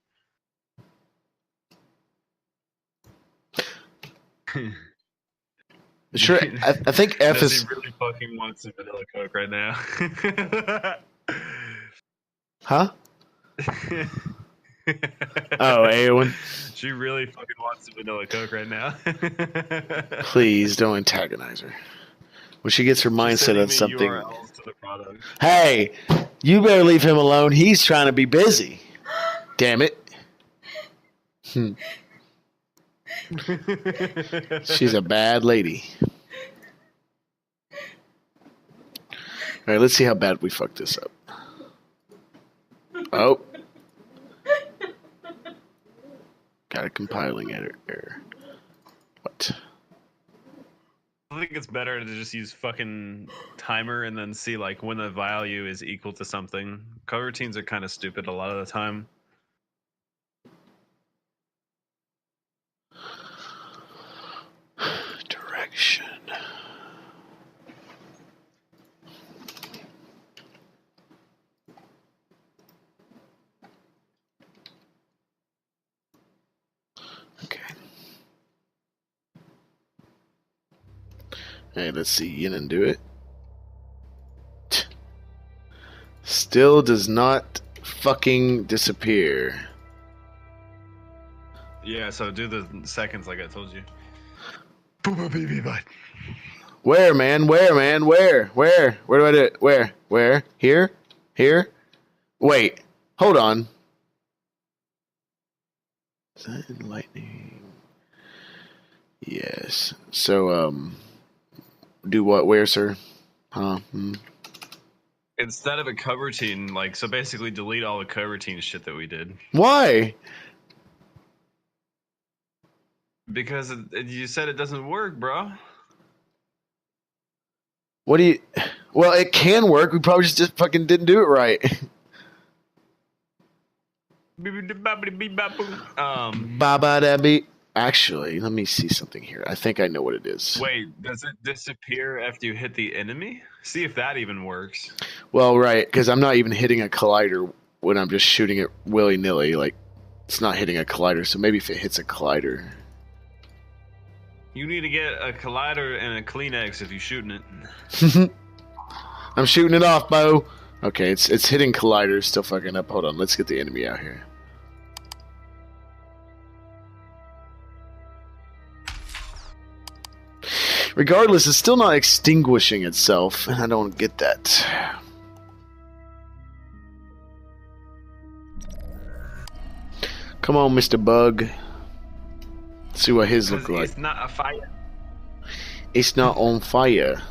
Sure, I think F is. He really fucking wants a vanilla Coke right now. Huh? Oh, Eowyn. She really fucking wants a vanilla Coke right now. Please don't antagonize her. When she gets her mindset on something. URLs to the product. Hey, you better leave him alone. He's trying to be busy. Damn it. She's a bad lady. All right, let's see how bad we fucked this up. Oh. Got a compiling error. What? I think it's better to just use fucking timer and then see like when the value is equal to something. Coroutines are kind of stupid a lot of the time. Direction. Okay. Hey, let's see. Yenen do it. Still does not fucking disappear. Yeah, so do the seconds like I told you. Where, man? Where, man? Where? Where? Where do I do it? Where? Where? Here? Here? Wait. Hold on. Is that in lightning? Yes. So, do what? Where, sir? Huh? Instead of a coroutine, like, so basically delete all the coroutine shit that we did. Why? Because you said it doesn't work, bro. What do you... Well, it can work. We probably just fucking didn't do it right. Ba-ba-da-beep. Actually, let me see something here. I think I know what it is. Wait, does it disappear after you hit the enemy? See if that even works. Well, right, because I'm not even hitting a collider when I'm just shooting it willy-nilly. Like, it's not hitting a collider, so maybe if it hits a collider. You need to get a collider and a Kleenex if you're shooting it. I'm shooting it off, Bo. Okay, it's hitting colliders, still fucking up. Hold on, let's get the enemy out here. Regardless, it's still not extinguishing itself, and I don't get that. Come on, Mr. Bug. Let's see what his look like. It's not a fire. It's not on fire.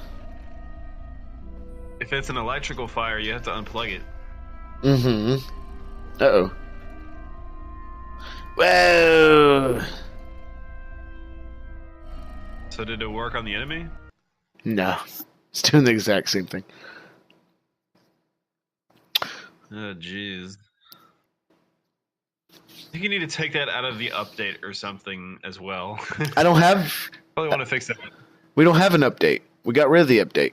If it's an electrical fire, you have to unplug it. Mm-hmm. Uh-oh. Whoa! So did it work on the enemy? No. It's doing the exact same thing. Oh, jeez. I think you need to take that out of the update or something as well. I don't have... Probably want to fix that. We don't have an update. We got rid of the update.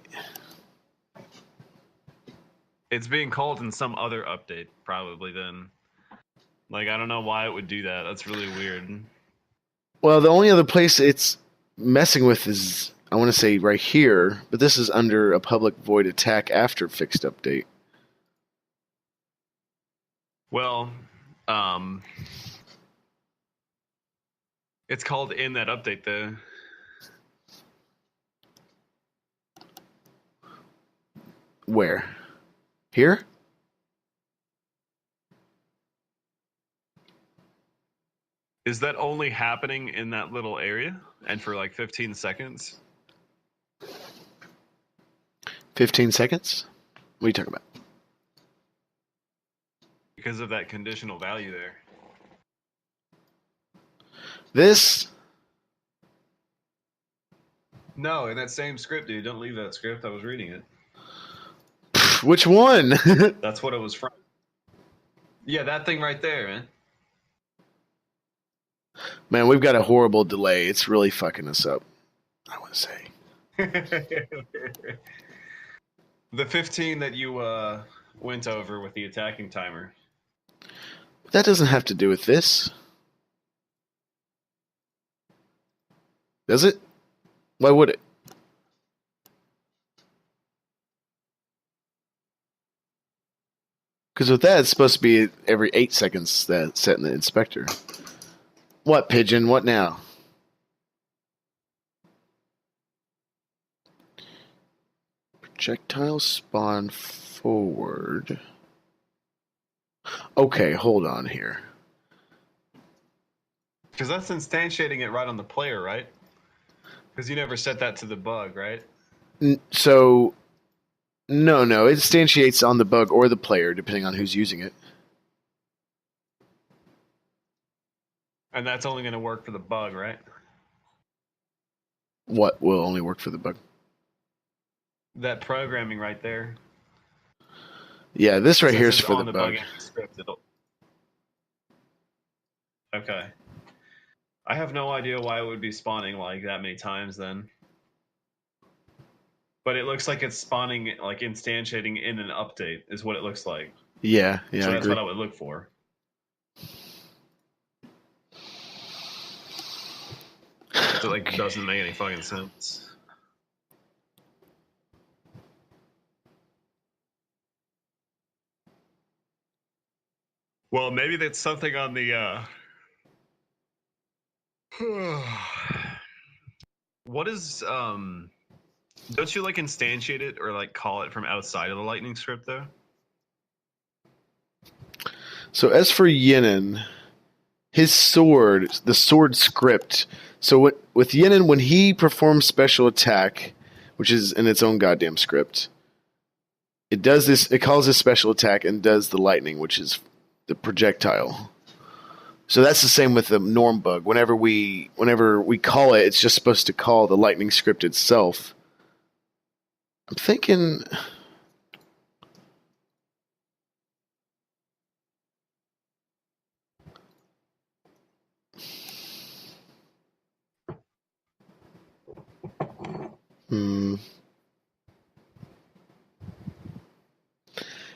It's being called in some other update, probably then. Like, I don't know why it would do that. That's really weird. Well, the only other place it's messing with is, I want to say, right here, but this is under a public void attack after fixed update. Well, it's called in that update, though. Where? Here? Is that only happening in that little area and for like 15 seconds? 15 seconds? What are you talking about? Because of that conditional value there. This? No, in that same script, dude. Don't leave that script. I was reading it. Which one? That's what it was from. Yeah, that thing right there, man. Man, we've got a horrible delay. It's really fucking us up, I want to say. The 15 that you went over with the attacking timer. That doesn't have to do with this. Does it? Why would it? Because with that, it's supposed to be every 8 seconds that's set in the inspector. What, Pigeon? What now? Projectile spawn forward. Okay, hold on here. Because that's instantiating it right on the player, right? Because you never set that to the bug, right? So, no, it instantiates on the bug or the player, depending on who's using it. And that's only going to work for the bug, right? What will only work for the bug? That programming right there. Yeah, this right Since here is it's for on the bug. in the script, Okay. I have no idea why it would be spawning like that many times then. But it looks like it's spawning, like instantiating in an update, is what it looks like. Yeah, So I that's agree. what I would look for. So like Okay. doesn't make any fucking sense. Well, maybe that's something on the what is don't you like instantiate it or like call it from outside of the lightning script though? So as for Yenen, his sword, the sword script. So with Yenen, when he performs special attack, which is in its own goddamn script, it does this. It calls this special attack and does the lightning, which is the projectile. So that's the same with the norm bug. Whenever we call it, it's just supposed to call the lightning script itself. I'm thinking.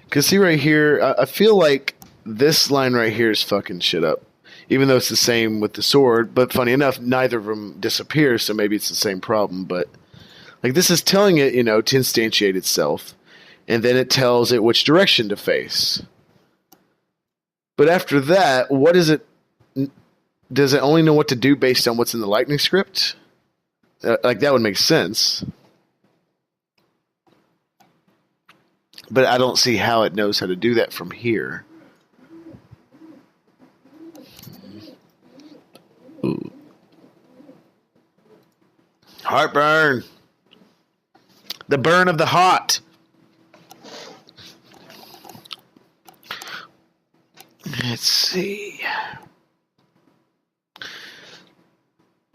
Because see right here, I feel like this line right here is fucking shit up. Even though it's the same with the sword, but funny enough, neither of them disappears, so maybe it's the same problem. But like this is telling it, to instantiate itself, and then it tells it which direction to face. But after that, what is it? Does it only know what to do based on what's in the Lightning script? Like that would make sense. But I don't see how it knows how to do that from here. Ooh. Heartburn. The burn of the heart. Let's see.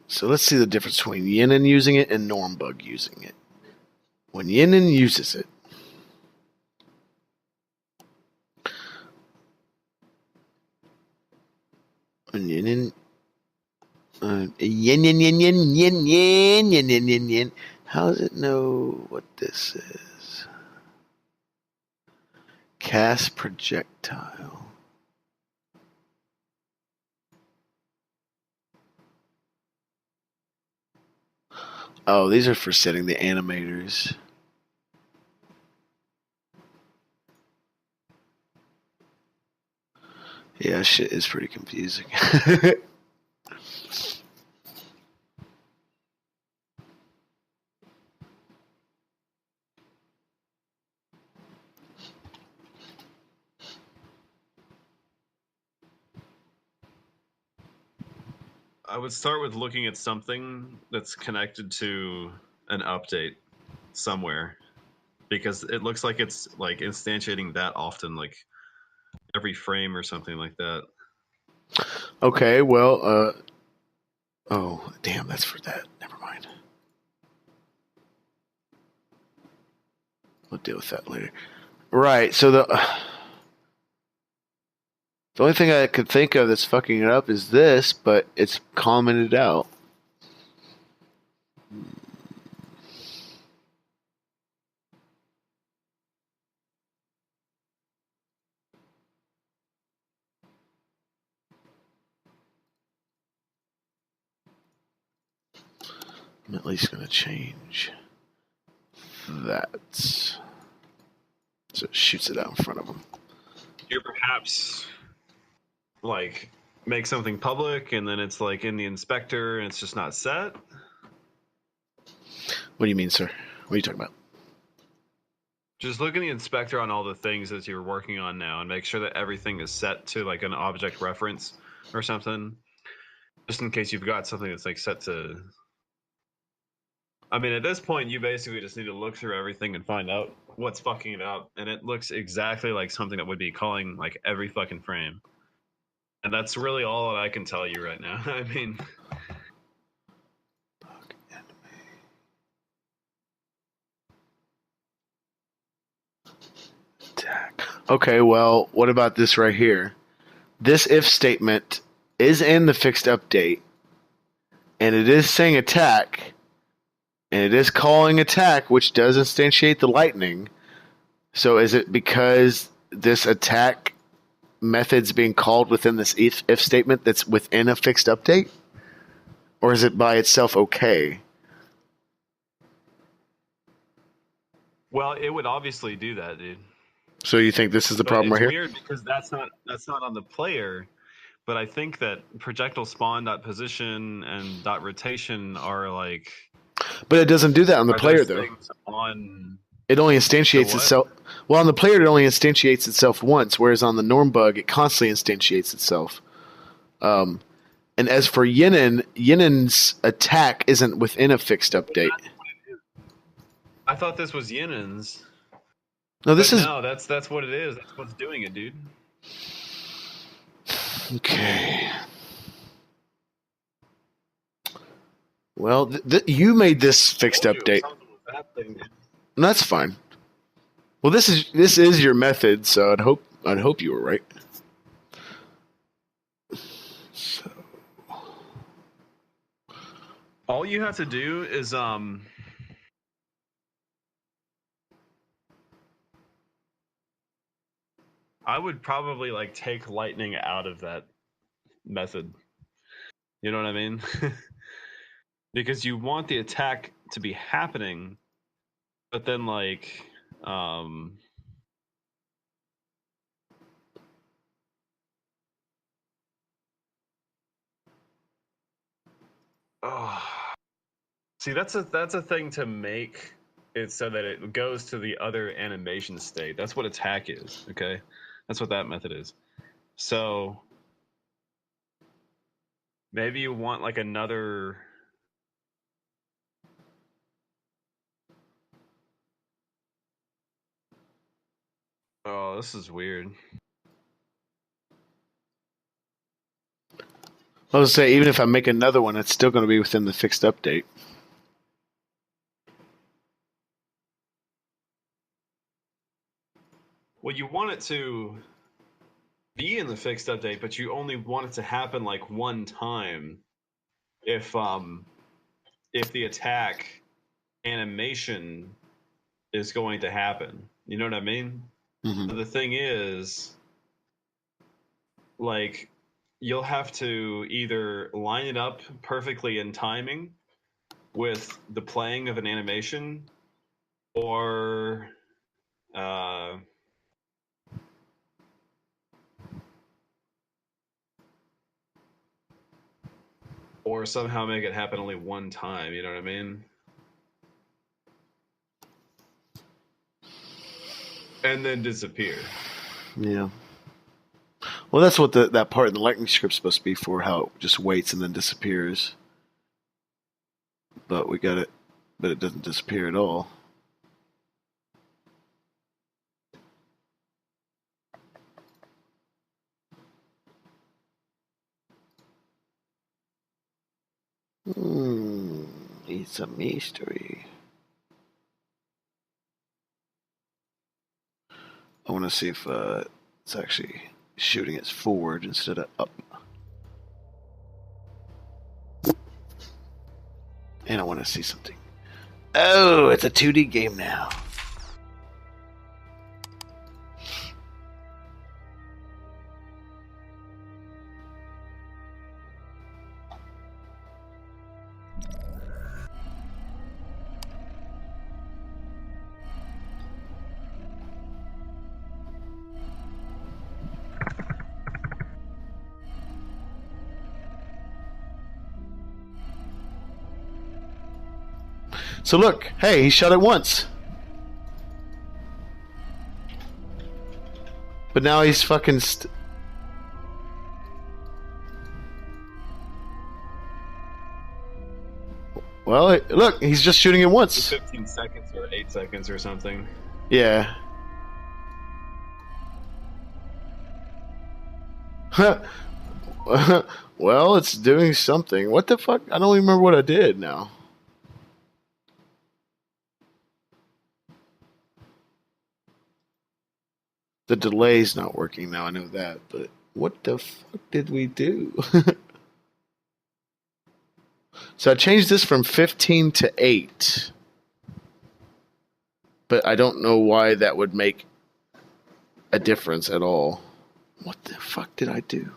So let's see the difference between Yenen using it and Normbug using it. When Yenen uses it, Yenen, yen. How does it know what this is? Cast projectile. Oh, these are for setting the animators. Yeah, shit is pretty confusing. I would start with looking at something that's connected to an update somewhere, because it looks like it's like instantiating that often, like every frame or something like that. Okay, well, oh, damn, that's for that. Never mind. We'll deal with that later. Right, so the only thing I could think of that's fucking it up is this, but it's commented out. I'm at least going to change that. So it shoots it out in front of them. You perhaps like make something public and then it's like in the inspector and it's just not set. What do you mean, sir? What are you talking about? Just look in the inspector on all the things that you're working on now and make sure that everything is set to like an object reference or something. Just in case you've got something that's like set to... I mean, at this point, you basically just need to look through everything and find out what's fucking it up. And it looks exactly like something that would be calling like every fucking frame. And that's really all that I can tell you right now. I mean... Okay, well, what about this right here? This if statement is in the fixed update, and it is saying attack, and it is calling attack, which does instantiate the lightning. So is it because this attack method's being called within this if statement that's within a fixed update? Or is it by itself okay? Well, it would obviously do that, dude. So you think this is the problem right here? It's weird because that's not on the player, but I think that projectile spawn .position and .rotation are like. But it doesn't do that on the player though. It only instantiates itself. Well, on the player it only instantiates itself once, whereas on the Normbug it constantly instantiates itself. And as for Yenen's attack isn't within a fixed update. I thought this was Yenen's. No, that's what it is. That's what's doing it, dude. Okay. Well, you made this fixed update. That's fine. Well, this is your method, so I'd hope you were right. So, all you have to do is I would probably like take lightning out of that method. You know what I mean? Because you want the attack to be happening, but then like oh, see that's a thing to make it so that it goes to the other animation state. That's what attack is, okay? That's what that method is. So maybe you want like another. Oh, this is weird. I was gonna say, even if I make another one, it's still going to be within the fixed update. Well, you want it to be in the fixed update, but you only want it to happen like one time. If the attack animation is going to happen, you know what I mean? Mm-hmm. The thing is, like, you'll have to either line it up perfectly in timing with the playing of an animation, or or somehow make it happen only one time. You know what I mean? And then disappear. Yeah. Well, that's what that part in the lightning script's supposed to be for, how it just waits and then disappears. But we got it, but it doesn't disappear at all. It's a mystery. I want to see if it's actually shooting it forward instead of up. And I want to see something. Oh, it's a 2D game now. So look, hey, he shot it once. But now he's fucking well, look, he's just shooting it once. 15 seconds or 8 seconds or something. Yeah. Well, it's doing something. What the fuck? I don't even remember what I did now. The delay's not working now, I know that, but what the fuck did we do? So I changed this from 15 to 8. But I don't know why that would make a difference at all. What the fuck did I do?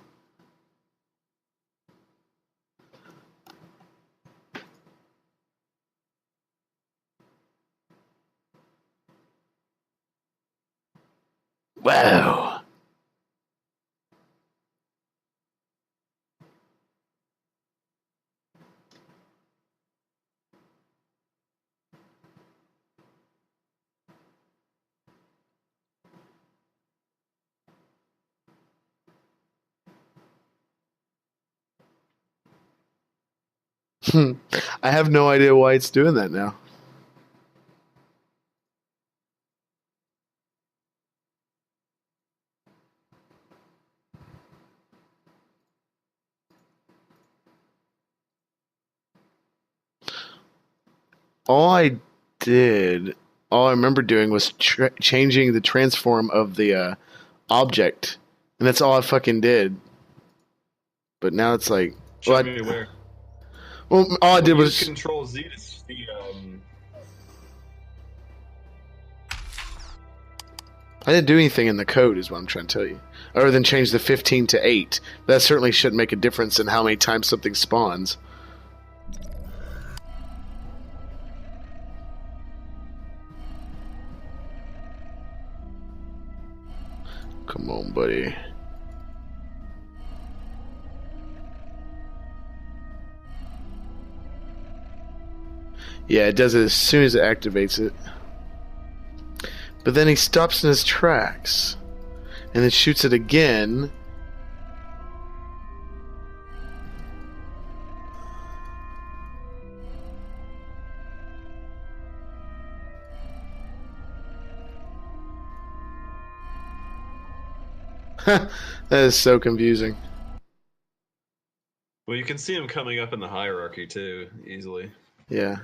Wow. I have no idea why it's doing that now. All I remember doing was changing the transform of the object, and that's all I fucking did. But now it's like, Show me where. Well, all I did was Control Z to see. I didn't do anything in the code, is what I'm trying to tell you. Other than change the 15 to 8. That certainly shouldn't make a difference in how many times something spawns. Come on, buddy. Yeah, it does it as soon as it activates it. But then he stops in his tracks. And then shoots it again. That is so confusing. Well, you can see him coming up in the hierarchy too, easily. Yeah.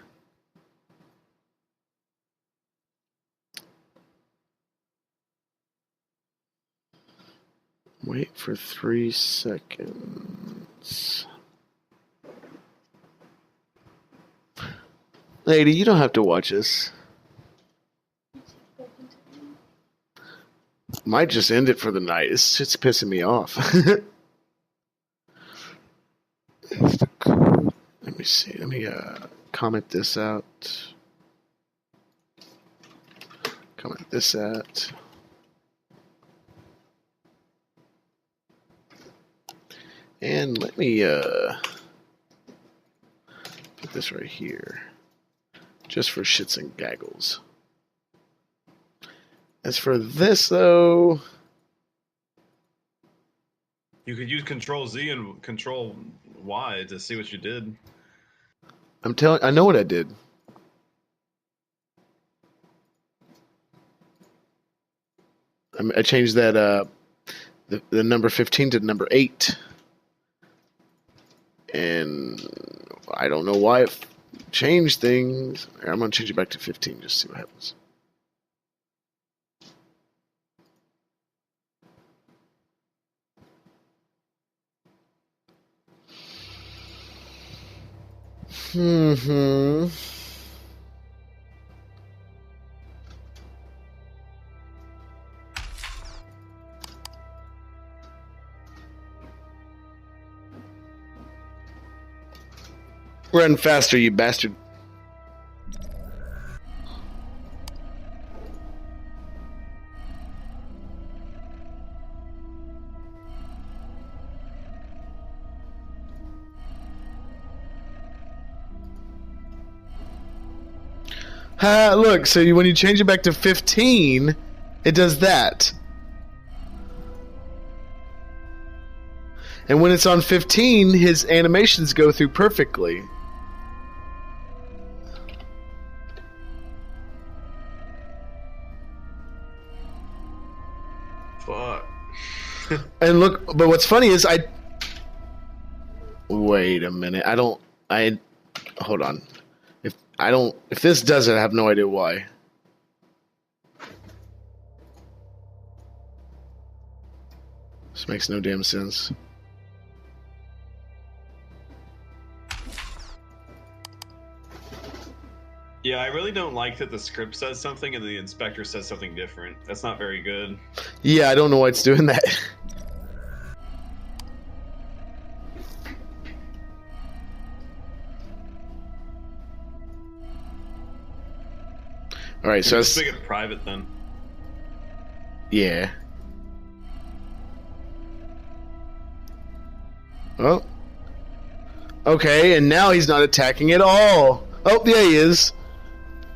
Wait for 3 seconds. Lady, you don't have to watch this. Might just end it for the night. It's pissing me off. Let me see. Let me comment this out. Comment this out. And let me put this right here. Just for shits and gaggles. As for this, though... You could use Control Z and Control Y to see what you did. I know what I did. I changed that, the number 15 to number 8. And I don't know why it changed things. I'm going to change it back to 15 just to see what happens. Run faster, you bastard. Look, so when you change it back to 15, it does that. And when it's on 15, his animations go through perfectly. Fuck. And look, but what's funny is wait a minute. Hold on. If this does it, I have no idea why. This makes no damn sense. Yeah, I really don't like that the script says something and the inspector says something different. That's not very good. Yeah, I don't know why it's doing that. All right, so let's make it private then. Yeah. Oh. Okay, and now he's not attacking at all. Oh, yeah, he is.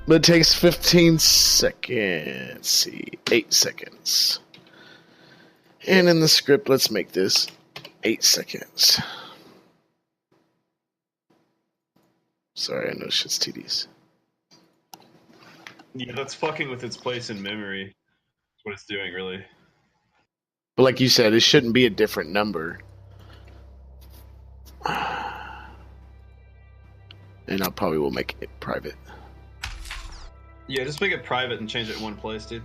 But it takes 15 seconds. Let's see, 8 seconds. And in the script, let's make this 8 seconds. Sorry, I know shit's tedious. Yeah, that's fucking with its place in memory. That's what it's doing, really. But like you said, it shouldn't be a different number. And I probably will make it private. Yeah, just make it private and change it in one place, dude.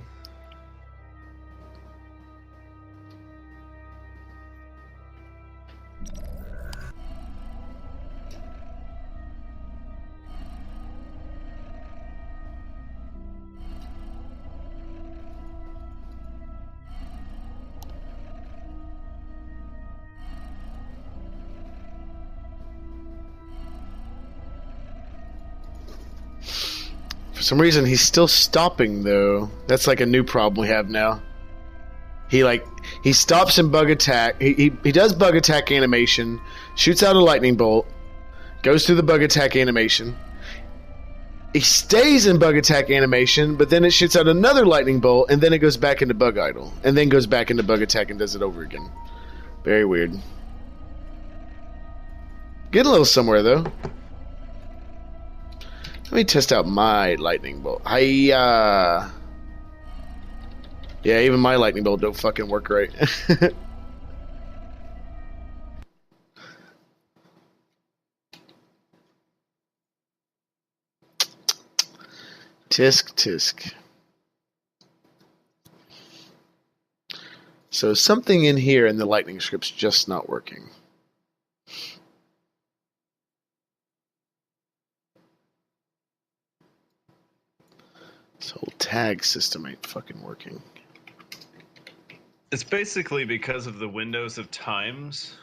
some reason he's still stopping though. That's like a new problem we have now. He stops in bug attack. He does bug attack animation, shoots out a lightning bolt, goes through the bug attack animation. He stays in bug attack animation, but then it shoots out another lightning bolt, and then it goes back into bug idle, and then goes back into bug attack and does it over again. Very weird. Get a little somewhere though. Let me test out my lightning bolt. Yeah, even my lightning bolt don't fucking work right. Tisk. So something in here in the lightning script's just not working. This whole tag system ain't fucking working. It's basically because of the windows of times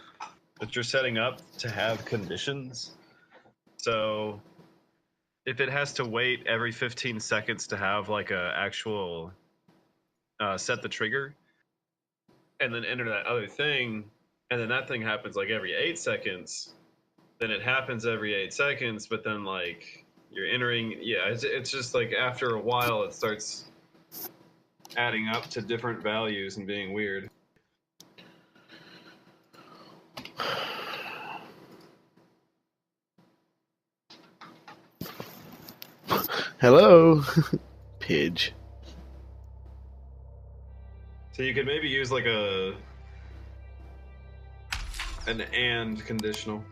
that you're setting up to have conditions. So if it has to wait every 15 seconds to have like a actual set the trigger and then enter that other thing, and then that thing happens like every 8 seconds, then it happens every 8 seconds, but then like you're entering, it's just like after a while it starts adding up to different values and being weird. Hello, Pidge. So you could maybe use like an and conditional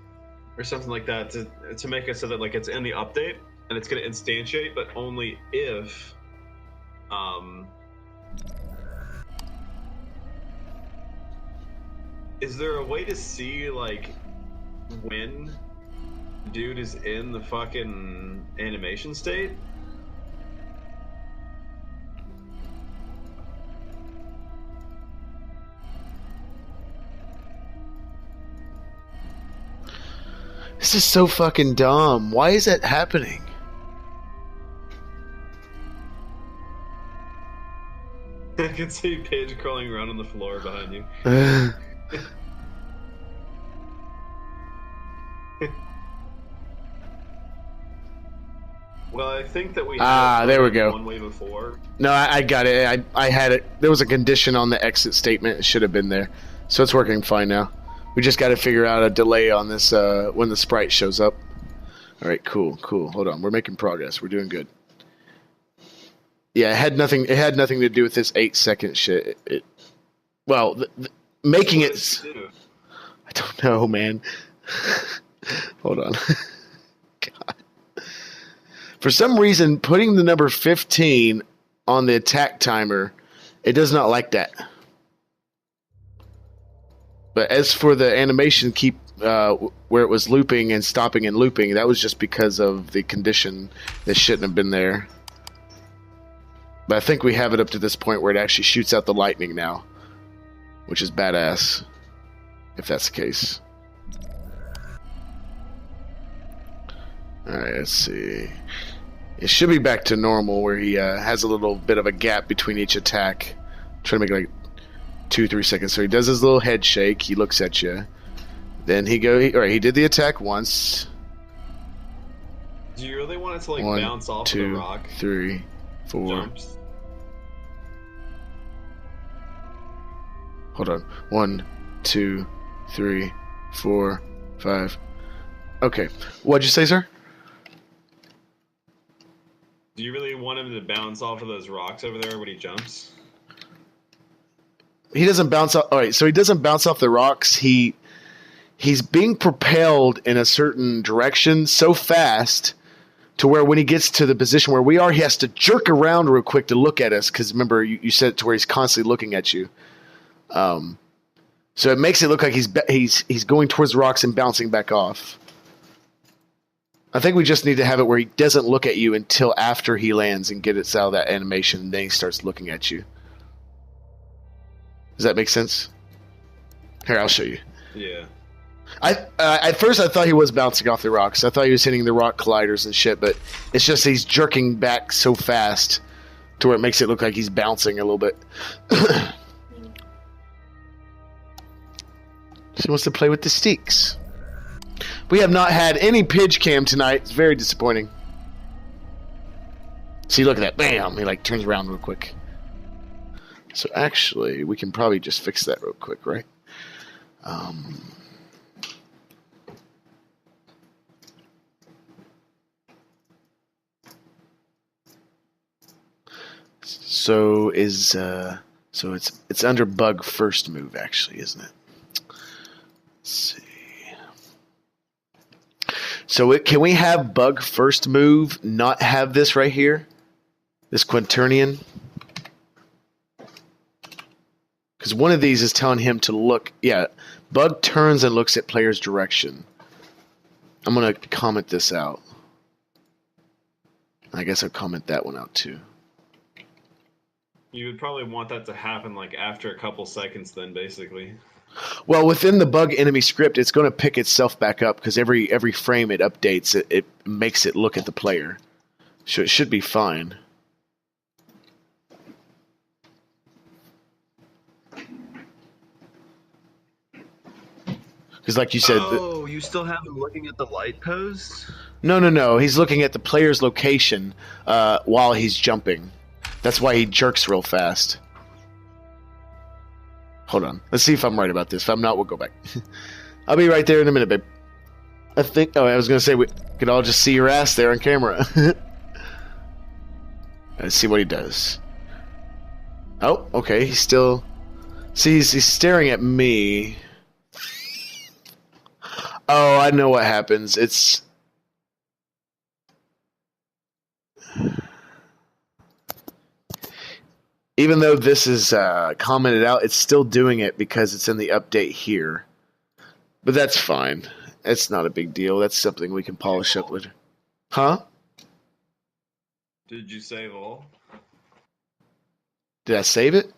or something like that to make it so that like it's in the update and it's going to instantiate, but only if is there a way to see like when dude is in the fucking animation state? This is so fucking dumb. Why is that happening? I can see Paige crawling around on the floor behind you. Well, I think that we had there we go. One way before. No, I got it. I had it. There was a condition on the exit statement. It should have been there. So it's working fine now. We just got to figure out a delay on this when the sprite shows up. All right, cool. Hold on, we're making progress. We're doing good. Yeah, it had nothing. It had nothing to do with this 8-second shit. Making it. I don't know, man. Hold on. God. For some reason, putting the number 15 on the attack timer, it does not like that. But as for the animation where it was looping and stopping and looping, that was just because of the condition that shouldn't have been there. But I think we have it up to this point where it actually shoots out the lightning now, which is badass, if that's the case. Alright, let's see. It should be back to normal where he has a little bit of a gap between each attack. Trying to make it like 2-3 seconds. So he does his little head shake. He looks at you. Then he did the attack once. Do you really want it to like bounce off of the rock? 1, 2, 3, 4. Jumps? Hold on. 1, 2, 3, 4, 5. Okay. What'd you say, sir? Do you really want him to bounce off of those rocks over there when he jumps? He doesn't bounce off. All right, so he doesn't bounce off the rocks. He's being propelled in a certain direction so fast to where when he gets to the position where we are, he has to jerk around real quick to look at us. Because remember, you said it to where he's constantly looking at you. So it makes it look like he's going towards the rocks and bouncing back off. I think we just need to have it where he doesn't look at you until after he lands and get it out of that animation, and then he starts looking at you. Does that make sense? Here, I'll show you. Yeah. At first I thought he was bouncing off the rocks. I thought he was hitting the rock colliders and shit, but it's just he's jerking back so fast to where it makes it look like he's bouncing a little bit. She wants to play with the sticks. We have not had any pitch cam tonight. It's very disappointing. See, look at that. Bam! He like turns around real quick. So actually, we can probably just fix that real quick, right? So it's under bug first move actually, isn't it? Let's see. So can we have bug first move not have this right here? This quaternion? Because one of these is telling him to look. Yeah, bug turns and looks at player's direction. I'm going to comment this out. I guess I'll comment that one out too. You would probably want that to happen like after a couple seconds then, basically. Well, within the bug enemy script, it's going to pick itself back up because every frame it updates, it makes it look at the player. So it should be fine. Because like you said... Oh, you still have him looking at the light pose? No. He's looking at the player's location while he's jumping. That's why he jerks real fast. Hold on. Let's see if I'm right about this. If I'm not, we'll go back. I'll be right there in a minute, babe. I think... Oh, I was going to say we could all just see your ass there on camera. Let's see what he does. Oh, okay. He's still... See, he's staring at me. Oh, I know what happens. It's... Even though this is commented out, it's still doing it because it's in the update here. But that's fine. It's not a big deal. That's something we can polish up later. Huh? Did you save all? Did I save it?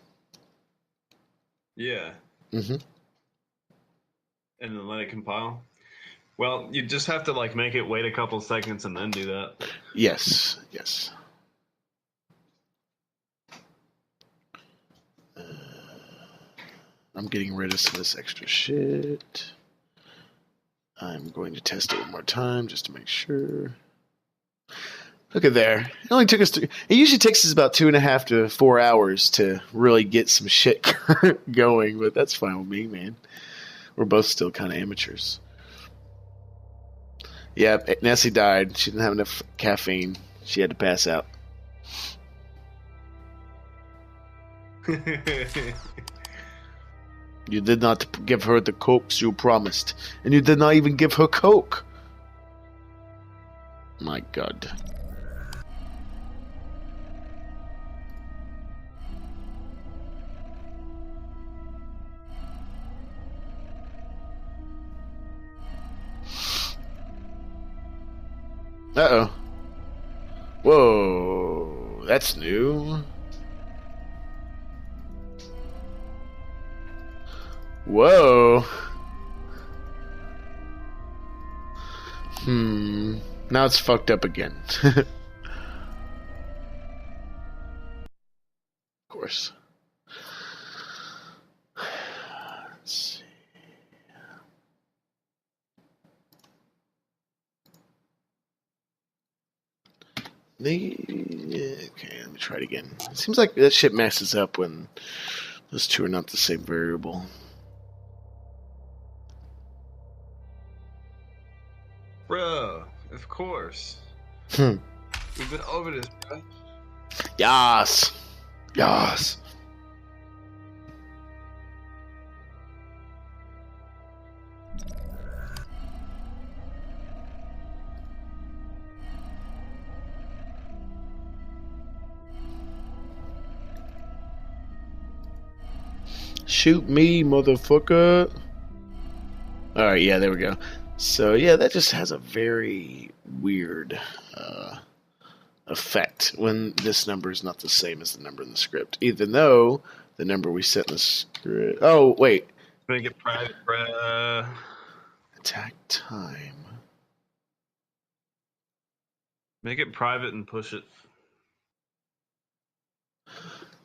Yeah. Mm-hmm. And then let it compile? Well, you just have to like make it wait a couple seconds and then do that. Yes. I'm getting rid of some of this extra shit. I'm going to test it one more time just to make sure. Look at there. It only took us it usually takes us about 2.5 to 4 hours to really get some shit going, but that's fine with me, man. We're both still kind of amateurs. Yeah, Nessie died. She didn't have enough caffeine. She had to pass out. You did not give her the cokes you promised. And you did not even give her coke. My God. Uh-oh. Whoa. That's new. Whoa. Now it's fucked up again. Of course. Let's see. Okay, let me try it again. It seems like that shit messes up when those two are not the same variable. Bro, of course. We've been over this, bro. Yas. Shoot me, motherfucker. Alright, yeah, there we go. So, yeah, that just has a very weird effect when this number is not the same as the number in the script. Even though the number we set in the script... Oh, wait. Make it private, bruh. Attack time. Make it private and push it.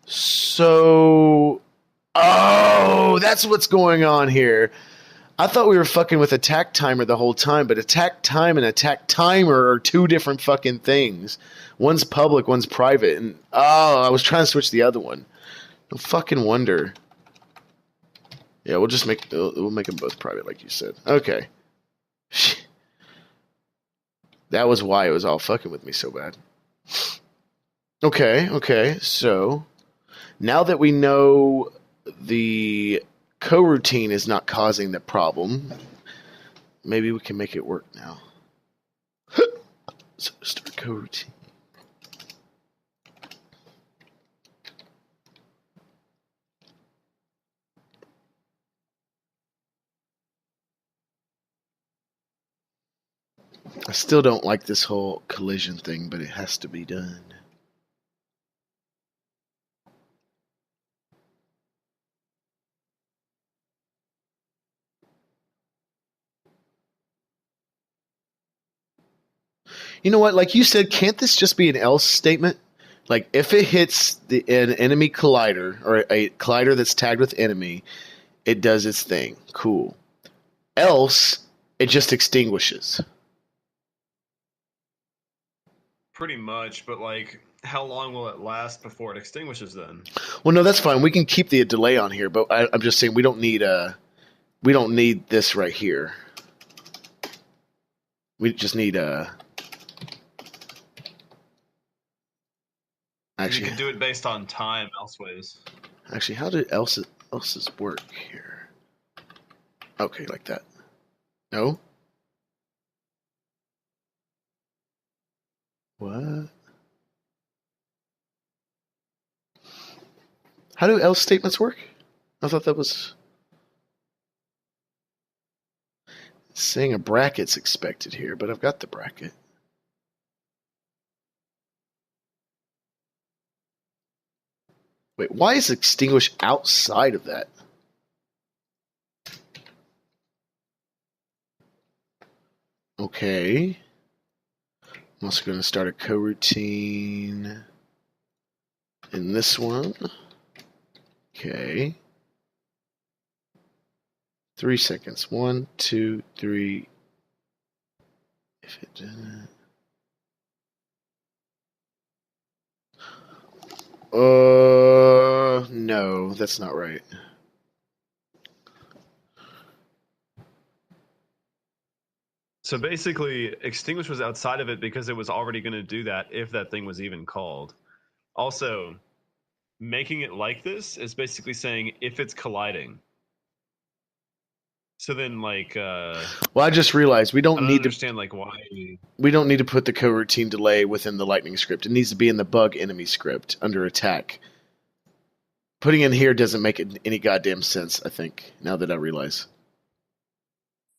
So, oh, that's what's going on here. I thought we were fucking with attack timer the whole time, but attack time and attack timer are two different fucking things. One's public, one's private. And I was trying to switch the other one. No fucking wonder. Yeah, we'll make them both private, like you said. Okay. That was why it was all fucking with me so bad. Okay. So, now that we know the coroutine is not causing the problem, maybe we can make it work now. So, start coroutine. I still don't like this whole collision thing, but it has to be done. You know what? Like you said, can't this just be an else statement? Like if it hits an enemy collider or a collider that's tagged with enemy, it does its thing. Cool. Else, it just extinguishes. Pretty much, but like, how long will it last before it extinguishes then? Well, no, that's fine. We can keep the delay on here, but I'm just saying we don't need this right here. We just need Actually, you can do it based on time elseways. Actually, how did else's work here? Okay, like that. No? What? How do else statements work? I thought that was saying a bracket's expected here, but I've got the bracket. Wait, why is extinguish outside of that? Okay. I'm also going to start a coroutine in this one. Okay. 3 seconds. 1, 2, 3. If it didn't. No, that's not right. So basically, extinguish was outside of it because it was already going to do that if that thing was even called. Also, making it like this is basically saying if it's colliding. So then, like, well, I just realized we don't need to understand like why we don't need to put the coroutine delay within the lightning script. It needs to be in the bug enemy script under attack. Putting it in here doesn't make any goddamn sense, I think, now that I realize.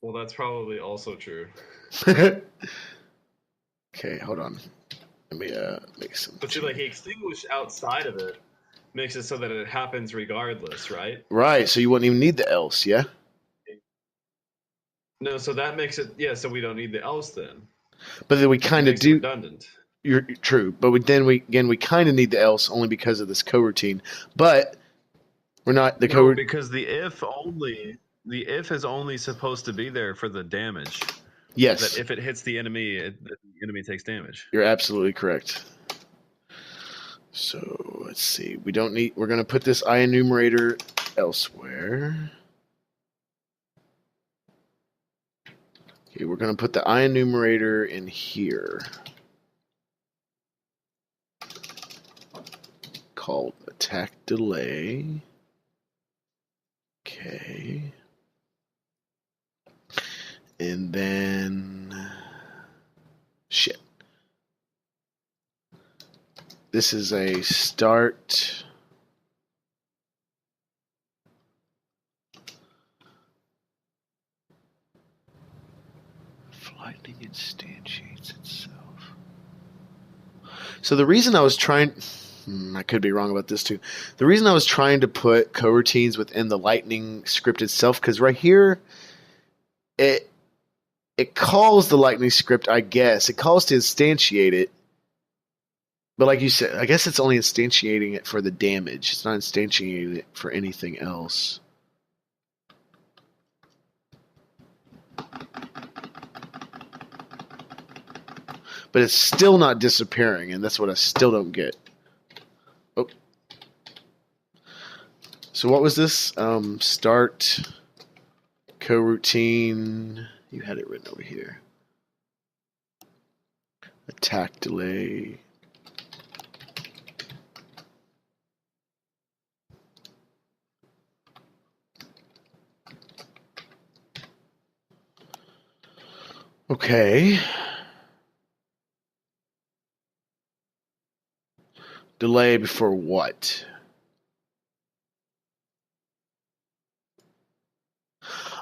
Well, that's probably also true. Okay, hold on. Let me make some. But see, like, extinguish outside of it makes it so that it happens regardless, right? Right, so you wouldn't even need the else, yeah? No, so that makes it, yeah, so we don't need the else then. But then we kind of do. Redundant. You're true, but we kind of need the else only because of this coroutine. But we're not the coroutine because the if is only supposed to be there for the damage. Yes. That if it hits the enemy, the enemy takes damage. You're absolutely correct. So let's see. We're going to put this I enumerator elsewhere. Okay, we're going to put the I enumerator in here. Called attack delay. Okay. And then shit. This is a start. Lightning instantiates itself. So the reason I was trying, I could be wrong about this too. The reason I was trying to put coroutines within the lightning script itself, because right here, it calls the Lightning script, I guess. It calls to instantiate it. But like you said, I guess it's only instantiating it for the damage. It's not instantiating it for anything else. But it's still not disappearing, and that's what I still don't get. Oh. So what was this? Start coroutine. You had it written over here. Attack delay. Okay. Delay before what?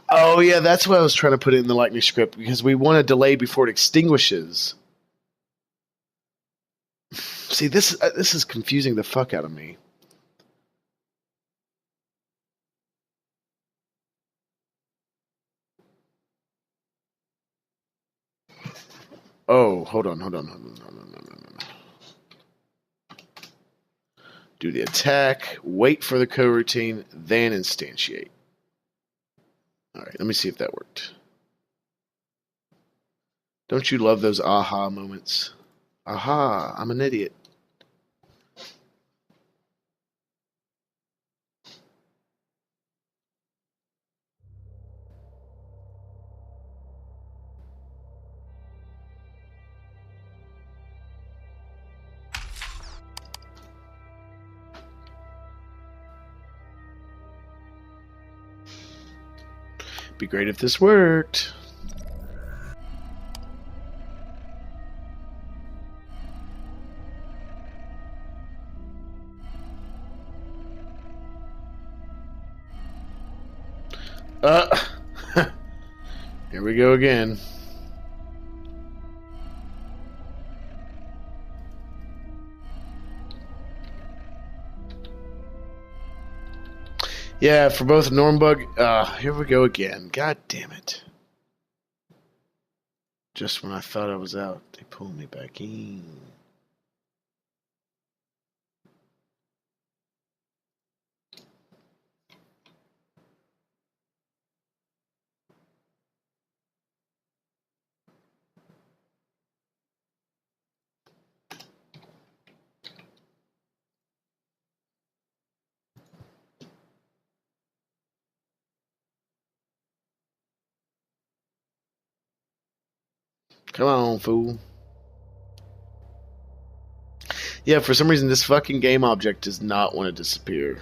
Oh, yeah, that's what I was trying to put it in the Lightning script, because we want a delay before it extinguishes. See, this is confusing the fuck out of me. Oh, hold on. Do the attack, wait for the coroutine, then instantiate. All right, let me see if that worked. Don't you love those aha moments? Aha, I'm an idiot. Be great if this worked. Here we go again. Yeah, for both Normbug, here we go again. God damn it. Just when I thought I was out, they pulled me back in. Come on, fool. Yeah, for some reason, this fucking game object does not want to disappear.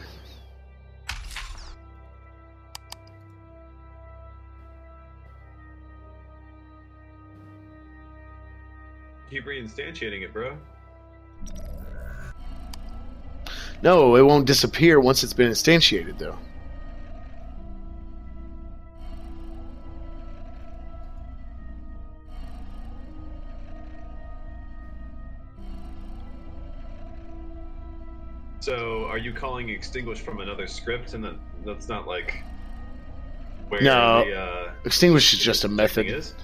Keep reinstantiating it, bro. No, it won't disappear once it's been instantiated, though. So, are you calling extinguish from another script, and that's not like where No, the extinguish is just a method. Is?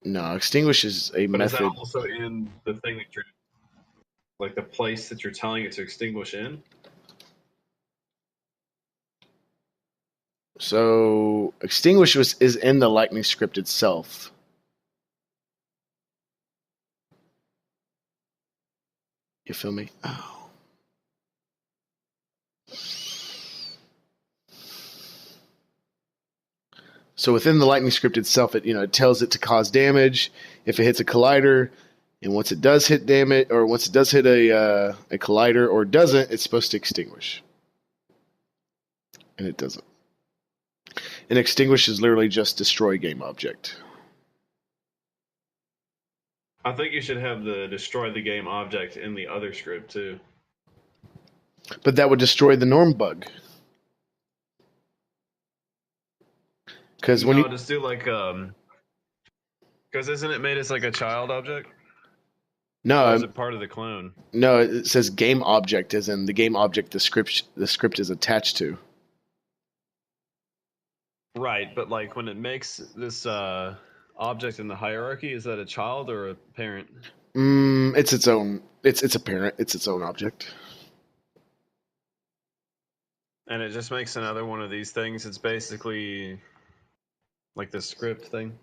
No, extinguish is a But method. is that also in the thing that you're like the place that you're telling it to extinguish in? So extinguish is in the Lightning script itself. You feel me? Oh. So within the Lightning script itself, it tells it to cause damage if it hits a collider, and once it does hit damage, or once it does hit a collider, or doesn't, it's supposed to extinguish, and it doesn't. And extinguish is literally just destroy game object. I think you should have the destroy the game object in the other script too. But that would destroy the norm bug. Because when you just do like because isn't it made as like a child object? No, or is it part of the clone? No, it says game object, as in the game object the script is attached to. Right, but like when it makes this object in the hierarchy, is that a child or a parent? It's its own. It's a parent. It's its own object. And it just makes another one of these things. It's basically like the script thing.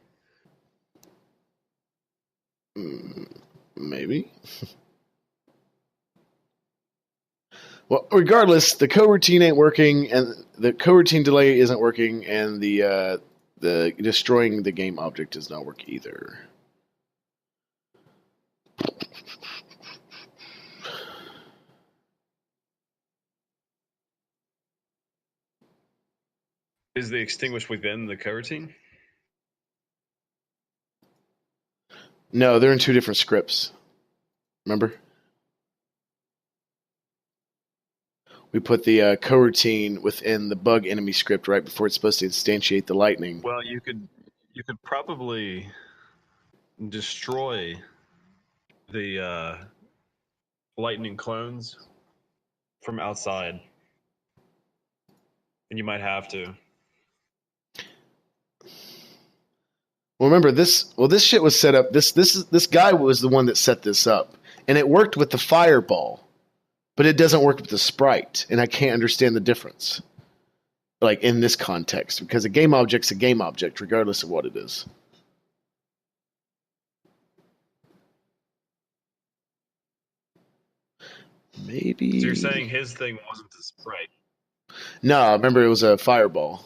Maybe. Well, regardless, the coroutine ain't working, and the coroutine delay isn't working, and the destroying the game object does not work either. Is the extinguish within the coroutine? No, they're in two different scripts. Remember? We put the coroutine within the bug enemy script right before it's supposed to instantiate the lightning. Well, you could probably destroy the lightning clones from outside, and you might have to. Well, remember this. Well, this shit was set up. This guy was the one that set this up, and it worked with the fireball, but it doesn't work with the sprite, and I can't understand the difference. Like in this context, because a game object's a game object, regardless of what it is. Maybe. So you're saying his thing wasn't the sprite? No, remember it was a fireball.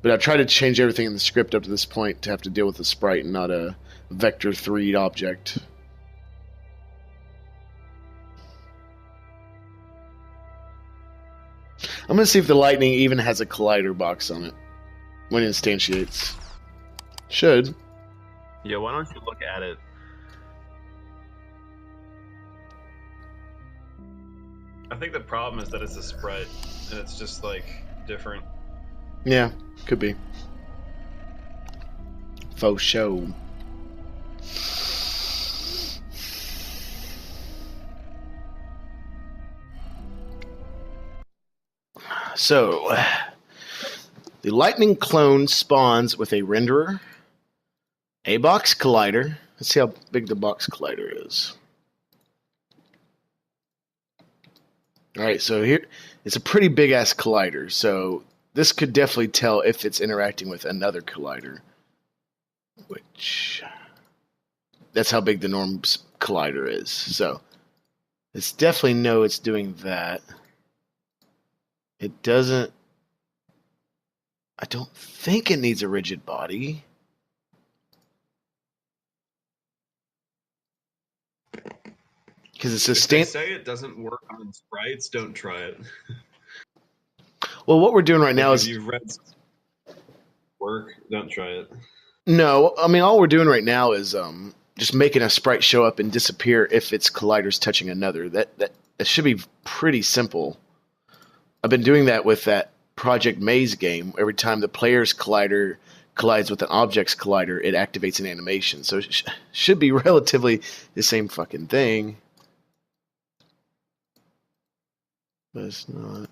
But I tried to change everything in the script up to this point to have to deal with the sprite and not a vector 3 object. I'm going to see if the lightning even has a collider box on it when it instantiates. Should. Yeah, why don't you look at it? I think the problem is that it's a sprite, and it's just, like, different. Yeah, could be. Faux show. So, the lightning clone spawns with a renderer, a box collider. Let's see how big the box collider is. Alright, so here, it's a pretty big-ass collider, so this could definitely tell if it's interacting with another collider. Which, that's how big the norm's collider is. So, it's definitely know it's doing that. It doesn't... I don't think it needs a rigid body. Because it's a If they say it doesn't work on sprites, don't try it. Well, what we're doing right now If is... you've read work, don't try it. No, I mean, all we're doing right now is just making a sprite show up and disappear if its collider's touching another. That should be pretty simple. I've been doing that with that Project Maze game. Every time the player's collider collides with an object's collider, it activates an animation. So it should be relatively the same fucking thing. But it's not.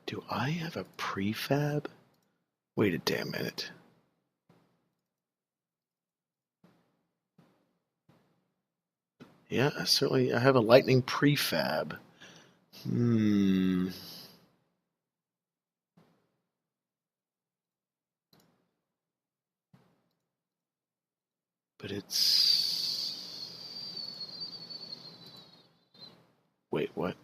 Do I have a prefab? Wait a damn minute. Yeah, certainly I have a lightning prefab. But it's... Wait, what?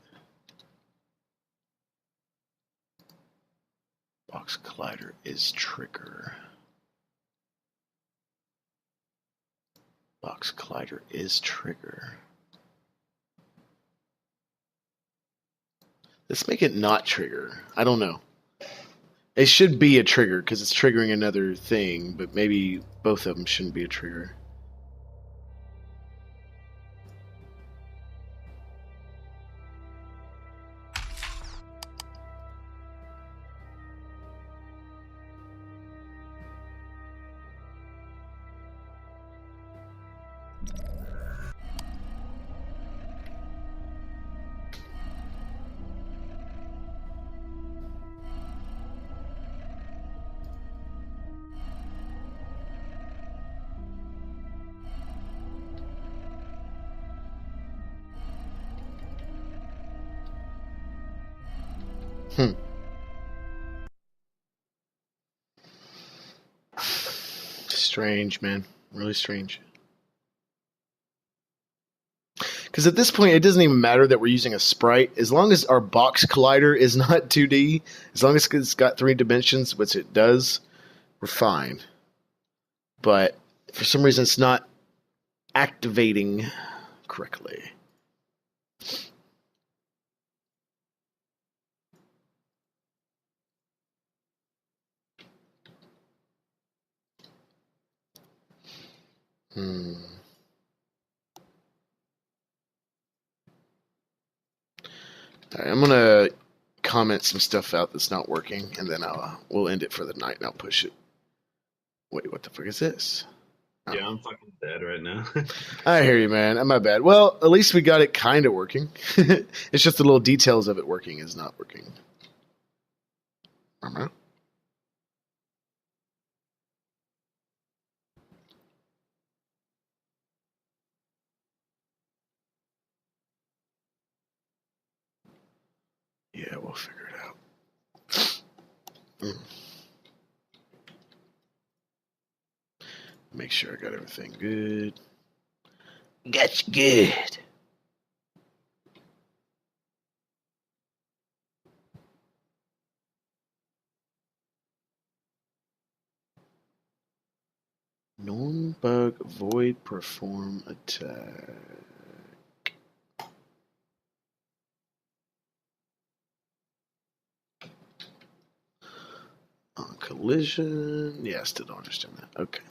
Box collider is trigger. Box collider is trigger. Let's make it not trigger. I don't know. It should be a trigger because it's triggering another thing, but maybe both of them shouldn't be a trigger. Strange, man. Really strange. Because at this point, it doesn't even matter that we're using a sprite. As long as our box collider is not 2D, as long as it's got 3 dimensions, which it does, we're fine. But for some reason, it's not activating correctly. Alright, I'm gonna comment some stuff out that's not working, and then we'll end it for the night, and I'll push it. Wait, what the fuck is this? Oh. Yeah, I'm fucking dead right now. I hear you, man. My bad. Well, at least we got it kind of working. It's just the little details of it working is not working. Yeah, we'll figure it out. Make sure I got everything good. That's good. Non-bug void perform attack. On collision. Yeah, I still don't understand that. Okay.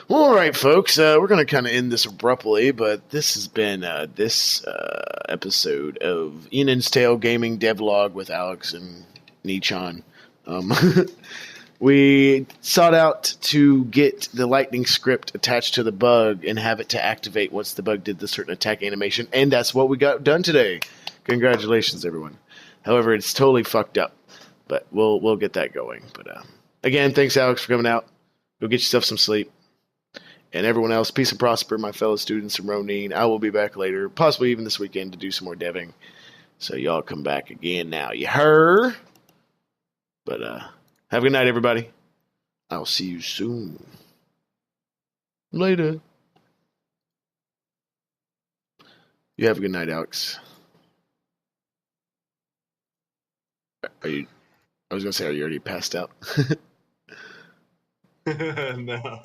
Well, all right, folks. We're going to kind of end this abruptly, but this has been this episode of Yenen's Tale Gaming Devlog with Alex and Nichan. We sought out to get the lightning script attached to the bug and have it to activate once the bug did the certain attack animation, and that's what we got done today. Congratulations, everyone. However, it's totally fucked up, but we'll get that going. But again, thanks, Alex, for coming out. Go get yourself some sleep. And everyone else, peace and prosper, my fellow students from Ronin. I will be back later, possibly even this weekend, to do some more deving. So y'all come back again now. You heard? But have a good night, everybody. I'll see you soon. Later. You have a good night, Alex. Are you? I was gonna say, are you already passed out? No.